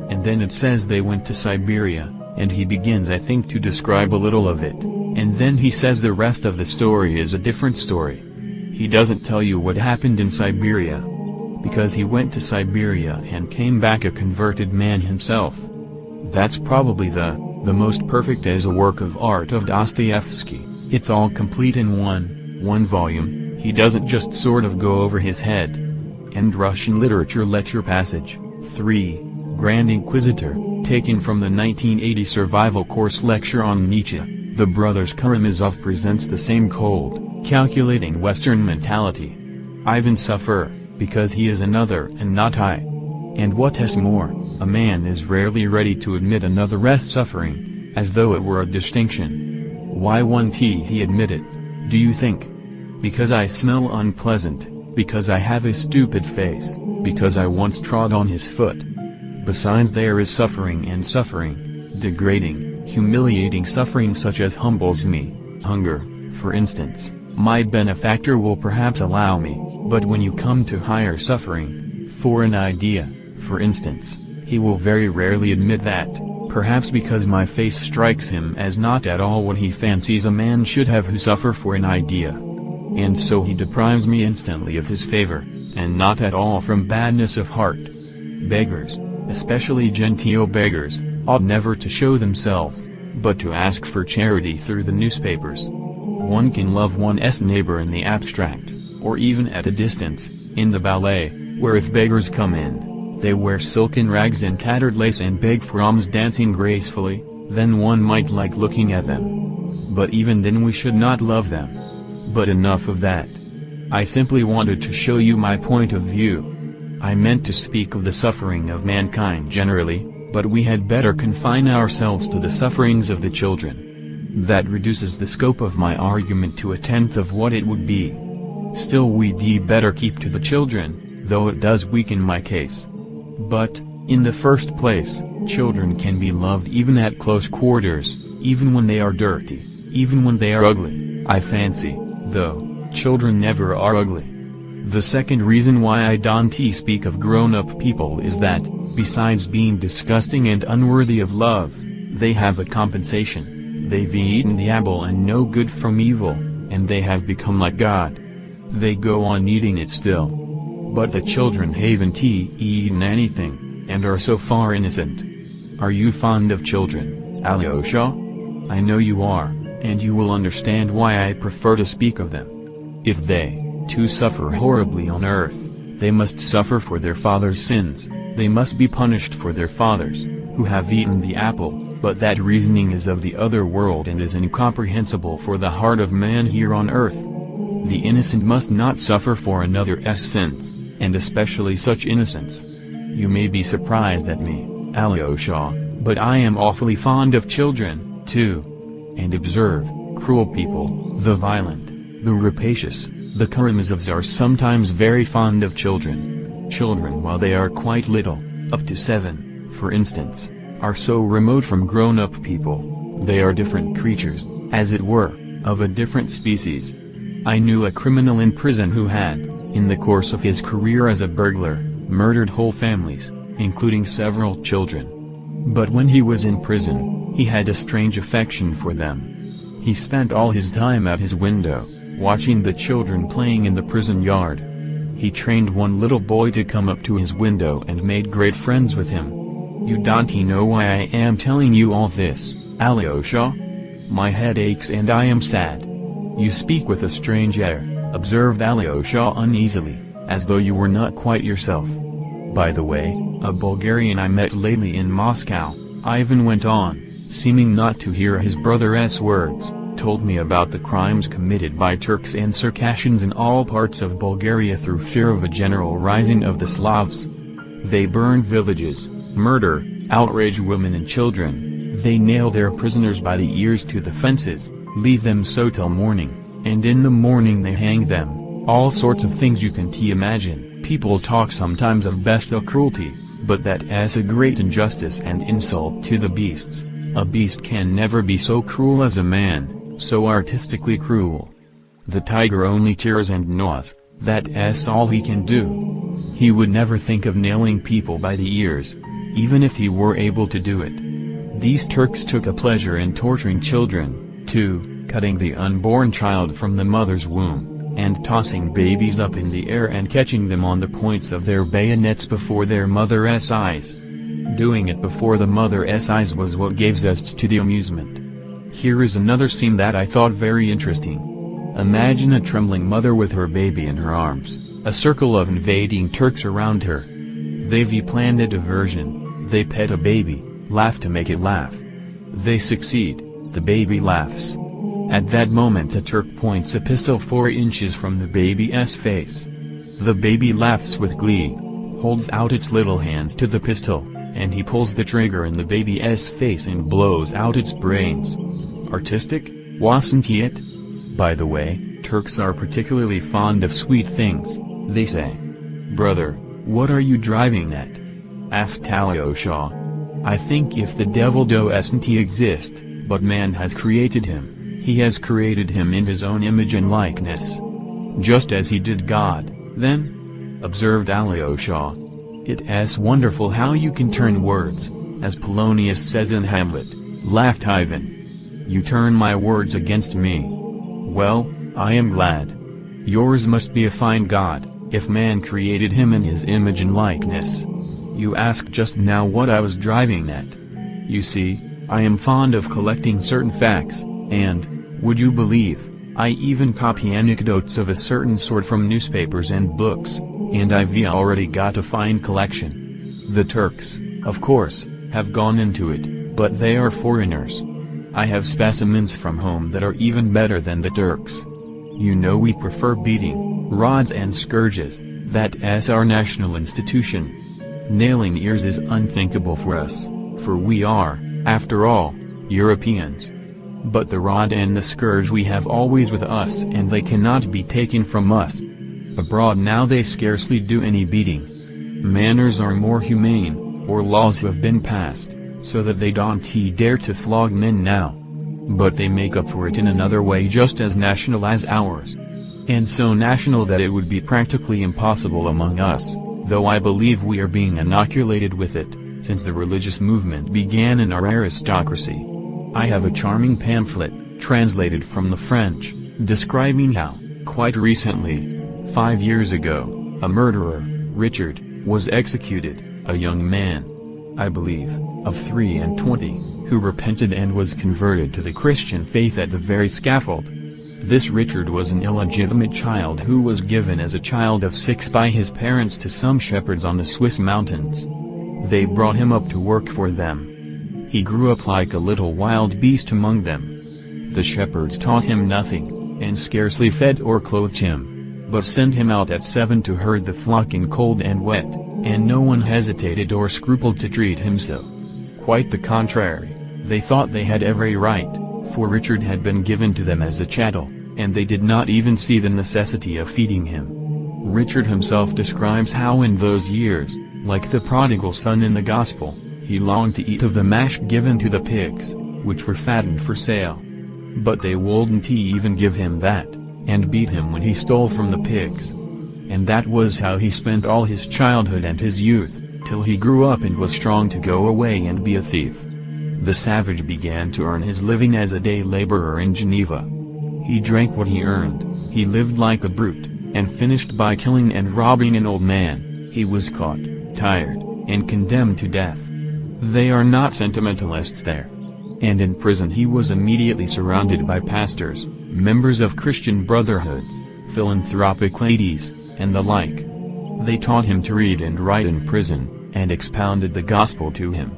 And then it says they went to Siberia, and he begins I think to describe a little of it. And then he says the rest of the story is a different story. He doesn't tell you what happened in Siberia. Because he went to Siberia and came back a converted man himself. That's probably the most perfect as a work of art of Dostoevsky. It's all complete in one volume, he doesn't just sort of go over his head. End Russian Literature Lecture Passage 3, Grand Inquisitor, taken from the 1980 Survival Course Lecture on Nietzsche. The brothers Karamazov presents the same cold, calculating Western mentality. Ivan suffer, because he is another and not I. And what is more, a man is rarely ready to admit another's suffering, as though it were a distinction. Why won't he admit it, do you think? Because I smell unpleasant, because I have a stupid face, because I once trod on his foot. Besides there is suffering and suffering, degrading, humiliating suffering such as humbles me, hunger, for instance, my benefactor will perhaps allow me, but when you come to higher suffering, for an idea, for instance, he will very rarely admit that, perhaps because my face strikes him as not at all what he fancies a man should have who suffer for an idea. And so he deprives me instantly of his favor, and not at all from badness of heart. Beggars, especially genteel beggars, ought never to show themselves, but to ask for charity through the newspapers. One can love one's neighbor in the abstract, or even at a distance, in the ballet, where if beggars come in, they wear silken rags and tattered lace and beg for alms dancing gracefully, then one might like looking at them. But even then we should not love them. But enough of that. I simply wanted to show you my point of view. I meant to speak of the suffering of mankind generally, but we had better confine ourselves to the sufferings of the children. That reduces the scope of my argument to a tenth of what it would be. Still we'd better keep to the children, though it does weaken my case. But, in the first place, children can be loved even at close quarters, even when they are dirty, even when they are ugly, I fancy, though, children never are ugly. The second reason why I don't speak of grown-up people is that, besides being disgusting and unworthy of love, they have a compensation. They've eaten the apple and know good from evil, and they have become like God. They go on eating it still. But the children haven't eaten anything, and are so far innocent. Are you fond of children, Alyosha? I know you are, and you will understand why I prefer to speak of them. If they, too, suffer horribly on earth, they must suffer for their father's sins, they must be punished for their fathers, who have eaten the apple, but that reasoning is of the other world and is incomprehensible for the heart of man here on earth. The innocent must not suffer for another's sins, and especially such innocence. You may be surprised at me, Alyosha, but I am awfully fond of children, too. And observe, cruel people, the violent, the rapacious, the Karamazovs are sometimes very fond of children. Children while they are quite little, up to 7, for instance, are so remote from grown-up people. They are different creatures, as it were, of a different species. I knew a criminal in prison who had, in the course of his career as a burglar, murdered whole families, including several children. But when he was in prison, he had a strange affection for them. He spent all his time at his window, watching the children playing in the prison yard. He trained one little boy to come up to his window and made great friends with him. You don't know why I am telling you all this, Alyosha? My head aches and I am sad. You speak with a strange air, observed Alyosha uneasily, as though you were not quite yourself. By the way, a Bulgarian I met lately in Moscow, Ivan went on, seeming not to hear his brother's words, told me about the crimes committed by Turks and Circassians in all parts of Bulgaria through fear of a general rising of the Slavs. They burn villages, murder, outrage women and children, they nail their prisoners by the ears to the fences, leave them so till morning, and in the morning they hang them, all sorts of things you can't imagine. People talk sometimes of bestial cruelty, but that as a great injustice and insult to the beasts. A beast can never be so cruel as a man, so artistically cruel. The tiger only tears and gnaws, that's all he can do. He would never think of nailing people by the ears, even if he were able to do it. These Turks took a pleasure in torturing children, too, cutting the unborn child from the mother's womb, and tossing babies up in the air and catching them on the points of their bayonets before their mother's eyes. Doing it before the mother's eyes was what gave zest to the amusement. Here is another scene that I thought very interesting. Imagine a trembling mother with her baby in her arms, a circle of invading Turks around her. They've planned a diversion, they pet a baby, laugh to make it laugh. They succeed, the baby laughs. At that moment a Turk points a pistol 4 inches from the baby's face. The baby laughs with glee, holds out its little hands to the pistol, and he pulls the trigger in the baby's face and blows out its brains. Artistic, wasn't it? By the way, Turks are particularly fond of sweet things, they say. Brother, what are you driving at? Asked Alyosha. I think if the devil doesn't exist, but man has created him. He has created him in his own image and likeness. Just as he did God, then? Observed Alyosha. It's wonderful how you can turn words, as Polonius says in Hamlet, laughed Ivan. You turn my words against me. Well, I am glad. Yours must be a fine God, if man created him in his image and likeness. You asked just now what I was driving at. You see, I am fond of collecting certain facts, and, would you believe, I even copy anecdotes of a certain sort from newspapers and books, and I've already got a fine collection. The Turks, of course, have gone into it, but they are foreigners. I have specimens from home that are even better than the Turks. You know we prefer beating, rods and scourges, that's our national institution. Nailing ears is unthinkable for us, for we are, after all, Europeans. But the rod and the scourge we have always with us and they cannot be taken from us. Abroad now they scarcely do any beating. Manners are more humane, or laws have been passed, so that they don't dare to flog men now. But they make up for it in another way just as national as ours. And so national that it would be practically impossible among us, though I believe we are being inoculated with it, since the religious movement began in our aristocracy. I have a charming pamphlet, translated from the French, describing how, quite recently, 5 years ago, a murderer, Richard, was executed, a young man, I believe, of 23, who repented and was converted to the Christian faith at the very scaffold. This Richard was an illegitimate child who was given as a child of 6 by his parents to some shepherds on the Swiss mountains. They brought him up to work for them. He grew up like a little wild beast among them. The shepherds taught him nothing, and scarcely fed or clothed him, but sent him out at 7 to herd the flock in cold and wet, and no one hesitated or scrupled to treat him so. Quite the contrary, they thought they had every right, for Richard had been given to them as a chattel, and they did not even see the necessity of feeding him. Richard himself describes how in those years, like the prodigal son in the Gospel, he longed to eat of the mash given to the pigs, which were fattened for sale. But they wouldn't even give him that, and beat him when he stole from the pigs. And that was how he spent all his childhood and his youth, till he grew up and was strong to go away and be a thief. The savage began to earn his living as a day laborer in Geneva. He drank what he earned, he lived like a brute, and finished by killing and robbing an old man. He was caught, tired, and condemned to death. They are not sentimentalists there. And in prison he was immediately surrounded by pastors, members of Christian brotherhoods, philanthropic ladies, and the like. They taught him to read and write in prison, and expounded the gospel to him.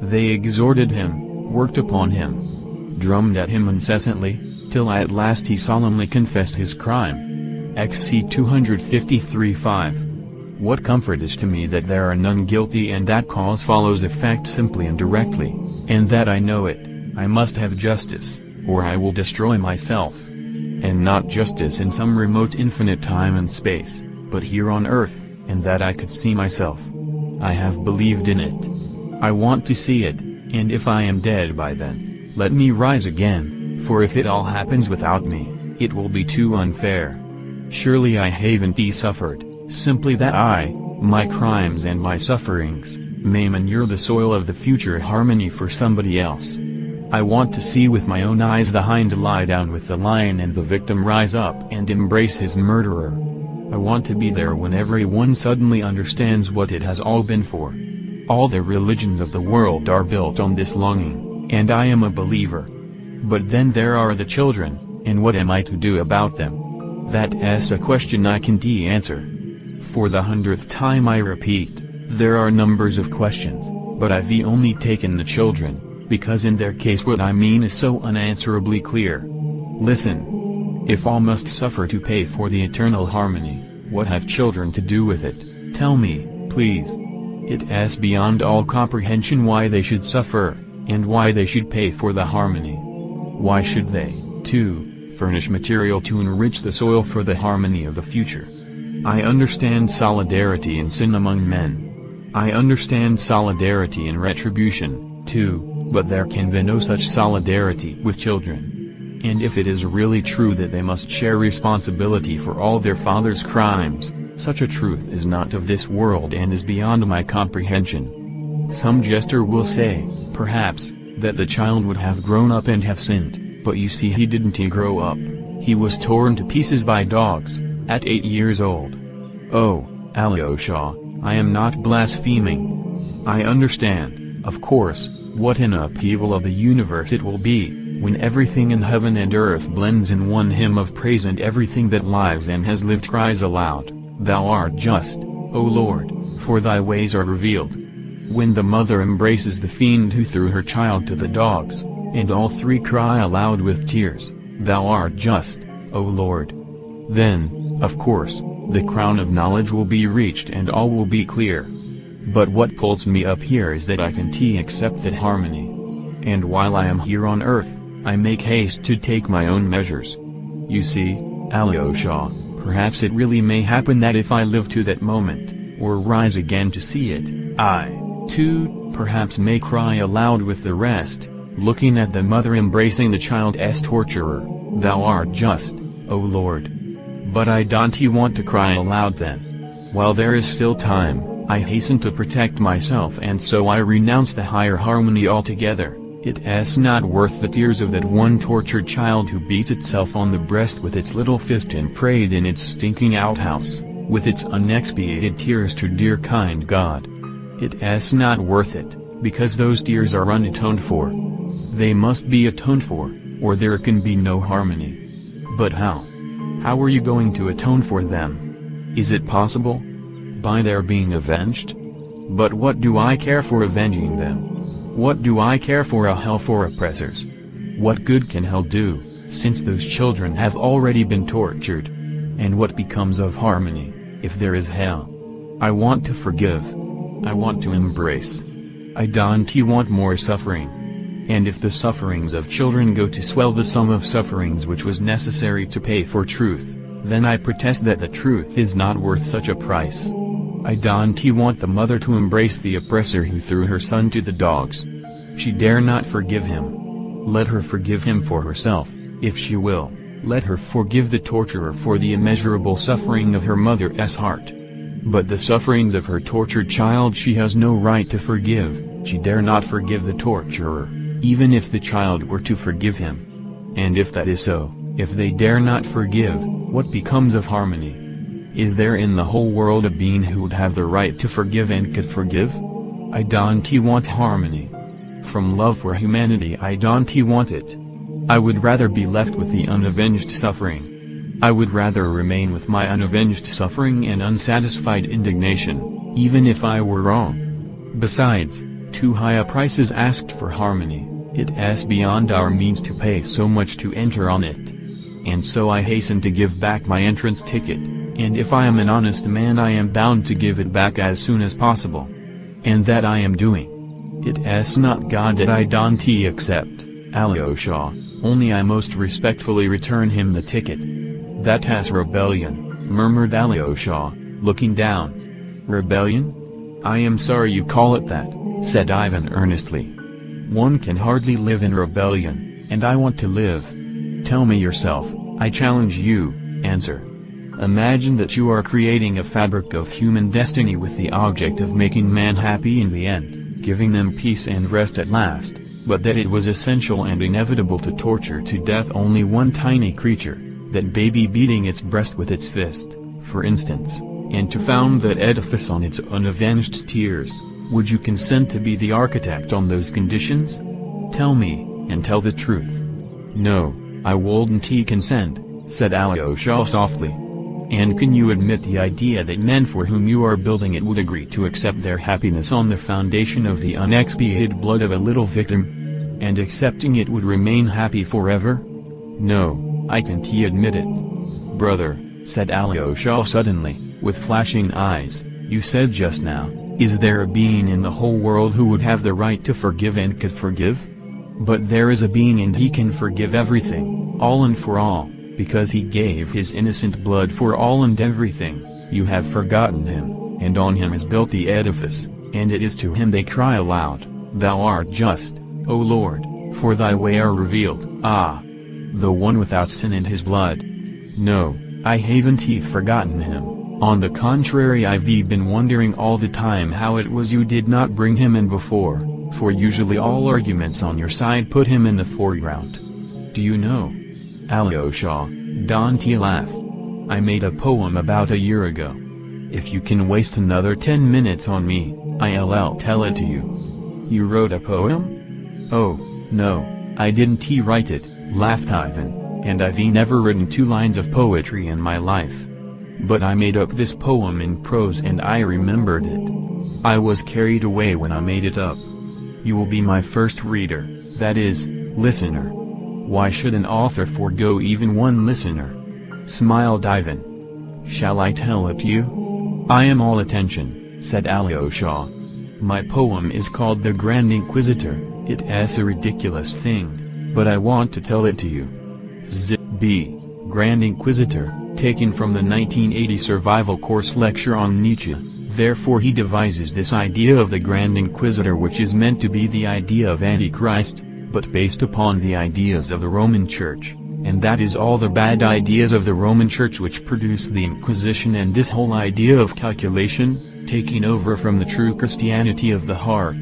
They exhorted him, worked upon him, drummed at him incessantly, till at last he solemnly confessed his crime. XC 253:5. What comfort is to me that there are none guilty, and that cause follows effect simply and directly, and that I know it. I must have justice, or I will destroy myself. And not justice in some remote infinite time and space, but here on earth, and that I could see myself. I have believed in it. I want to see it, and if I am dead by then, let me rise again, for if it all happens without me, it will be too unfair. Surely I haven't suffered, simply that I, my crimes and my sufferings, may manure the soil of the future harmony for somebody else. I want to see with my own eyes the hind lie down with the lion and the victim rise up and embrace his murderer. I want to be there when everyone suddenly understands what it has all been for. All the religions of the world are built on this longing, and I am a believer. But then there are the children, and what am I to do about them? That's a question I can't answer. For the 100th time I repeat, there are numbers of questions, but I've only taken the children, because in their case what I mean is so unanswerably clear. Listen. If all must suffer to pay for the eternal harmony, what have children to do with it? Tell me, please. It's beyond all comprehension why they should suffer, and why they should pay for the harmony. Why should they, too, furnish material to enrich the soil for the harmony of the future? I understand solidarity in sin among men. I understand solidarity in retribution, too, but there can be no such solidarity with children. And if it is really true that they must share responsibility for all their father's crimes, such a truth is not of this world and is beyond my comprehension. Some jester will say, perhaps, that the child would have grown up and have sinned, but you see he didn't grow up. He was torn to pieces by dogs, at 8 years old. Oh, Alyosha, I am not blaspheming. I understand, of course, what an upheaval of the universe it will be, when everything in heaven and earth blends in one hymn of praise and everything that lives and has lived cries aloud, Thou art just, O Lord, for thy ways are revealed. When the mother embraces the fiend who threw her child to the dogs, and all three cry aloud with tears, Thou art just, O Lord. Then, of course, the crown of knowledge will be reached and all will be clear. But what pulls me up here is that I can't accept that harmony. And while I am here on earth, I make haste to take my own measures. You see, Alyosha, perhaps it really may happen that if I live to that moment, or rise again to see it, I, too, perhaps may cry aloud with the rest, looking at the mother embracing the child's torturer, Thou art just, O Lord. But I don't want to cry aloud then. While there is still time, I hasten to protect myself, and so I renounce the higher harmony altogether. It's not worth the tears of that one tortured child who beats itself on the breast with its little fist and prayed in its stinking outhouse, with its unexpiated tears to dear kind God. It's not worth it, because those tears are unatoned for. They must be atoned for, or there can be no harmony. But how? How are you going to atone for them? Is it possible? By their being avenged? But what do I care for avenging them? What do I care for a hell for oppressors? What good can hell do, since those children have already been tortured. And what becomes of harmony, if there is hell? I want to forgive. I want to embrace. I don't want more suffering. And if the sufferings of children go to swell the sum of sufferings which was necessary to pay for truth, then I protest that the truth is not worth such a price. I don't want the mother to embrace the oppressor who threw her son to the dogs. She dare not forgive him. Let her forgive him for herself, if she will. Let her forgive the torturer for the immeasurable suffering of her mother's heart. But the sufferings of her tortured child she has no right to forgive. She dare not forgive the torturer, even if the child were to forgive him. And if that is so, if they dare not forgive, what becomes of harmony? Is there in the whole world a being who would have the right to forgive and could forgive? I don't want harmony. From love for humanity I don't want it. I would rather be left with the unavenged suffering. I would rather remain with my unavenged suffering and unsatisfied indignation, even if I were wrong. Besides, too high a price is asked for harmony. It's beyond our means to pay so much to enter on it. And so I hasten to give back my entrance ticket, and if I am an honest man I am bound to give it back as soon as possible. And that I am doing. It's not God that I don't accept, Alyosha, only I most respectfully return him the ticket. That's rebellion, murmured Alyosha, looking down. Rebellion? I am sorry you call it that, said Ivan earnestly. One can hardly live in rebellion, and I want to live. Tell me yourself, I challenge you, answer. Imagine that you are creating a fabric of human destiny with the object of making man happy in the end, giving them peace and rest at last, but that it was essential and inevitable to torture to death only one tiny creature, that baby beating its breast with its fist, for instance, and to found that edifice on its unavenged tears. Would you consent to be the architect on those conditions? Tell me, and tell the truth. No, I wouldn't consent, said Alyosha softly. And can you admit the idea that men for whom you are building it would agree to accept their happiness on the foundation of the unexpiated blood of a little victim? And accepting it would remain happy forever? No, I can't admit it. Brother, said Alyosha suddenly, with flashing eyes, you said just now, is there a being in the whole world who would have the right to forgive and could forgive? But there is a being and he can forgive everything, all and for all, because he gave his innocent blood for all and everything. You have forgotten him, and on him is built the edifice, and it is to him they cry aloud, Thou art just, O Lord, for thy way are revealed. Ah! The one without sin and his blood. No, I haven't forgotten him. On the contrary, I've been wondering all the time how it was you did not bring him in before, for usually all arguments on your side put him in the foreground. Do you know? Alyosha, don't laugh. I made a poem about a year ago. If you can waste another 10 minutes on me, I'll tell it to you. You wrote a poem? Oh, no, I didn't write it, laughed Ivan, and I've never written 2 lines of poetry in my life. But I made up this poem in prose and I remembered it. I was carried away when I made it up. You will be my first reader, that is, listener. Why should an author forego even one listener? Smiled Ivan. Shall I tell it you? I am all attention, said Alyosha. My poem is called The Grand Inquisitor. It's a ridiculous thing, but I want to tell it to you. Z.B. Grand Inquisitor, taken from the 1980 Survival Course lecture on Nietzsche. Therefore he devises this idea of the Grand Inquisitor, which is meant to be the idea of Antichrist, but based upon the ideas of the Roman Church, and that is all the bad ideas of the Roman Church which produced the Inquisition and this whole idea of calculation, taking over from the true Christianity of the heart.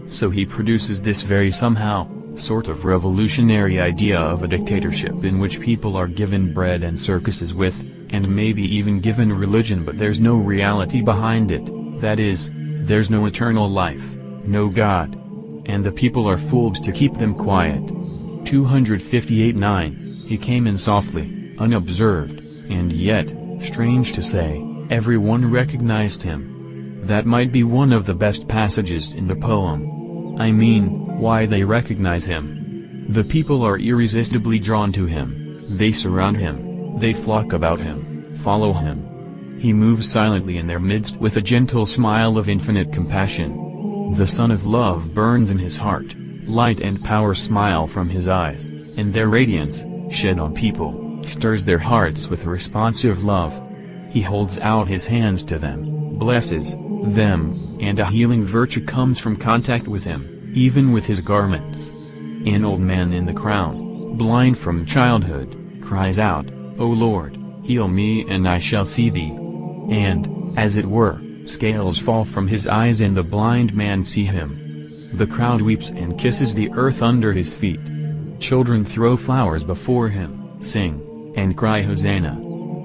So he produces this very somehow, sort of revolutionary idea of a dictatorship in which people are given bread and circuses with, and maybe even given religion, but there's no reality behind it, that is, there's no eternal life, no God. And the people are fooled to keep them quiet. 258-9, he came in softly, unobserved, and yet, strange to say, everyone recognized him. That might be one of the best passages in the poem. I mean, why they recognize him. The people are irresistibly drawn to him. They surround him. They flock about him, follow him. He moves silently in their midst with a gentle smile of infinite compassion. The sun of love burns in his heart. Light and power smile from his eyes, and their radiance, shed on people, stirs their hearts with responsive love. He holds out his hands to them, blesses them, and a healing virtue comes from contact with him, even with his garments. An old man in the crown, blind from childhood, cries out, "O Lord, heal me and I shall see thee." And, as it were, scales fall from his eyes and the blind man see him. The crowd weeps and kisses the earth under his feet. Children throw flowers before him, sing, and cry Hosanna.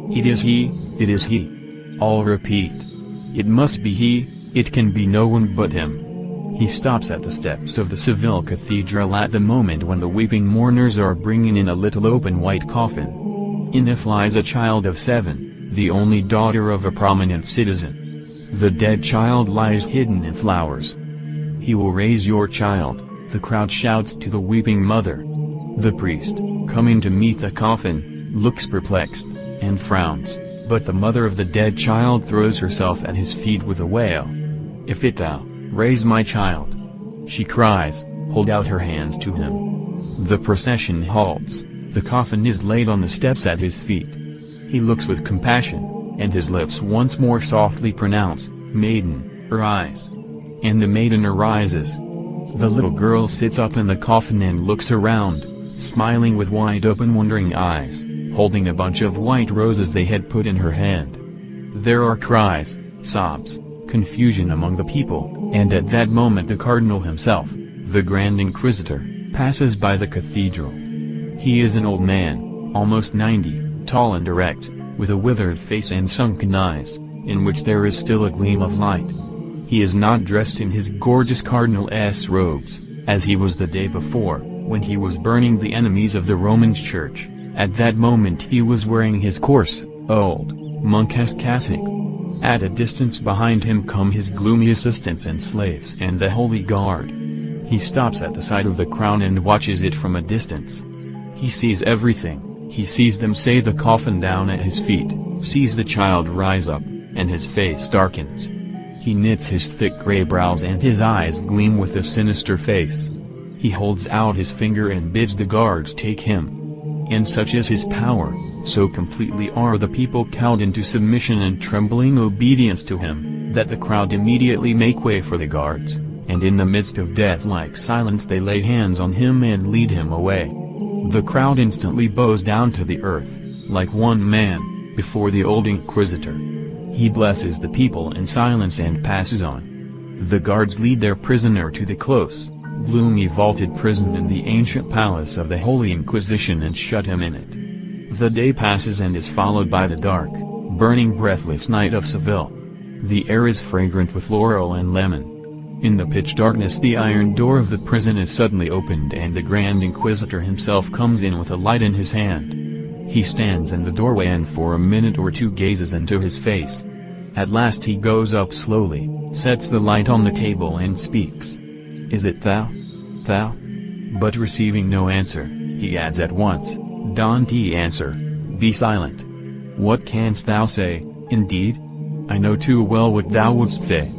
It is he, it is he. All repeat. It must be he, it can be no one but him. He stops at the steps of the Seville Cathedral at the moment when the weeping mourners are bringing in a little open white coffin. In it lies a child of 7, the only daughter of a prominent citizen. The dead child lies hidden in flowers. "He will raise your child," the crowd shouts to the weeping mother. The priest, coming to meet the coffin, looks perplexed, and frowns, but the mother of the dead child throws herself at his feet with a wail. "If it thou, raise my child," she cries, hold out her hands to him. The procession halts, the coffin is laid on the steps at his feet. He looks with compassion, and his lips once more softly pronounce, "Maiden, arise." And the maiden arises. The little girl sits up in the coffin and looks around, smiling with wide-open wondering eyes, holding a bunch of white roses they had put in her hand. There are cries, sobs, confusion among the people, and at that moment the cardinal himself, the Grand Inquisitor, passes by the cathedral. He is an old man, almost 90, tall and erect, with a withered face and sunken eyes, in which there is still a gleam of light. He is not dressed in his gorgeous cardinal's robes, as he was the day before, when he was burning the enemies of the Roman Church. At that moment he was wearing his coarse, old, monk-esque cassock. At a distance behind him come his gloomy assistants and slaves and the Holy Guard. He stops at the side of the crown and watches it from a distance. He sees everything. He sees them say the coffin down at his feet, sees the child rise up, and his face darkens. He knits his thick gray brows and his eyes gleam with a sinister face. He holds out his finger and bids the guards take him. And such is his power, so completely are the people cowed into submission and trembling obedience to him, that the crowd immediately make way for the guards, and in the midst of death-like silence they lay hands on him and lead him away. The crowd instantly bows down to the earth, like one man, before the old Inquisitor. He blesses the people in silence and passes on. The guards lead their prisoner to the close, gloomy vaulted prison in the ancient palace of the Holy Inquisition and shut him in it. The day passes and is followed by the dark, burning breathless night of Seville. The air is fragrant with laurel and lemon. In the pitch darkness the iron door of the prison is suddenly opened and the Grand Inquisitor himself comes in with a light in his hand. He stands in the doorway and for a minute or two gazes into his face. At last he goes up slowly, sets the light on the table and speaks. "Is it thou? Thou?" But receiving no answer, he adds at once, "Don't answer, be silent. What canst thou say, indeed? I know too well what thou wouldst say.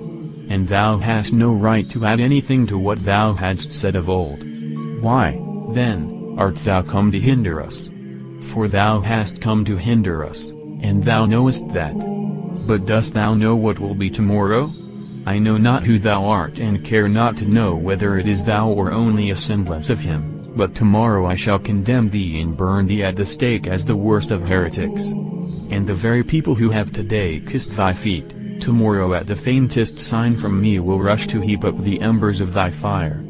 And thou hast no right to add anything to what thou hadst said of old. Why, then, art thou come to hinder us? For thou hast come to hinder us, and thou knowest that. But dost thou know what will be tomorrow? I know not who thou art and care not to know whether it is thou or only a semblance of him, but tomorrow I shall condemn thee and burn thee at the stake as the worst of heretics. And the very people who have today kissed thy feet, tomorrow at the faintest sign from me will rush to heap up the embers of thy fire.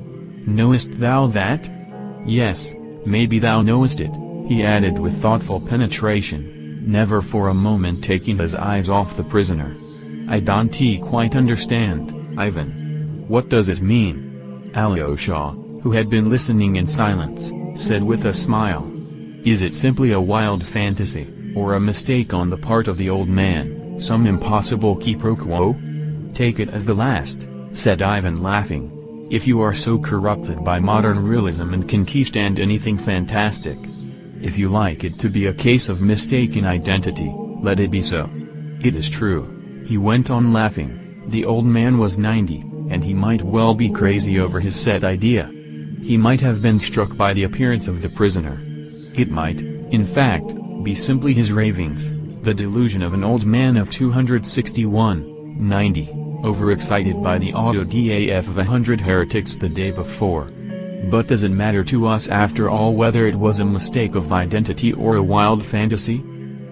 Knowest thou that? Yes, maybe thou knowest it," he added with thoughtful penetration, never for a moment taking his eyes off the prisoner. "I don't quite understand, Ivan. What does it mean?" Alyosha, who had been listening in silence, said with a smile. "Is it simply a wild fantasy, or a mistake on the part of the old man, some impossible quiproquo?" "Take it as the last," said Ivan laughing. If you are so corrupted by modern realism and can stand anything fantastic, if you like it to be a case of mistaken identity, let it be so. It is true. He went on laughing. The old man was 90, and he might well be crazy over his set idea. He might have been struck by the appearance of the prisoner. It might, in fact, be simply his ravings, the delusion of an old man of 261, 90, overexcited by the auto-daf of 100 heretics the day before. But does it matter to us after all whether it was a mistake of identity or a wild fantasy?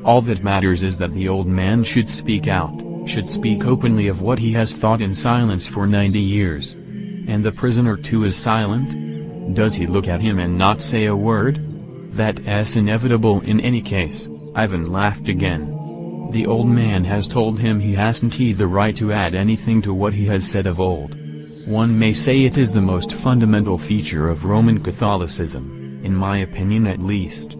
All that matters is that the old man should speak out, should speak openly of what he has thought in silence for 90 years. And the prisoner too is silent? Does he look at him and not say a word? That's inevitable in any case. Ivan laughed again. The old man has told him he hasn't the right to add anything to what he has said of old. One may say it is the most fundamental feature of Roman Catholicism, in my opinion at least.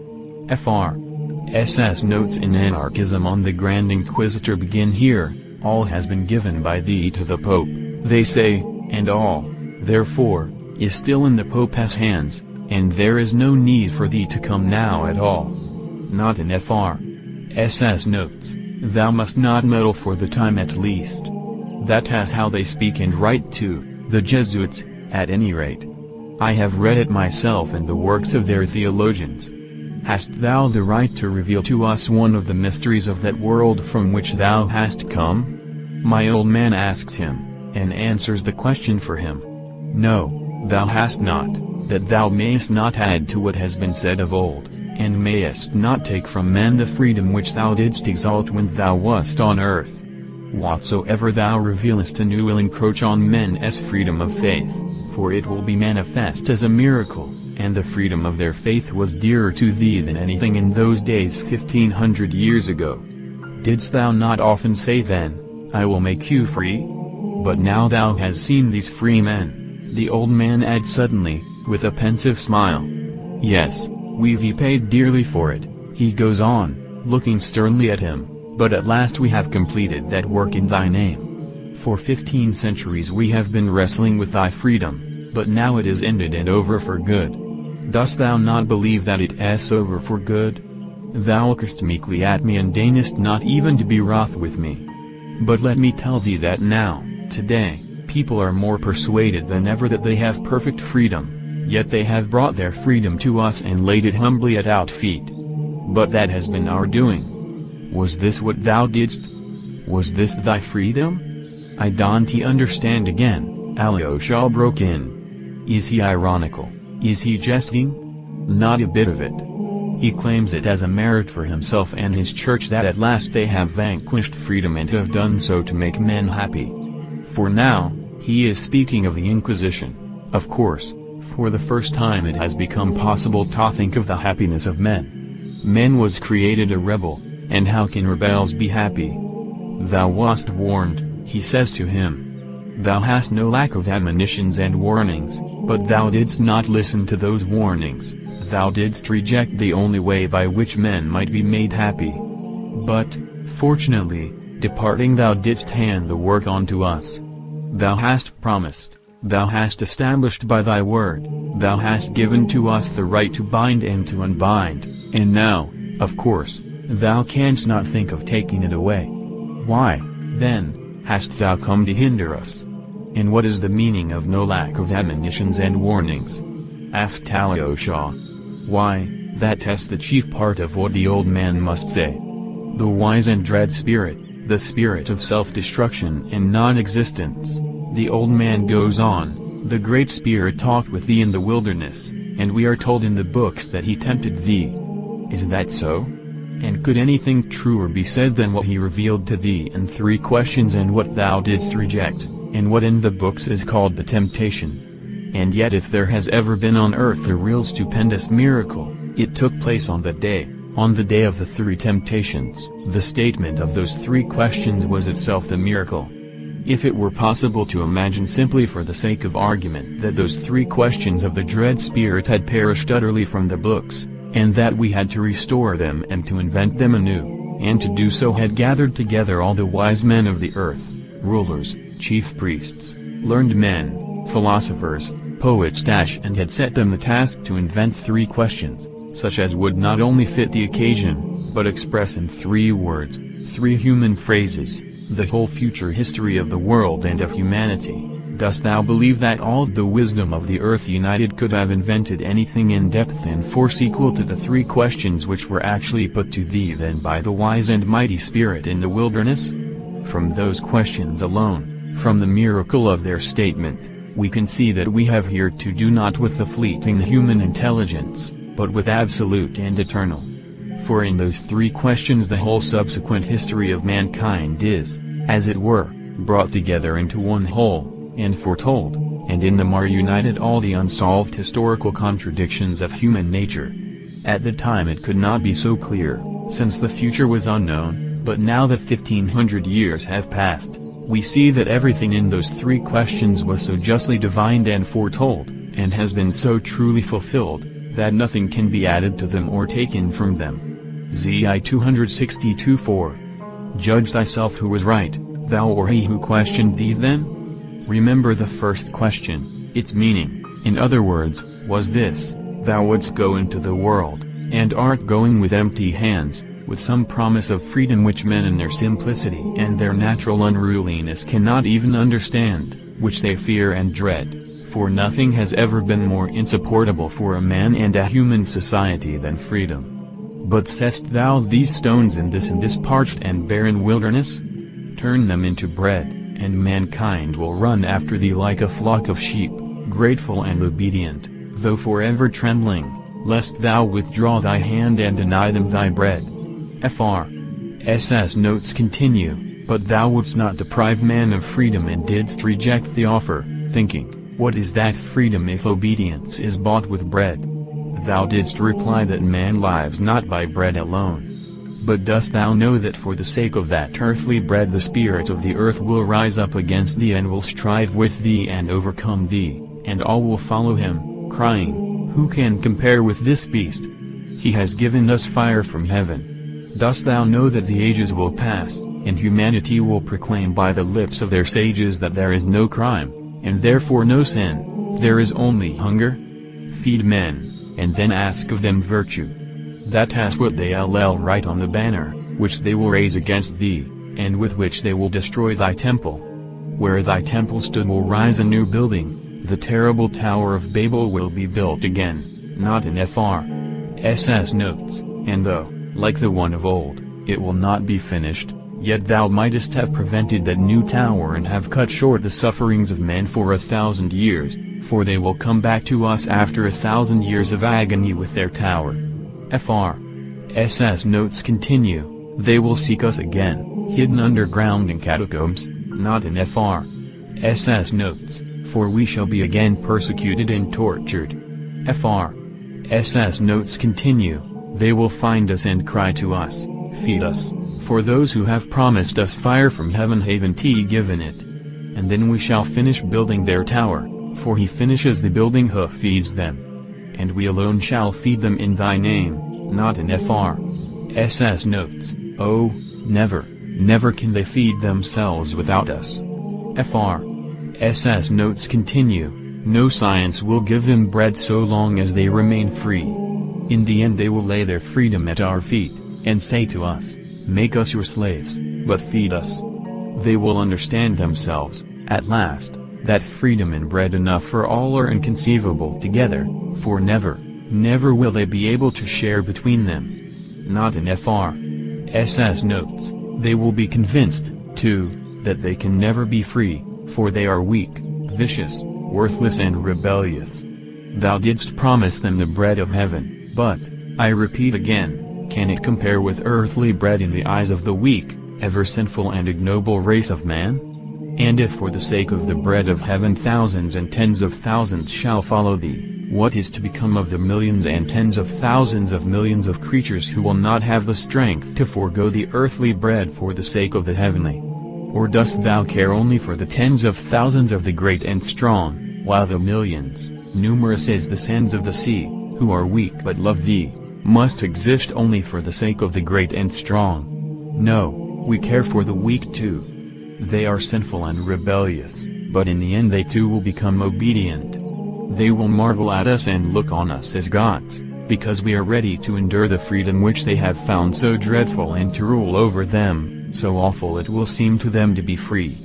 Fr.SS notes in Anarchism on the Grand Inquisitor begin here, all has been given by thee to the Pope, they say, and all, therefore, is still in the Pope's hands, and there is no need for thee to come now at all. Not in Fr.SS notes, thou must not meddle for the time at least. That's how they speak and write too, the Jesuits, at any rate. I have read it myself in the works of their theologians. Hast thou the right to reveal to us one of the mysteries of that world from which thou hast come? My old man asks him, and answers the question for him. No, thou hast not, that thou mayest not add to what has been said of old, and mayest not take from men the freedom which thou didst exalt when thou wast on earth. Whatsoever thou revealest anew will encroach on men's freedom of faith, for it will be manifest as a miracle, and the freedom of their faith was dearer to thee than anything in those days 1500 years ago. Didst thou not often say then, I will make you free? But now thou hast seen these free men, the old man adds suddenly, with a pensive smile. Yes, we've paid dearly for it, he goes on, looking sternly at him. But at last we have completed that work in thy name. For 15 centuries we have been wrestling with thy freedom, but now it is ended and over for good. Dost thou not believe that it is over for good? Thou lookest meekly at me and deignest not even to be wroth with me. But let me tell thee that now, today, people are more persuaded than ever that they have perfect freedom, yet they have brought their freedom to us and laid it humbly at our feet. But that has been our doing. Was this what thou didst? Was this thy freedom? I don't understand again, Alyosha broke in. Is he ironical? Is he jesting? Not a bit of it. He claims it as a merit for himself and his church that at last they have vanquished freedom and have done so to make men happy. For now, he is speaking of the Inquisition. Of course, for the first time it has become possible to think of the happiness of men. Man was created a rebel. And how can rebels be happy? Thou wast warned, he says to him. Thou hast no lack of admonitions and warnings, but thou didst not listen to those warnings, thou didst reject the only way by which men might be made happy. But, fortunately, departing thou didst hand the work on to us. Thou hast promised, thou hast established by thy word, thou hast given to us the right to bind and to unbind, and now, of course, thou canst not think of taking it away. Why, then, hast thou come to hinder us? And what is the meaning of no lack of admonitions and warnings? Asked Alyosha. Why, that's the chief part of what the old man must say. The wise and dread spirit, the spirit of self-destruction and non-existence, the old man goes on, the great spirit talked with thee in the wilderness, and we are told in the books that he tempted thee. Is that so? And could anything truer be said than what he revealed to thee in 3 questions and what thou didst reject, and what in the books is called the temptation? And yet if there has ever been on earth a real stupendous miracle, it took place on the day of the 3 temptations. The statement of those 3 questions was itself the miracle. If it were possible to imagine simply for the sake of argument that those 3 questions of the dread spirit had perished utterly from the books, and that we had to restore them and to invent them anew, and to do so had gathered together all the wise men of the earth, rulers, chief priests, learned men, philosophers, poets and had set them the task to invent 3 questions, such as would not only fit the occasion, but express in 3 words, 3 human phrases, the whole future history of the world and of humanity. Dost thou believe that all the wisdom of the earth united could have invented anything in depth and force equal to the 3 questions which were actually put to thee then by the wise and mighty Spirit in the wilderness? From those questions alone, from the miracle of their statement, we can see that we have here to do not with the fleeting human intelligence, but with absolute and eternal. For in those 3 questions the whole subsequent history of mankind is, as it were, brought together into one whole, and foretold, and in them are united all the unsolved historical contradictions of human nature. At the time it could not be so clear, since the future was unknown, but now that 1500 years have passed, we see that everything in those 3 questions was so justly divined and foretold, and has been so truly fulfilled, that nothing can be added to them or taken from them. Zi 262:4. Judge thyself who was right, thou or he who questioned thee then? Remember the first question, its meaning, in other words, was this: thou wouldst go into the world, and art going with empty hands, with some promise of freedom which men in their simplicity and their natural unruliness cannot even understand, which they fear and dread, for nothing has ever been more insupportable for a man and a human society than freedom. But seest thou these stones in this parched and barren wilderness? Turn them into bread, and mankind will run after thee like a flock of sheep, grateful and obedient, though forever trembling, lest thou withdraw thy hand and deny them thy bread. Fr. SS notes continue, but thou wouldst not deprive man of freedom and didst reject the offer, thinking, what is that freedom if obedience is bought with bread? Thou didst reply that man lives not by bread alone. But dost thou know that for the sake of that earthly bread the spirits of the earth will rise up against thee and will strive with thee and overcome thee, and all will follow him, crying, who can compare with this beast? He has given us fire from heaven. Dost thou know that the ages will pass, and humanity will proclaim by the lips of their sages that there is no crime, and therefore no sin, there is only hunger? Feed men, and then ask of them virtue. That has what they write on the banner, which they will raise against thee, and with which they will destroy thy temple. Where thy temple stood will rise a new building, the terrible Tower of Babel will be built again, not in Fr. SS notes, and though, like the one of old, it will not be finished, yet thou mightest have prevented that new tower and have cut short the sufferings of men for 1,000 years, for they will come back to us after 1,000 years of agony with their tower. Fr. SS notes continue, they will seek us again, hidden underground in catacombs, not in Fr. SS notes, for we shall be again persecuted and tortured. Fr. SS notes continue, they will find us and cry to us, feed us, for those who have promised us fire from heaven haven't he given it. And then we shall finish building their tower, for he finishes the building who feeds them. And we alone shall feed them in thy name, not in Fr. SS notes, oh, never, never can they feed themselves without us. Fr. SS notes continue, no science will give them bread so long as they remain free. In the end they will lay their freedom at our feet, and say to us, make us your slaves, but feed us. They will understand themselves, at last, that freedom and bread enough for all are inconceivable together, for never, never will they be able to share between them. Not in Fr. SS notes, they will be convinced, too, that they can never be free, for they are weak, vicious, worthless and rebellious. Thou didst promise them the bread of heaven, but, I repeat again, can it compare with earthly bread in the eyes of the weak, ever sinful and ignoble race of man? And if for the sake of the bread of heaven thousands and tens of thousands shall follow thee, what is to become of the millions and tens of thousands of millions of creatures who will not have the strength to forego the earthly bread for the sake of the heavenly? Or dost thou care only for the tens of thousands of the great and strong, while the millions, numerous as the sands of the sea, who are weak but love thee, must exist only for the sake of the great and strong? No, we care for the weak too. They are sinful and rebellious, But in the end they too will become obedient. They will marvel at us and look on us as gods, because we are ready to endure the freedom which they have found so dreadful and to rule over them, so awful it will seem to them to be free.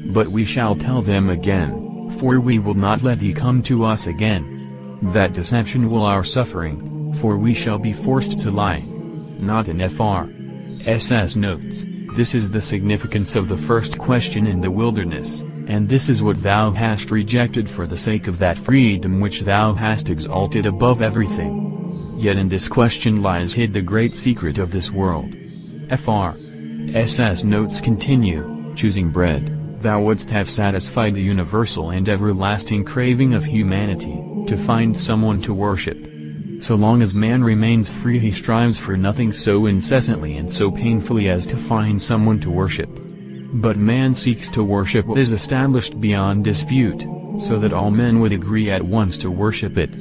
But we shall tell them again, for we will not let thee come to us again. That deception will our suffering, for we shall be forced to lie. Not in Fr.S.S. notes, this is the significance of the first question in the wilderness, and this is what thou hast rejected for the sake of that freedom which thou hast exalted above everything. Yet in this question lies hid the great secret of this world. Fr.S.S. notes continue, choosing bread, thou wouldst have satisfied the universal and everlasting craving of humanity, to find someone to worship. So long as man remains free he strives for nothing so incessantly and so painfully as to find someone to worship. But man seeks to worship what is established beyond dispute, so that all men would agree at once to worship it.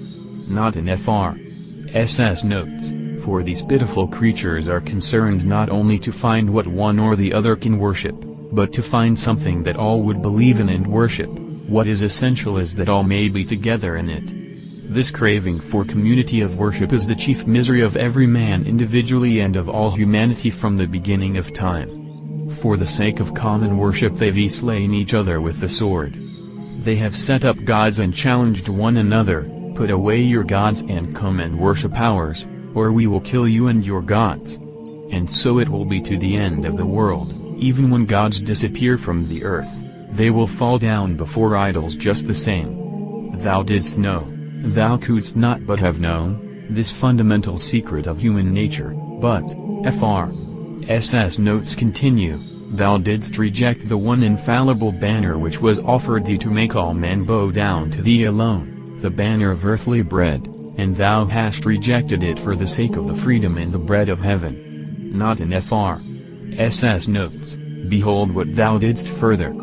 Not in Fr.S.S. notes, for these pitiful creatures are concerned not only to find what one or the other can worship, but to find something that all would believe in and worship. What is essential is that all may be together in it. This craving for community of worship is the chief misery of every man individually and of all humanity from the beginning of time. For the sake of common worship they've slain each other with the sword. They have set up gods and challenged one another, put away your gods and come and worship ours, or we will kill you and your gods. And so it will be to the end of the world, even when gods disappear from the earth, they will fall down before idols just the same. Thou didst know, thou couldst not but have known, this fundamental secret of human nature, but, Fr.S.S. notes continue, thou didst reject the one infallible banner which was offered thee to make all men bow down to thee alone, the banner of earthly bread, and thou hast rejected it for the sake of the freedom and the bread of heaven. Not in Fr.S.S. notes, behold what thou didst further.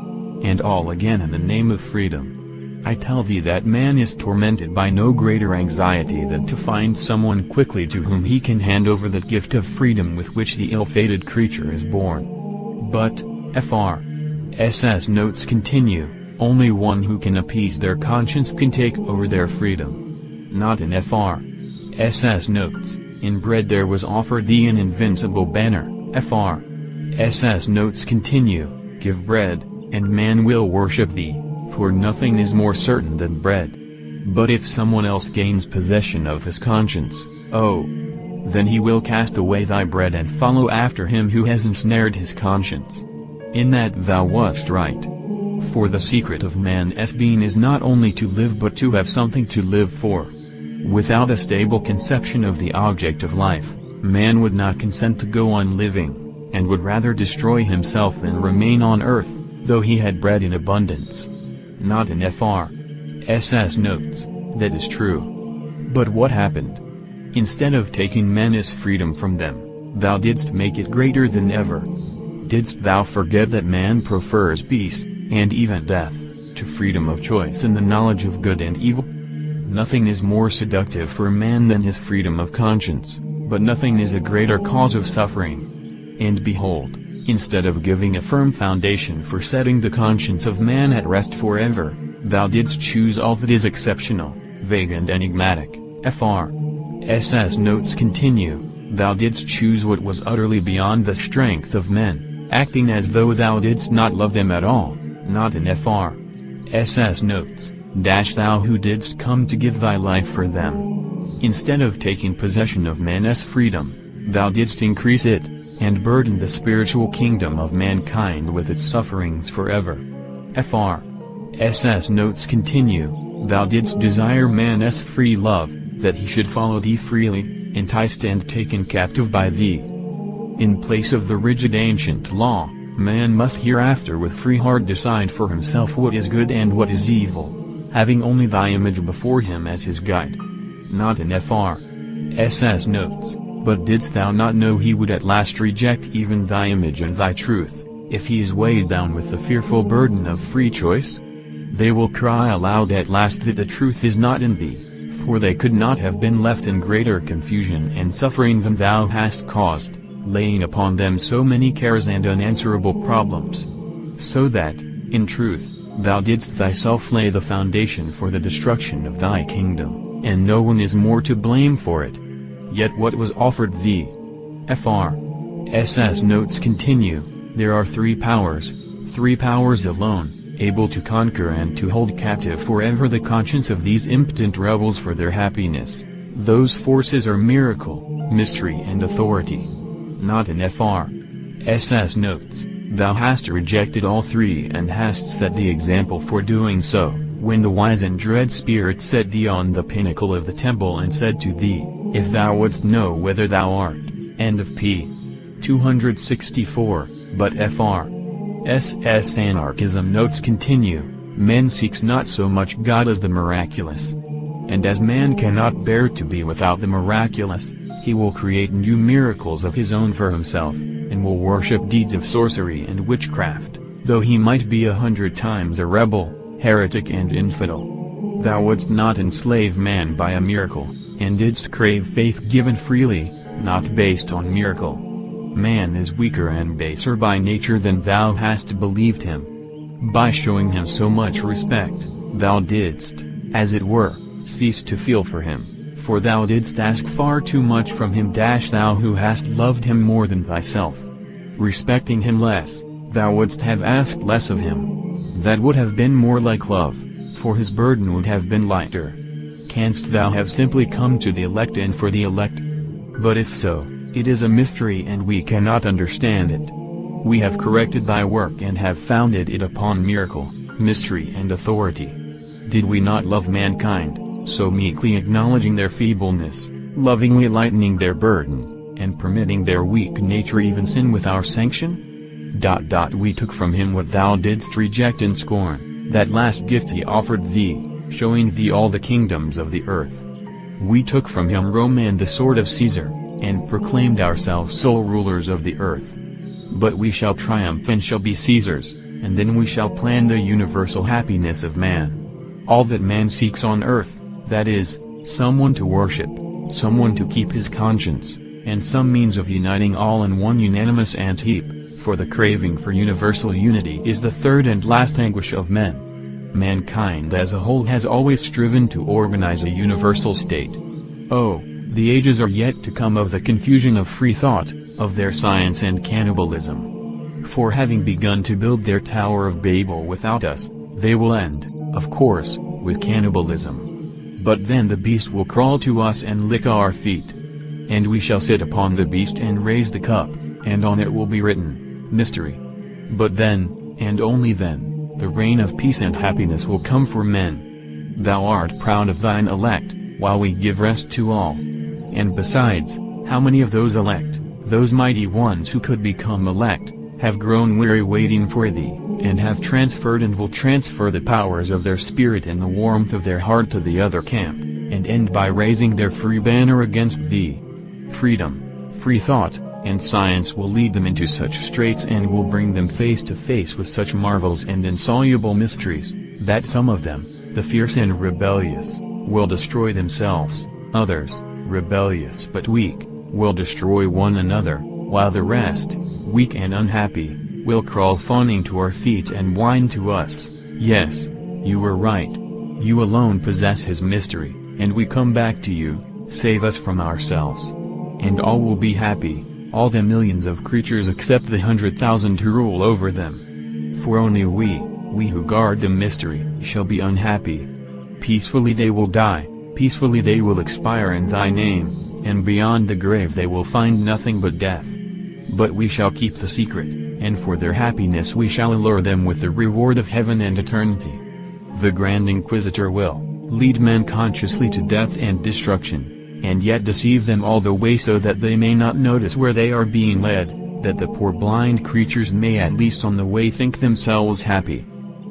And all again in the name of freedom. I tell thee that man is tormented by no greater anxiety than to find someone quickly to whom he can hand over that gift of freedom with which the ill-fated creature is born. But, Fr.S.S. notes continue, only one who can appease their conscience can take over their freedom. Not in Fr.S.S. notes, in bread there was offered thee an invincible banner. Fr.S.S. notes continue, give bread, and man will worship thee, for nothing is more certain than bread. But if someone else gains possession of his conscience, oh! Then he will cast away thy bread and follow after him who has ensnared his conscience. In that thou wast right. For the secret of man's being is not only to live but to have something to live for. Without a stable conception of the object of life, man would not consent to go on living, and would rather destroy himself than remain on earth, though he had bread in abundance. Not in Fr.S.S. notes, that is true. But what happened? Instead of taking men's freedom from them, thou didst make it greater than ever. Didst thou forget that man prefers peace, and even death, to freedom of choice and the knowledge of good and evil? Nothing is more seductive for man than his freedom of conscience, but nothing is a greater cause of suffering. And behold, instead of giving a firm foundation for setting the conscience of man at rest forever, thou didst choose all that is exceptional, vague and enigmatic. Fr.S.S. notes continue, thou didst choose what was utterly beyond the strength of men, acting as though thou didst not love them at all. Not in Fr.S.S. notes, thou who didst come to give thy life for them. Instead of taking possession of man's freedom, thou didst increase it, and burden the spiritual kingdom of mankind with its sufferings forever. Fr.S.S. notes continue, thou didst desire man's free love, that he should follow thee freely, enticed and taken captive by thee. In place of the rigid ancient law, man must hereafter with free heart decide for himself what is good and what is evil, having only thy image before him as his guide. Not in Fr.S.S. notes, but didst thou not know he would at last reject even thy image and thy truth, if he is weighed down with the fearful burden of free choice? They will cry aloud at last that the truth is not in thee, for they could not have been left in greater confusion and suffering than thou hast caused, laying upon them so many cares and unanswerable problems. So that, in truth, Thou didst thyself lay the foundation for the destruction of thy kingdom, and no one is more to blame for it. Yet what was offered thee? Fr. SS notes continue, there are three powers alone, able to conquer and to hold captive forever the conscience of these impotent rebels for their happiness. Those forces are miracle, mystery and authority. Not in Fr. SS notes, thou hast rejected all three and hast set the example for doing so, when the wise and dread spirit set thee on the pinnacle of the temple and said to thee, if thou wouldst know whether thou art. End of p. 264, but Fr. SS Anarchism notes continue, men seeks not so much God as the miraculous. And as man cannot bear to be without the miraculous, he will create new miracles of his own for himself, and will worship deeds of sorcery and witchcraft, though he might be 100 times a rebel, heretic and infidel. Thou wouldst not enslave man by a miracle, and didst crave faith given freely, not based on miracle. Man is weaker and baser by nature than thou hast believed him. By showing him so much respect, thou didst, as it were, cease to feel for him, for thou didst ask far too much from him. Thou who hast loved him more than thyself, respecting him less, thou wouldst have asked less of him. That would have been more like love, for his burden would have been lighter. Canst thou have simply come to the elect and for the elect? But if so, it is a mystery and we cannot understand it. We have corrected thy work and have founded it upon miracle, mystery and authority. Did we not love mankind, so meekly acknowledging their feebleness, lovingly lightening their burden, and permitting their weak nature even sin with our sanction? We took from him what thou didst reject and scorn, that last gift he offered thee, showing thee all the kingdoms of the earth. We took from him Rome and the sword of Caesar, and proclaimed ourselves sole rulers of the earth. But we shall triumph and shall be Caesars, and then we shall plan the universal happiness of man. All that man seeks on earth, that is, someone to worship, someone to keep his conscience, and some means of uniting all in one unanimous ant heap, for the craving for universal unity is the third and last anguish of men. Mankind as a whole has always striven to organize a universal state. Oh, the ages are yet to come of the confusion of free thought, of their science and cannibalism. For having begun to build their Tower of Babel without us, they will end, of course, with cannibalism. But then the beast will crawl to us and lick our feet. And we shall sit upon the beast and raise the cup, and on it will be written, Mystery. But then, and only then, the reign of peace and happiness will come for men. Thou art proud of thine elect, while we give rest to all. And besides, how many of those elect, those mighty ones who could become elect, have grown weary waiting for thee, and have transferred and will transfer the powers of their spirit and the warmth of their heart to the other camp, and end by raising their free banner against thee. Freedom, free thought, and science will lead them into such straits and will bring them face to face with such marvels and insoluble mysteries, that some of them, the fierce and rebellious, will destroy themselves, others, rebellious but weak, will destroy one another, while the rest, weak and unhappy, will crawl fawning to our feet and whine to us, Yes, you were right. You alone possess his mystery, and we come back to you, save us from ourselves. And all will be happy, all the millions of creatures except the 100,000 who rule over them. For only we who guard the mystery, shall be unhappy. Peacefully they will die, peacefully they will expire in thy name, and beyond the grave they will find nothing but death. But we shall keep the secret, and for their happiness we shall allure them with the reward of heaven and eternity. The Grand Inquisitor will lead men consciously to death and destruction, and yet deceive them all the way so that they may not notice where they are being led, that the poor blind creatures may at least on the way think themselves happy.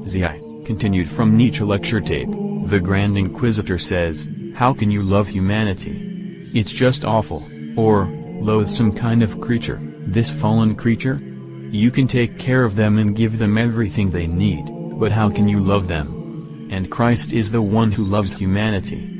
Zi. Continued from Nietzsche lecture tape, the Grand Inquisitor says, how can you love humanity? It's just awful, or, loathsome kind of creature, this fallen creature? You can take care of them and give them everything they need, but how can you love them? And Christ is the one who loves humanity.